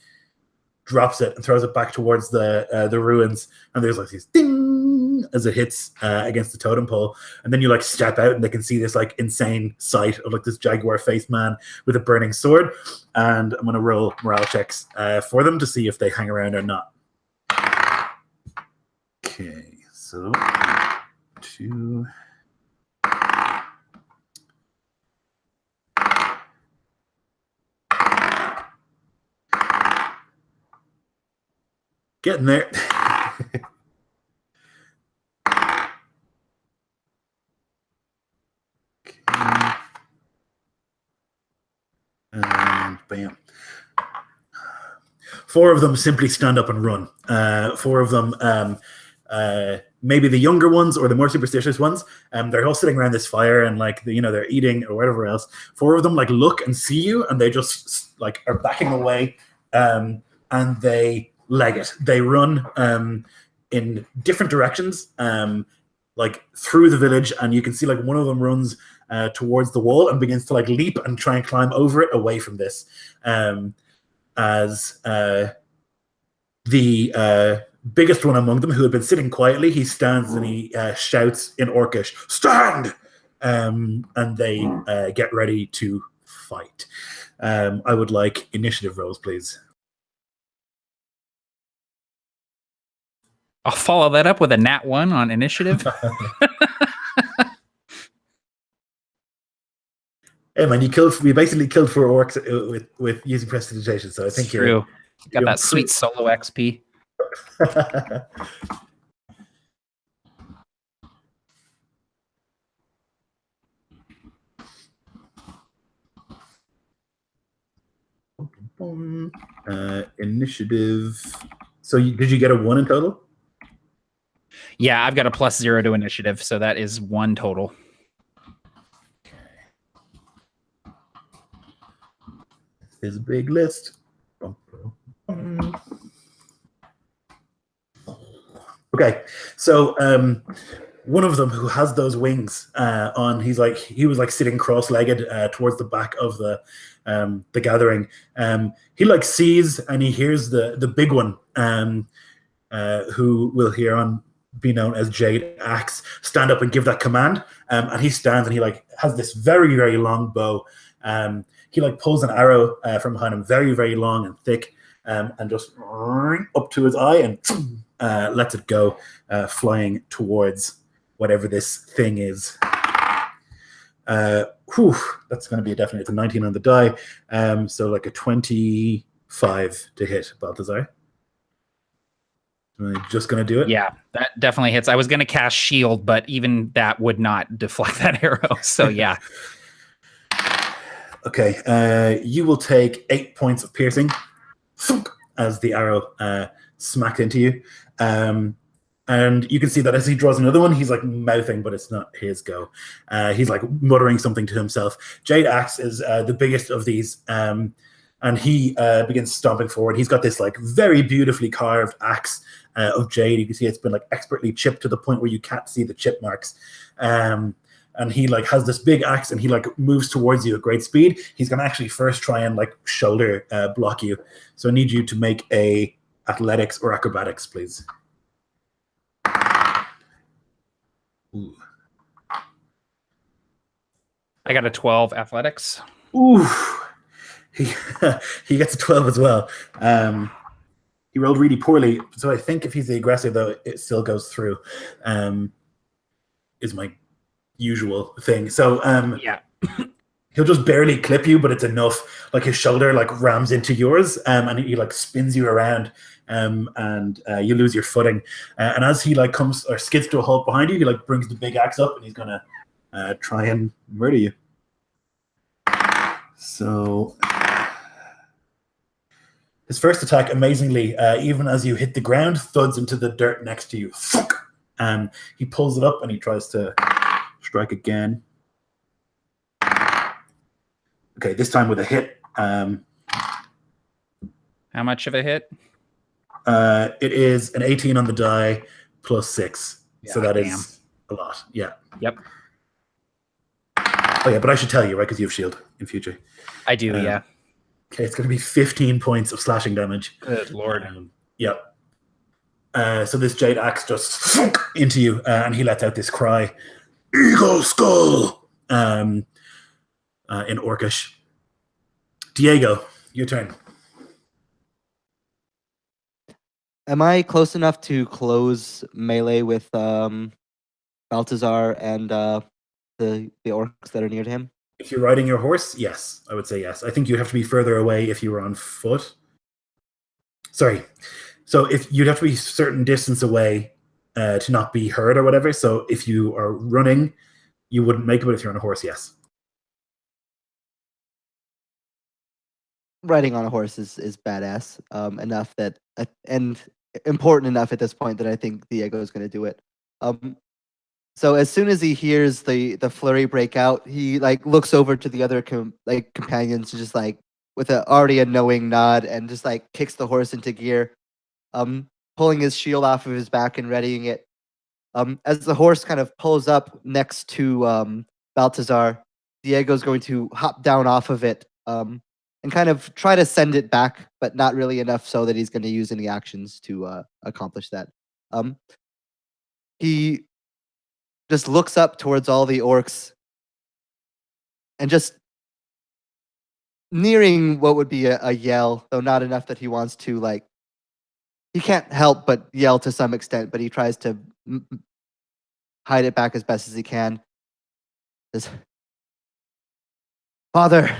drops it and throws it back towards the ruins. And there's like these ding as it hits against the totem pole, and then you like step out and they can see this like insane sight of like this jaguar faced man with a burning sword. And I'm gonna roll morale checks for them to see if they hang around or not. Okay, so 2 getting there. And bam. 4 of them simply stand up and run. 4 of them, maybe the younger ones or the more superstitious ones, they're all sitting around this fire and like they're eating or whatever else. 4 of them like look and see you, and they just like are backing away, and they leg it. They run in different directions, like through the village, and you can see like one of them runs towards the wall and begins to like leap and try and climb over it away from this. As the biggest one among them, who had been sitting quietly, he stands and he shouts in Orcish, "Stand!" And they get ready to fight. I would like initiative rolls, please. I'll follow that up with a nat 1 on initiative. Hey man, you basically killed 4 orcs with using prestidigitation, so I think True. Got you're that sweet solo XP. Initiative. So did you get a 1 in total? Yeah, I've got a +0 to initiative, so that is 1 total. Here's a big list. Okay, so one of them who has those wings on, he was like sitting cross-legged towards the back of the gathering. He like sees and he hears the big one, who will here on be known as Jade Axe, stand up and give that command. And he stands and he like has this very, very long bow. He like pulls an arrow from behind him, very, very long and thick, and just up to his eye and lets it go, flying towards whatever this thing is. That's going to be it's a 19 on the die. So like a 25 to hit, Balthazar. Just going to do it? Yeah, that definitely hits. I was going to cast shield, but even that would not deflect that arrow. So yeah. Okay, you will take 8 points of piercing as the arrow smacked into you. And you can see that as he draws another one, he's like mouthing, but it's not his go. He's like muttering something to himself. Jade Axe is the biggest of these, and he begins stomping forward. He's got this like very beautifully carved axe of jade. You can see it's been like expertly chipped to the point where you can't see the chip marks. And he like has this big axe and he like moves towards you at great speed. He's gonna actually first try and like shoulder block you. So I need you to make a athletics or acrobatics, please. Ooh. I got a 12 athletics. Ooh. He gets a 12 as well. He rolled really poorly, so I think if he's the aggressor, though, it still goes through. Is my usual thing. So yeah, he'll just barely clip you, but it's enough. Like his shoulder like rams into yours, and he like spins you around, and you lose your footing. And as he like comes or skids to a halt behind you, he like brings the big axe up and he's gonna try and murder you. So his first attack, amazingly, even as you hit the ground, thuds into the dirt next to you. And he pulls it up and he tries to strike again. Okay, this time with a hit. How much of a hit? It is an 18 on the die plus 6. Yeah, so that is a lot. Yeah. Yep. Oh yeah, but I should tell you, right? Because you have shield in future. I do, yeah. Okay, it's going to be 15 points of slashing damage. Good lord. Yep. So this Jade Axe just into you, and he lets out this cry, "Eagle Skull!" In Orcish. Diego, your turn. Am I close enough to close melee with Balthazar and the orcs that are near to him? If you're riding your horse, yes, I would say yes. I think you have to be further away if you were on foot. Sorry. So if you'd have to be a certain distance away to not be heard or whatever. So if you are running, you wouldn't make it, but if you're on a horse, yes. Riding on a horse is badass enough that and important enough at this point that I think Diego is going to do it. So as soon as he hears the flurry break out, he like looks over to the other companions, just like with already a knowing nod, and just like kicks the horse into gear, pulling his shield off of his back and readying it. As the horse kind of pulls up next to Balthazar, Diego's going to hop down off of it and kind of try to send it back, but not really enough so that he's going to use any actions to accomplish that. He just looks up towards all the orcs and just nearing what would be a yell, though not enough that he wants to, like, he can't help but yell to some extent, but he tries to hide it back as best as he can. Says, Father,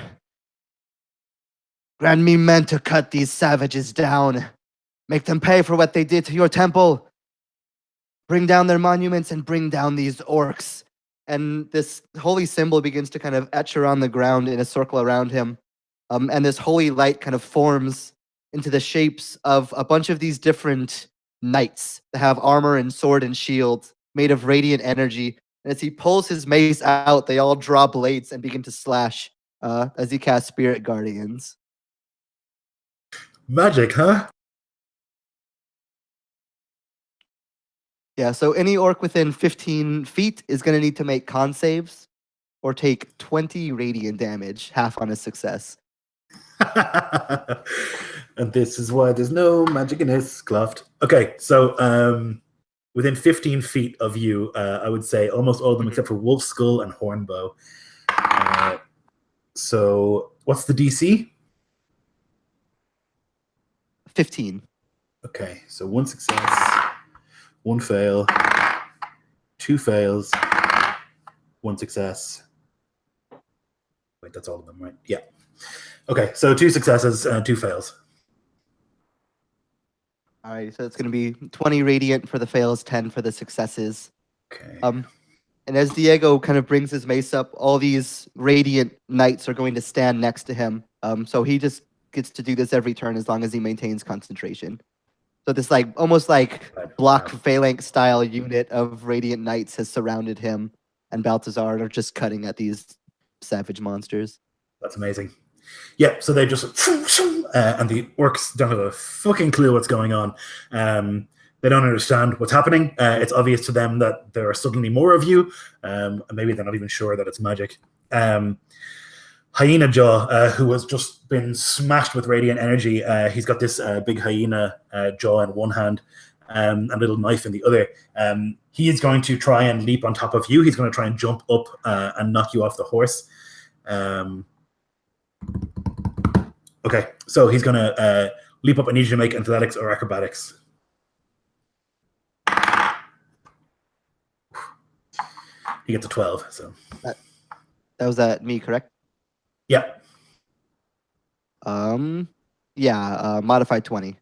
grant me men to cut these savages down. Make them pay for what they did to your temple. Bring down their monuments and bring down these orcs. And this holy symbol begins to kind of etch around the ground in a circle around him. And this holy light kind of forms into the shapes of a bunch of these different knights that have armor and sword and shield made of radiant energy. And as he pulls his mace out, they all draw blades and begin to slash as he casts Spirit Guardians. Magic, huh? Yeah, so any orc within 15 feet is going to need to make con saves or take 20 radiant damage, half on a success. And this is why there's no magic in his craft. Okay, so within 15 feet of you, I would say almost all of them except for Wolf Skull and Hornbow. So what's the DC? 15. Okay, so 1 success, 1 fail, 2 fails, 1 success. Wait, that's all of them, right? Yeah. Okay, so 2 successes and 2 fails. All right, so it's going to be 20 radiant for the fails, 10 for the successes. Okay. And as Diego kind of brings his mace up, all these radiant knights are going to stand next to him. So he just gets to do this every turn as long as he maintains concentration. So this like almost like block phalanx style unit of radiant knights has surrounded him, and Balthazar are just cutting at these savage monsters. That's amazing. Yeah, so they just and the orcs don't have a fucking clue what's going on. They don't understand what's happening. It's obvious to them that there are suddenly more of you. And maybe they're not even sure that it's magic. Hyena Jaw, who has just been smashed with radiant energy. He's got this big hyena jaw in one hand and a little knife in the other. He is going to try and leap on top of you. He's going to try and jump up and knock you off the horse. Okay, so he's going to leap up. I need you to make athletics or acrobatics. He gets a 12. So that was at me, correct? Yeah. Modified 20.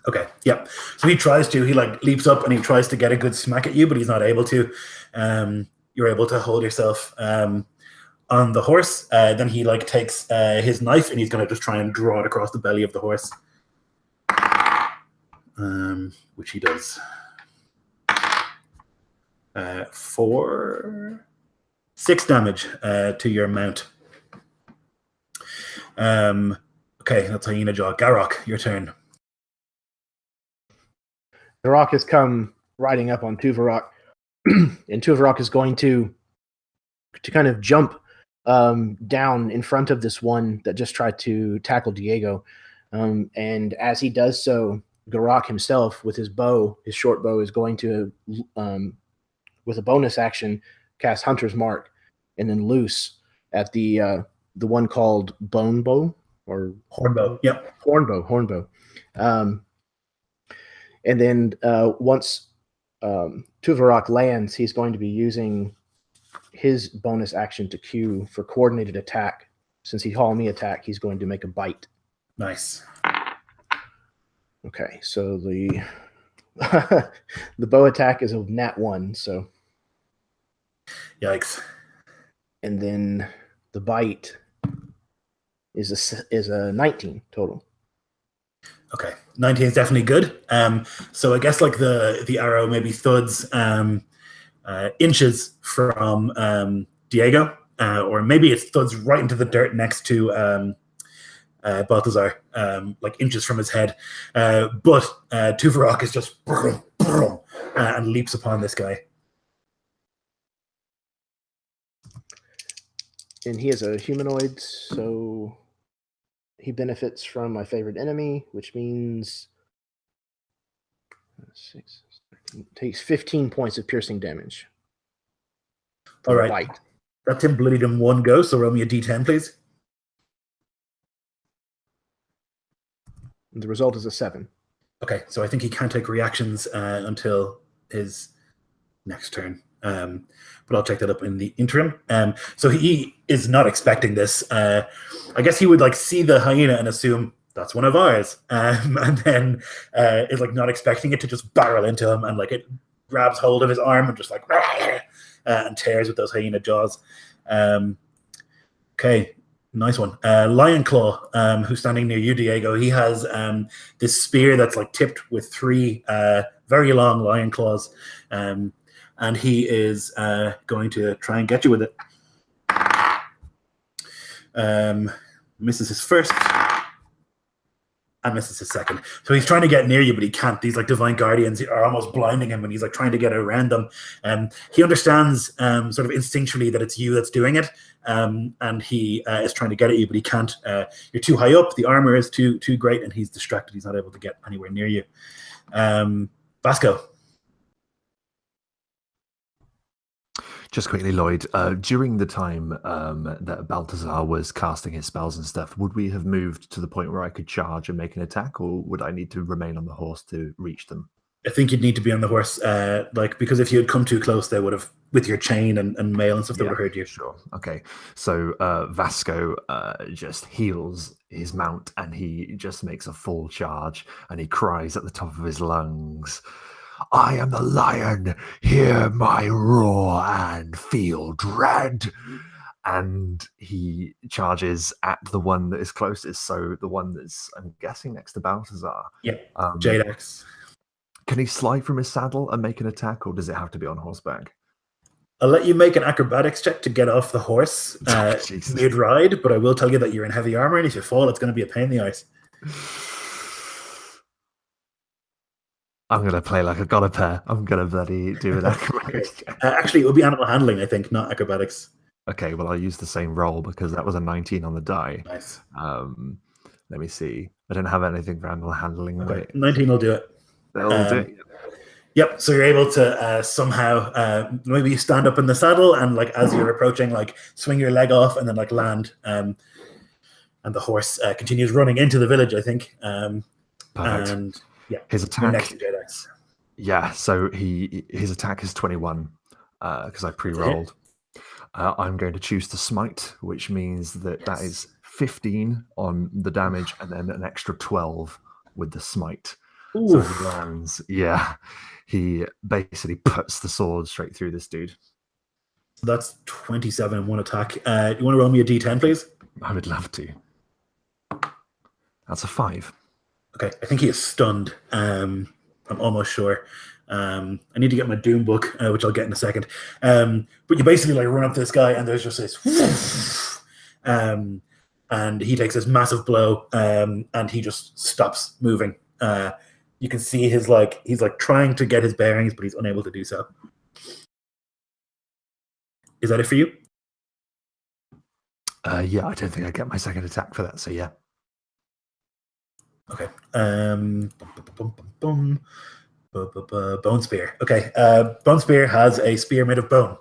Okay, yeah. So he tries to, he like leaps up and he tries to get a good smack at you, but he's not able to. You're able to hold yourself on the horse. Then he like takes his knife and he's going to just try and draw it across the belly of the horse. Which he does. 6 damage to your mount. Okay, that's Hyena Jaw. Garrick, your turn. Garrick has come riding up on Tuvarok, and Tuvarok is going to kind of jump down in front of this one that just tried to tackle Diego. And as he does so, Garrick himself, with his bow, his short bow, is going to, with a bonus action, cast Hunter's Mark, and then loose at the one called Bone Bow or Hornbow. Yep. Hornbow. And then once Tuvarok lands, he's going to be using his bonus action to queue for coordinated attack. Since he called me attack, he's going to make a bite. Nice. Okay, so the the bow attack is a nat 1, so Yikes. And then the bite is a 19 total. Okay, 19 is definitely good. So I guess like the arrow maybe thuds inches from Diego, or maybe it thuds right into the dirt next to Balthazar, like inches from his head. But Tuvarok is just and leaps upon this guy. And he is a humanoid, so he benefits from my favorite enemy, which means 6, 13, takes 15 points of piercing damage. All right. Bite. That's him bloodied in one go, so roll me a d10, please. And the result is a 7. Okay, so I think he can't take reactions until his next turn. But I'll check that up in the interim. So he is not expecting this. I guess he would like see the hyena and assume that's one of ours, and then is like not expecting it to just barrel into him, and like it grabs hold of his arm and just like and tears with those hyena jaws. Okay. Nice one. Lion Claw, who's standing near you, Diego, he has this spear that's like tipped with 3 very long lion claws, and he is going to try and get you with it. Misses his first and misses his second. So he's trying to get near you, but he can't. These like divine guardians are almost blinding him, and he's like trying to get around them. He understands sort of instinctually that it's you that's doing it, and he is trying to get at you, but he can't. You're too high up. The armor is too great, and he's distracted. He's not able to get anywhere near you. Vasco. Just quickly, Lloyd, during the time that Balthazar was casting his spells and stuff, would we have moved to the point where I could charge and make an attack, or would I need to remain on the horse to reach them? I think you'd need to be on the horse, because if you had come too close, they would have, with your chain and mail and stuff, they would have heard you. Sure. Okay. So Vasco just heals his mount, and he just makes a full charge, and he cries at the top of his lungs, "I am the lion, hear my roar and feel dread." And he charges at the one that is closest, so the one that's, I'm guessing, next to Balthazar. Yeah, Jade X. Can he slide from his saddle and make an attack, or does it have to be on horseback? I'll let you make an acrobatics check to get off the horse mid-ride, but I will tell you that you're in heavy armor, and if you fall, it's going to be a pain in the ass. I'm going to play like I got a pair. I'm going to bloody do an acrobatics check. Actually, it would be animal handling, I think, not acrobatics. Okay, well, I'll use the same roll because that was a 19 on the die. Nice. Let me see. I don't have anything for animal handling. Okay. 19 will do it. That'll do it. Yep. So you're able to somehow maybe you stand up in the saddle, and like as you're approaching, like swing your leg off and then like land, and the horse continues running into the village, I think. Perfect. And yeah, his attack. Next to Jadex. Yeah. So his attack is 21 because I pre-rolled. I'm going to choose to smite, which means that is 15 on the damage, and then an extra 12 with the smite. Ooh. So he lands. Yeah. He basically puts the sword straight through this dude. That's 27 in one attack. You want to roll me a d10, please? I would love to. That's a 5. Okay, I think he is stunned. I'm almost sure. I need to get my Doom book, which I'll get in a second. But you basically like run up to this guy, and there's just this, and he takes this massive blow, and he just stops moving. You can see he's like trying to get his bearings, but he's unable to do so. Is that it for you? Yeah, I don't think I get my second attack for that. So yeah. Okay. Bone spear. Okay. Bone spear has a spear made of bone.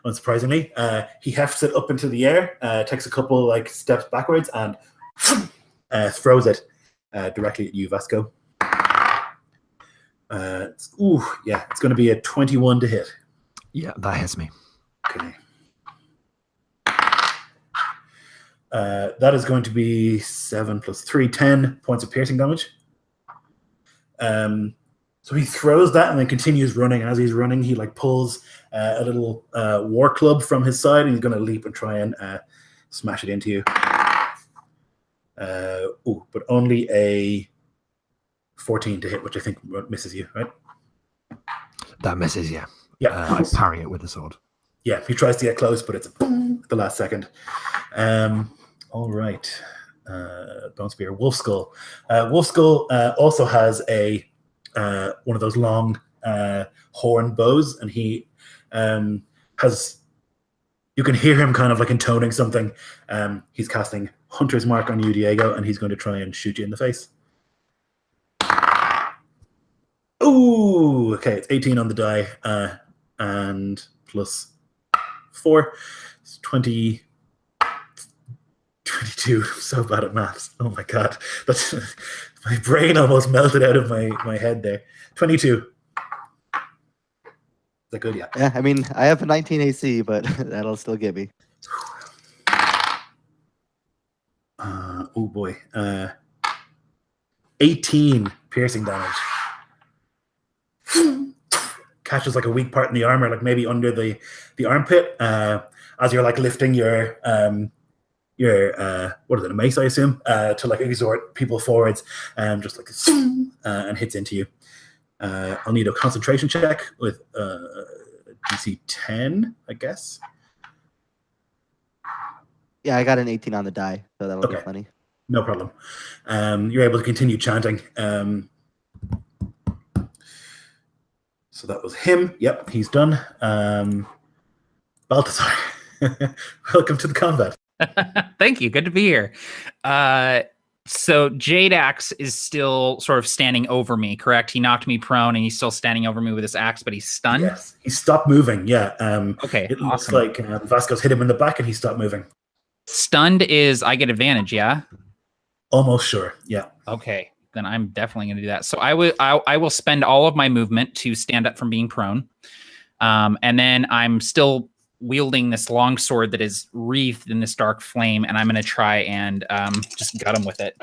Unsurprisingly, he hefts it up into the air, takes a couple like steps backwards, and throws it directly at you, Vasco. It's going to be a 21 to hit. Yeah, that hits me. Okay. That is going to be 7 plus 3, 10 points of piercing damage. So he throws that and then continues running. And as he's running, he like pulls a little war club from his side, and he's going to leap and try and smash it into you. But only a 14 to hit, which I think misses you, right? That misses, yeah. Yeah. I parry it with the sword. Yeah, he tries to get close, but it's the last second. All right. Bone spear. Wolf skull. Wolf skull also has a one of those long horn bows, and he has You can hear him kind of like intoning something. He's casting Hunter's Mark on you, Diego, and he's going to try and shoot you in the face. Ooh, okay, it's 18 on the die, and plus 4. It's 20, 22. I'm so bad at maths. Oh my god. That's my brain almost melted out of my head there. 22. Is that good? Yeah. Yeah, I mean, I have a 19 AC, but that'll still get me. Oh boy. 18 piercing damage. Catches like a weak part in the armor, like maybe under the armpit, as you're like lifting your what is it, a mace, I assume, to like exhort people forwards, just like and hits into you. I'll need a concentration check with DC 10, I guess. Yeah, I got an 18 on the die, so that'll be Okay. plenty. No problem. You're able to continue chanting. So that was him. Yep, he's done. Balthazar, welcome to the combat. Thank you. Good to be here. So Jade Axe is still sort of standing over me, correct? He knocked me prone and he's still standing over me with his axe, but he's stunned? Yes, he stopped moving, yeah. Okay, It looks awesome. like Vasco's hit him in the back and he stopped moving. Stunned is I get advantage, yeah? Almost sure, yeah. Okay, then I'm definitely going to do that. So I will spend all of my movement to stand up from being prone. And then I'm still wielding this long sword that is wreathed in this dark flame, and I'm going to try and just gut him with it.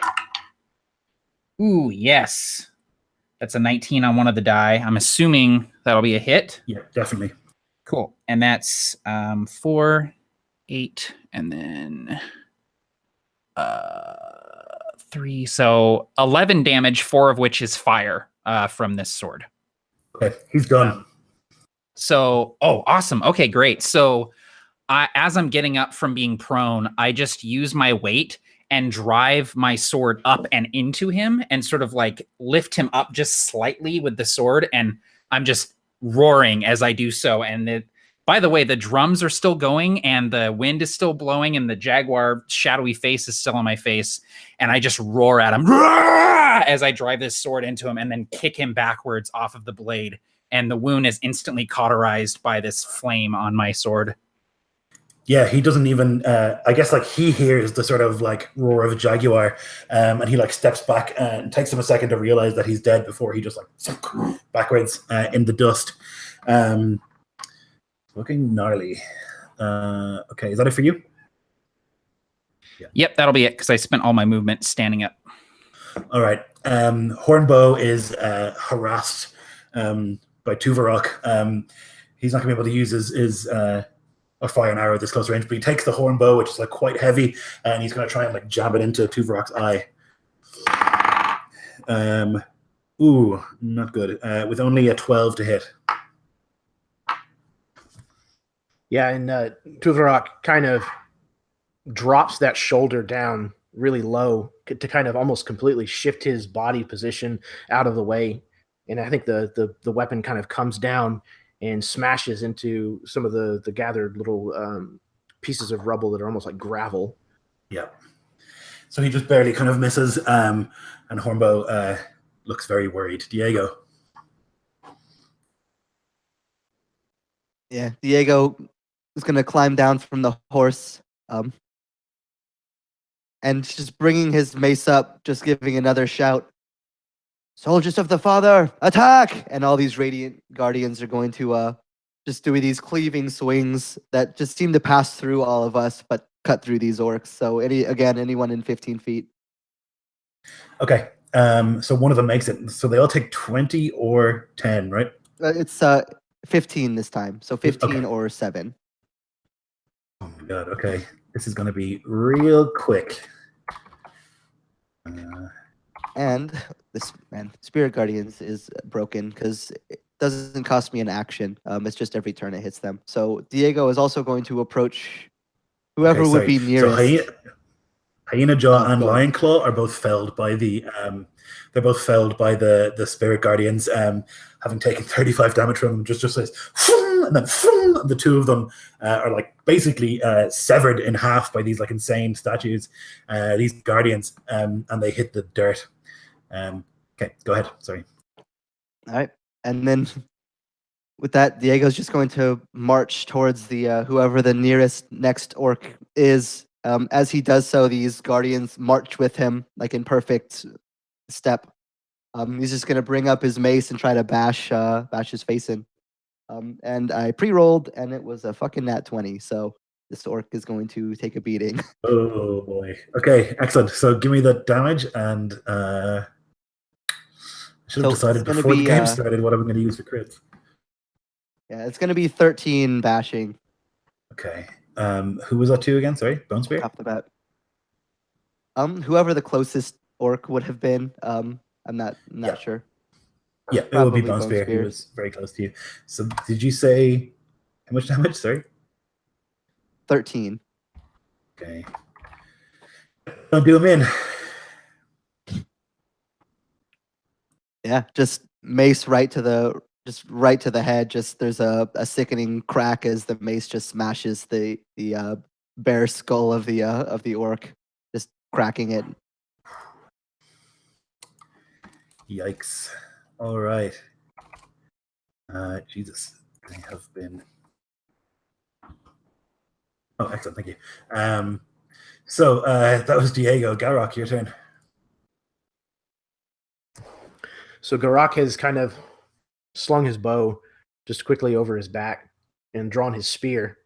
Ooh, yes. That's a 19 on one of the die. I'm assuming that'll be a hit. Yeah, definitely. Cool. And that's 4, 8, and then 3. So 11 damage, 4 of which is fire from this sword. Okay, he's done. So, oh, awesome. Okay, great. So as I'm getting up from being prone, I just use my weight and drive my sword up and into him and sort of like lift him up just slightly with the sword. And I'm just roaring as I do so. And by the way, the drums are still going and the wind is still blowing and the jaguar shadowy face is still on my face. And I just roar at him as I drive this sword into him and then kick him backwards off of the blade. And the wound is instantly cauterized by this flame on my sword. Yeah, he doesn't even, I guess like he hears the sort of like roar of a jaguar, and he like steps back and takes him a second to realize that he's dead before he just like sunk backwards in the dust. Looking gnarly. Okay, is that it for you? Yeah. Yep, that'll be it because I spent all my movement standing up. All right. Hornbow is harassed by Tuvarok. He's not going to be able to use his or fire an arrow at this close range, but he takes the hornbow, which is like quite heavy, and he's going to try and like jab it into Tuvarok's eye. Ooh, not good. With only a 12 to hit. Yeah, and Tuvarok kind of drops that shoulder down really low to kind of almost completely shift his body position out of the way. And I think the weapon kind of comes down and smashes into some of the gathered little pieces of rubble that are almost like gravel. Yeah. So he just barely kind of misses, and Hornbow looks very worried. Diego. Yeah, Diego is going to climb down from the horse and just bringing his mace up, just giving another shout. Soldiers of the Father, attack! And all these Radiant Guardians are going to just do these cleaving swings that just seem to pass through all of us, but cut through these orcs. So anyone in 15 feet. Okay, so one of them makes it. So they all take 20 or 10, right? It's 15 this time. So 15 or 7. Oh my god, okay. This is going to be real quick. And Spirit Guardians is broken because it doesn't cost me an action. It's just every turn it hits them. So Diego is also going to approach whoever would be nearest. So Hyena Jaw and Lion Claw are both felled by the Spirit Guardians, having taken 35 damage from them. Just says, and then the two of them are like basically severed in half by these like insane statues, these guardians, and they hit the dirt. Okay, go ahead. Sorry. All right. And then with that, Diego's just going to march towards the whoever the next orc is. As he does so, these guardians march with him like in perfect step. He's just going to bring up his mace and try to bash his face in. And I pre-rolled, and it was a fucking nat 20. So this orc is going to take a beating. Oh boy. Okay, excellent. So give me the damage, and I should have decided before the game started what I'm going to use for crits. Yeah, it's going to be 13 bashing. Okay. Who was that to again? Sorry, Bone Spear? Off the bat. Whoever the closest orc would have been. I'm not sure. Yeah, it will be Bone Spear. He was very close to you. So did you say how much damage? Sorry? 13. Okay. Don't do him in. Yeah, just mace right to the head. Just there's a sickening crack as the mace just smashes the bare skull of the orc, just cracking it. Yikes. All right. Jesus. They have been... Oh, excellent. Thank you. So that was Diego. Garrick, your turn. So Garrick has kind of slung his bow just quickly over his back and drawn his spear,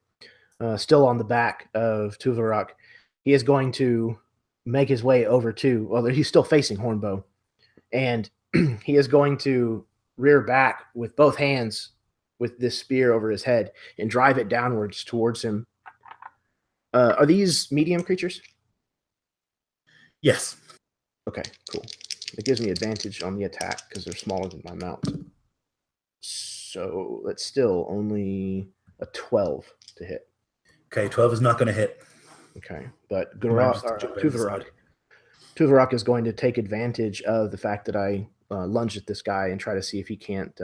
still on the back of Tuvarok. He is going to make his way over to, well, he's still facing Hornbow, and he is going to rear back with both hands with this spear over his head and drive it downwards towards him. Are these medium creatures? Yes. Okay, cool. It gives me advantage on the attack because they're smaller than my mount. So that's still only a 12 to hit. Okay, 12 is not going to hit. Okay, but Tuvarok is going to take advantage of the fact that I lunge at this guy and try to see if he can't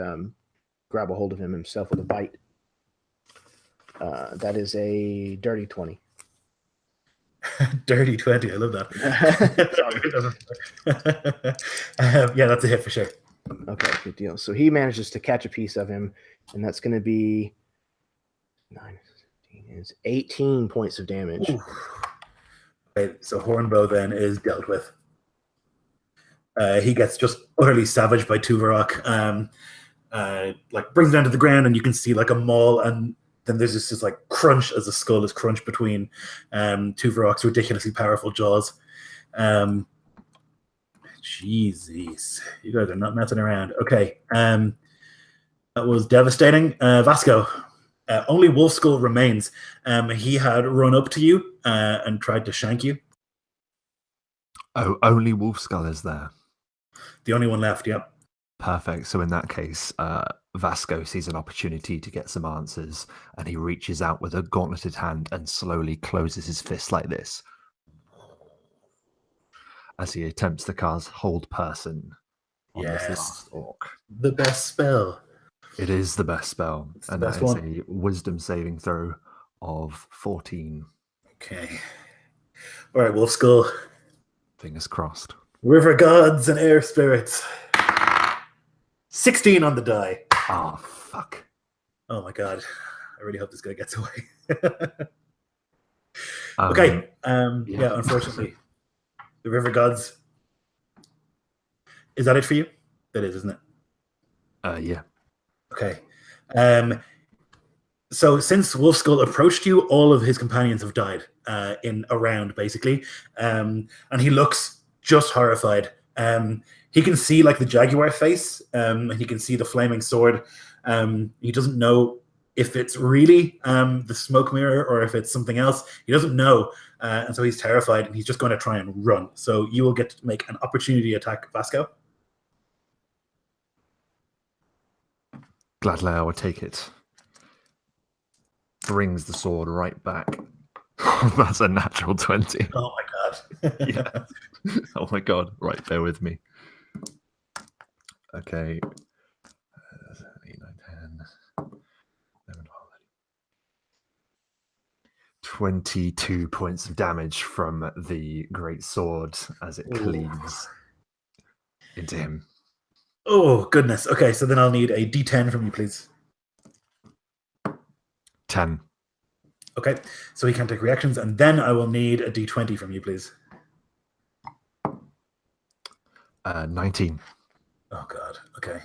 grab a hold of him himself with a bite. That is a dirty 20. Dirty 20, I love that. Yeah, that's a hit for sure. Okay, good deal. So he manages to catch a piece of him, and that's going to be 18 points of damage. Ooh. Okay, so Hornbow then is dealt with. He gets just utterly savaged by Tuvarok. Like brings it down to the ground, and you can see like a maul, and then there's this like crunch as the skull is crunched between Tuvarok's ridiculously powerful jaws. Jesus, you guys are not messing around. Okay, that was devastating. Vasco, only Wolf Skull remains. He had run up to you and tried to shank you. Oh, only Wolf Skull is there. The only one left, yep. Perfect. So in that case, Vasco sees an opportunity to get some answers, and he reaches out with a gauntleted hand and slowly closes his fist like this, as he attempts to cast Hold Person on this last orc. The best spell. It is the best spell, and that is a Wisdom saving throw of 14. Okay. All right, Wolf Skull. Fingers crossed. River gods and air spirits. 16 on the die. Oh, fuck. Oh my god. I really hope this guy gets away. Okay. Yeah, unfortunately. The River Gods. Is that it for you? That is, isn't it? Yeah. Okay. So since Wolf Skull approached you, all of his companions have died in a round, basically. And he looks just horrified. He can see like the jaguar face, and he can see the flaming sword. He doesn't know if it's really the smoke mirror or if it's something else. He doesn't know, and so he's terrified, and he's just going to try and run. So you will get to make an opportunity attack, Vasco. Gladly I will take it. Brings the sword right back. That's a natural 20. Oh my god. Yeah. Oh my god. Right, bear with me. Okay. 8, 9, 10, 11, 22 points of damage from the great sword as it cleaves into him. Oh, goodness. Okay, so then I'll need a D10 from you, please. 10. Okay, so he can't take reactions, and then I will need a D20 from you, please. 19. Oh, God. Okay.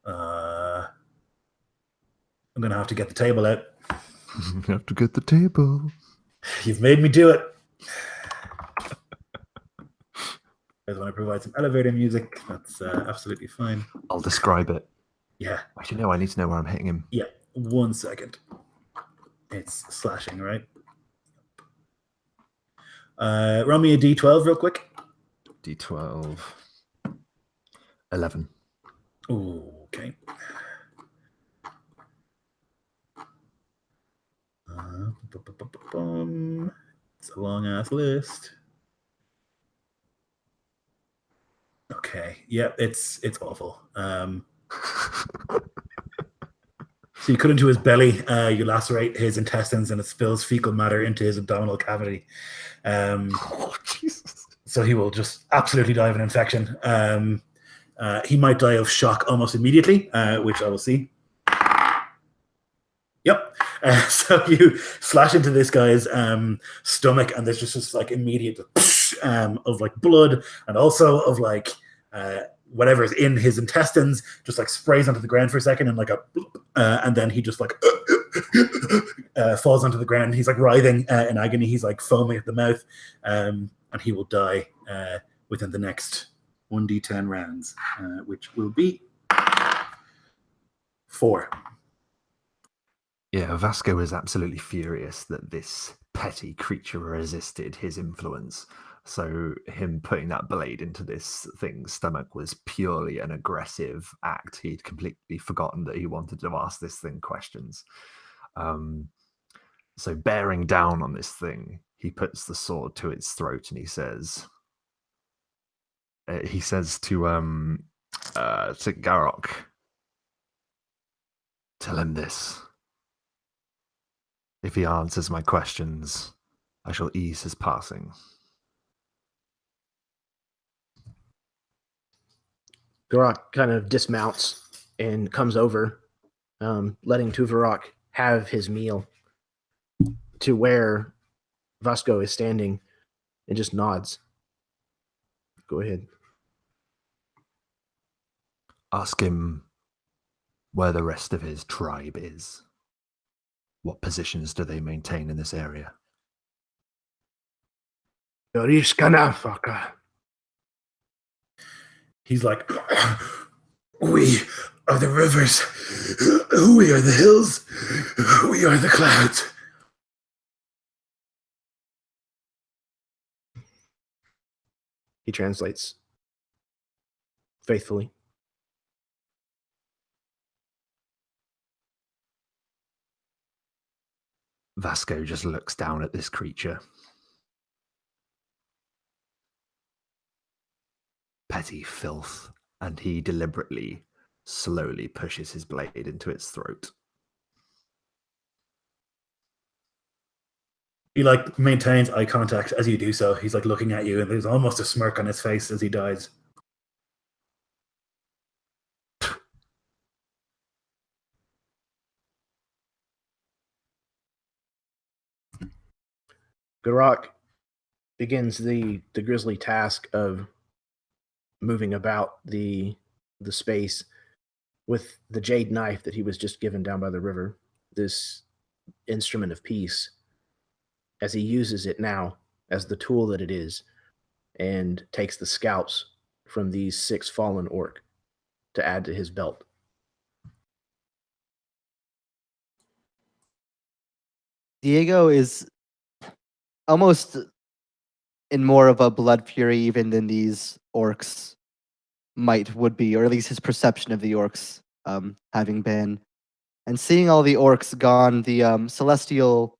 I'm going to have to get the table out. You have to get the table. You've made me do it. You guys want to provide some elevator music? That's absolutely fine. I'll describe it. Yeah. Actually, no, I need to know where I'm hitting him. Yeah. 1 second. It's slashing, right? Roll me a D12 real quick. D12. 11. Ooh, okay. It's a long ass list. Okay. Yeah, it's awful. So you cut into his belly, you lacerate his intestines, and it spills fecal matter into his abdominal cavity. Oh, Jesus. So he will just absolutely die of an infection. He might die of shock almost immediately, which I will see. Yep. So you slash into this guy's stomach, and there's just this like immediate of like blood, and also of like whatever's in his intestines just like sprays onto the ground for a second, and like and then he just like falls onto the ground. He's like writhing in agony. He's like foaming at the mouth, and he will die within the next 1d10 rounds, which will be 4. Yeah, Vasco is absolutely furious that this petty creature resisted his influence. So him putting that blade into this thing's stomach was purely an aggressive act. He'd completely forgotten that he wanted to ask this thing questions. So bearing down on this thing, he puts the sword to its throat and he says to Garrick, tell him this. If he answers my questions, I shall ease his passing. Garrick kind of dismounts and comes over, letting Tuvarok have his meal to where Vasco is standing and just nods. Go ahead. Ask him where the rest of his tribe is. What positions do they maintain in this area? He's like, we are the rivers, we are the hills, we are the clouds. He translates faithfully. Vasco just looks down at this creature. Petty filth, and he deliberately, slowly pushes his blade into its throat. He like maintains eye contact as you do so. He's like looking at you, and there's almost a smirk on his face as he dies. Garrick begins the grisly task of moving about the space with the jade knife that he was just given down by the river, this instrument of peace, as he uses it now as the tool that it is, and takes the scalps from these 6 fallen orc to add to his belt. Diego is almost in more of a blood fury even than these orcs would be, or at least his perception of the orcs having been. And seeing all the orcs gone, the celestial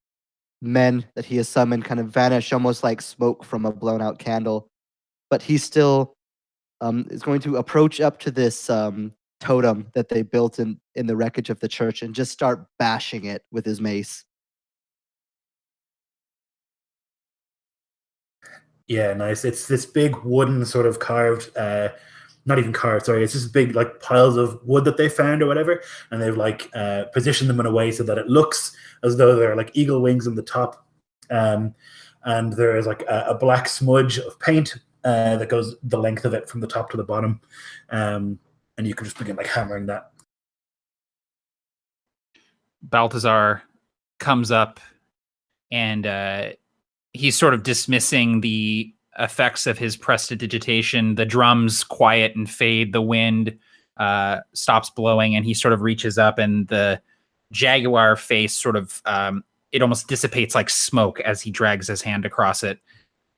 men that he has summoned kind of vanish almost like smoke from a blown out candle. But he still is going to approach up to this totem that they built in the wreckage of the church and just start bashing it with his mace. Yeah, nice. It's this big wooden sort of carved, not even carved, sorry. It's just big like piles of wood that they found or whatever, and they've like positioned them in a way so that it looks as though they're like eagle wings on the top, and there is like a black smudge of paint that goes the length of it from the top to the bottom, and you can just begin like hammering that. Balthazar comes up and he's sort of dismissing the effects of his prestidigitation. The drums quiet and fade. The wind stops blowing, and he sort of reaches up, and the jaguar face sort of it almost dissipates like smoke as he drags his hand across it.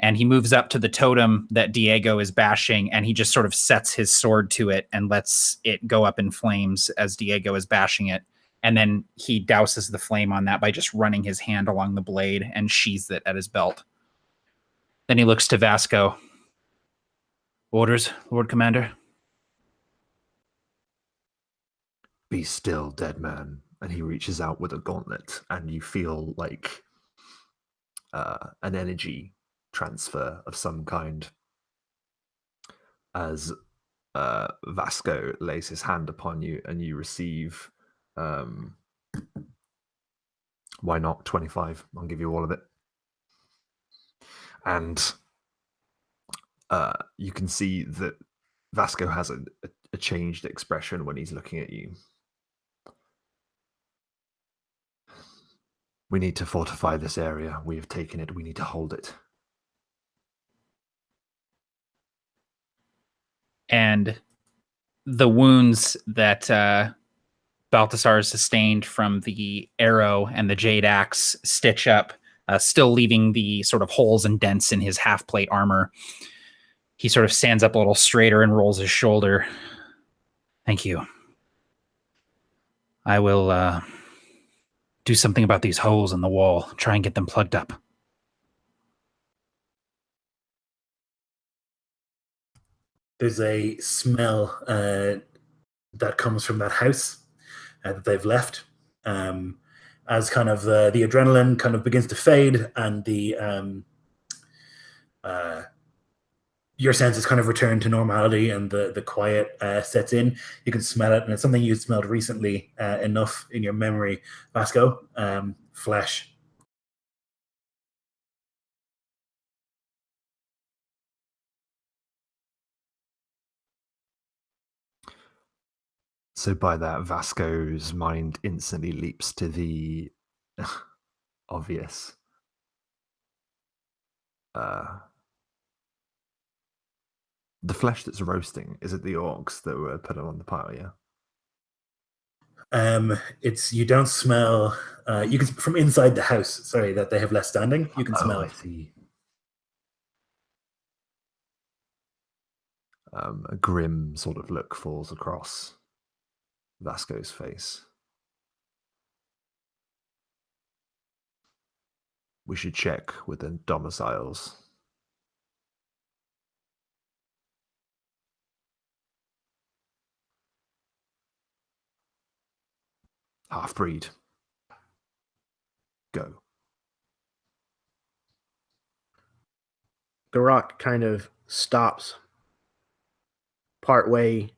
And he moves up to the totem that Diego is bashing, and he just sort of sets his sword to it and lets it go up in flames as Diego is bashing it. And then he douses the flame on that by just running his hand along the blade and sheathes it at his belt. Then he looks to Vasco. Orders, Lord Commander. Be still, dead man. And he reaches out with a gauntlet, and you feel like an energy transfer of some kind as Vasco lays his hand upon you, and you receive why not 25? I'll give you all of it. And you can see that Vasco has a changed expression when he's looking at you. We need to fortify this area. We have taken it. We need to hold it. And the wounds that Balthazar sustained from the arrow and the jade axe stitch up, still leaving the sort of holes and dents in his half-plate armor. He sort of stands up a little straighter and rolls his shoulder. Thank you. I will do something about these holes in the wall, try and get them plugged up. There's a smell that comes from that house that they've left, as kind of the adrenaline kind of begins to fade, and the your senses kind of return to normality, and the quiet sets in. You can smell it, and it's something you smelled recently enough in your memory, Vasco. Flesh. So by that, Vasco's mind instantly leaps to the obvious. The flesh that's roasting, is it the orcs that were put on the pile, yeah? It's, you don't smell, you can, from inside the house, sorry, that they have left standing, you can smell I it. see. A grim sort of look falls across Vasco's face. We should check with the domiciles. Half-breed. Go. Garrick kind of stops partway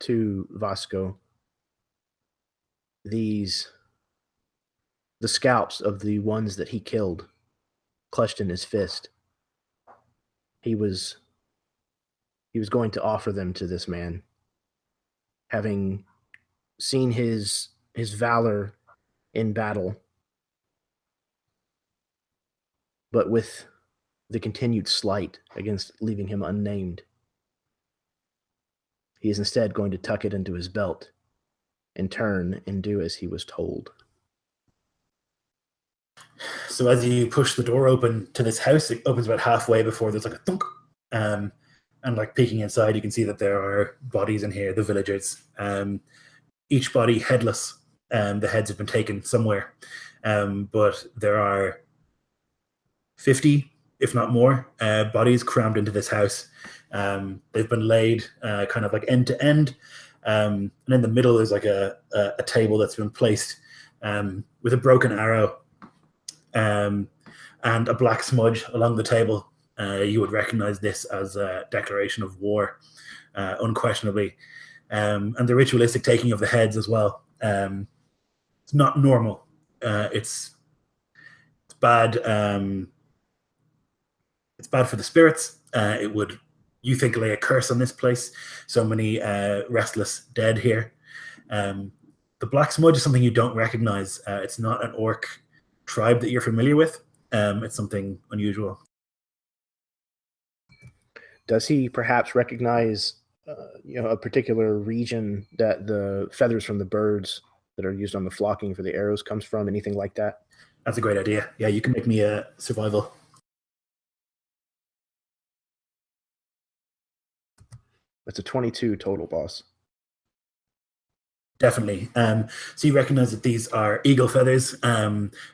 to Vasco. The scalps of the ones that he killed clutched in his fist. He was going to offer them to this man, having seen his valor in battle, but with the continued slight against leaving him unnamed. He is instead going to tuck it into his belt and turn and do as he was told. So as you push the door open to this house, it opens about halfway before there's like a thunk. And like peeking inside, you can see that there are bodies in here, the villagers. Each body headless. The heads have been taken somewhere. But there are 50, if not more, bodies crammed into this house. They've been laid kind of like end to end. And in the middle is like a table that's been placed with a broken arrow and a black smudge along the table. you would recognize this as a declaration of war, unquestionably. And the ritualistic taking of the heads as well. It's not normal. It's bad. It's bad for the spirits. It would, you think, lay a curse on this place. So many restless dead here. The black smudge is something you don't recognize. It's not an orc tribe that you're familiar with. It's something unusual. Does he perhaps recognize, a particular region that the feathers from the birds that are used on the flocking for the arrows comes from? Anything like that? That's a great idea. Yeah, you can make me a survival. That's a 22 total, boss. Definitely. So you recognize that these are eagle feathers,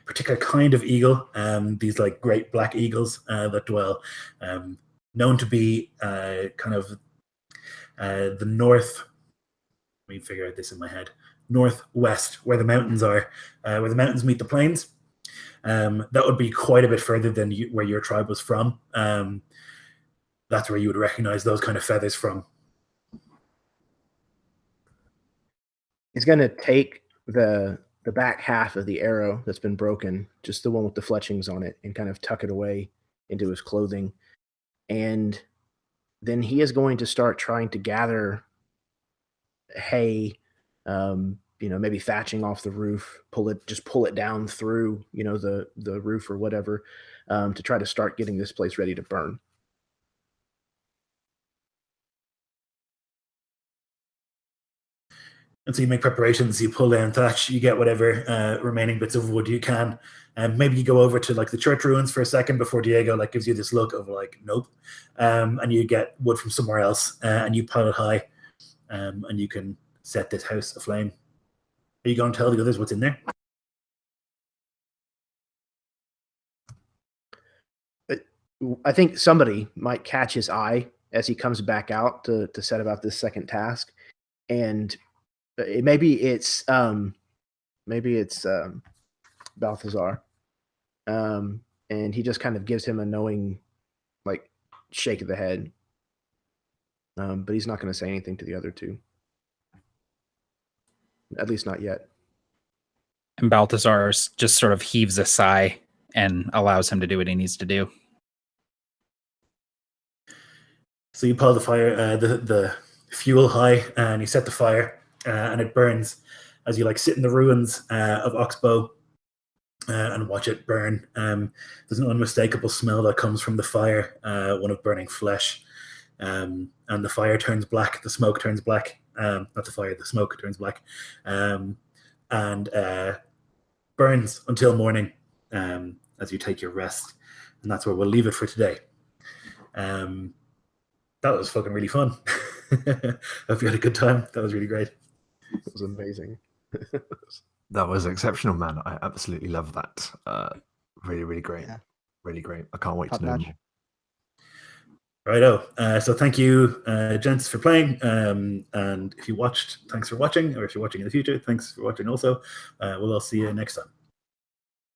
particular kind of eagle. These like great black eagles that dwell, known to be kind of the north. Let me figure out this in my head. Northwest, where the mountains are, where the mountains meet the plains. That would be quite a bit further than where your tribe was from. That's where you would recognize those kind of feathers from. He's going to take the back half of the arrow that's been broken, just the one with the fletchings on it, and kind of tuck it away into his clothing. And then he is going to start trying to gather hay, maybe thatching off the roof, pull it down through, the roof or whatever, to try to start getting this place ready to burn. And so you make preparations, you pull down thatch, you get whatever remaining bits of wood you can. And maybe you go over to like the church ruins for a second before Diego like gives you this look of like, nope. And you get wood from somewhere else and you pile it high and you can set this house aflame. Are you going to tell the others what's in there? I think somebody might catch his eye as he comes back out to set about this second task. And maybe it's Balthazar, and he just kind of gives him a knowing, like, shake of the head. But he's not going to say anything to the other two, at least not yet. And Balthazar just sort of heaves a sigh and allows him to do what he needs to do. So you pile the fire, the fuel high, and you set the fire, and it burns as you like sit in the ruins of Oxbow and watch it burn. There's an unmistakable smell that comes from the fire, one of burning flesh, and the fire turns black. The smoke turns black. Not the fire, the smoke turns black, and burns until morning as you take your rest. And that's where we'll leave it for today. That was fucking really fun. I hope you had a good time. That was really great. It was amazing. That was exceptional, man. I absolutely love that. Really, really great. Yeah. Really great. I can't wait to know more. Righto. So thank you, gents, for playing. And if you watched, thanks for watching. Or if you're watching in the future, thanks for watching also. We'll all see you next time.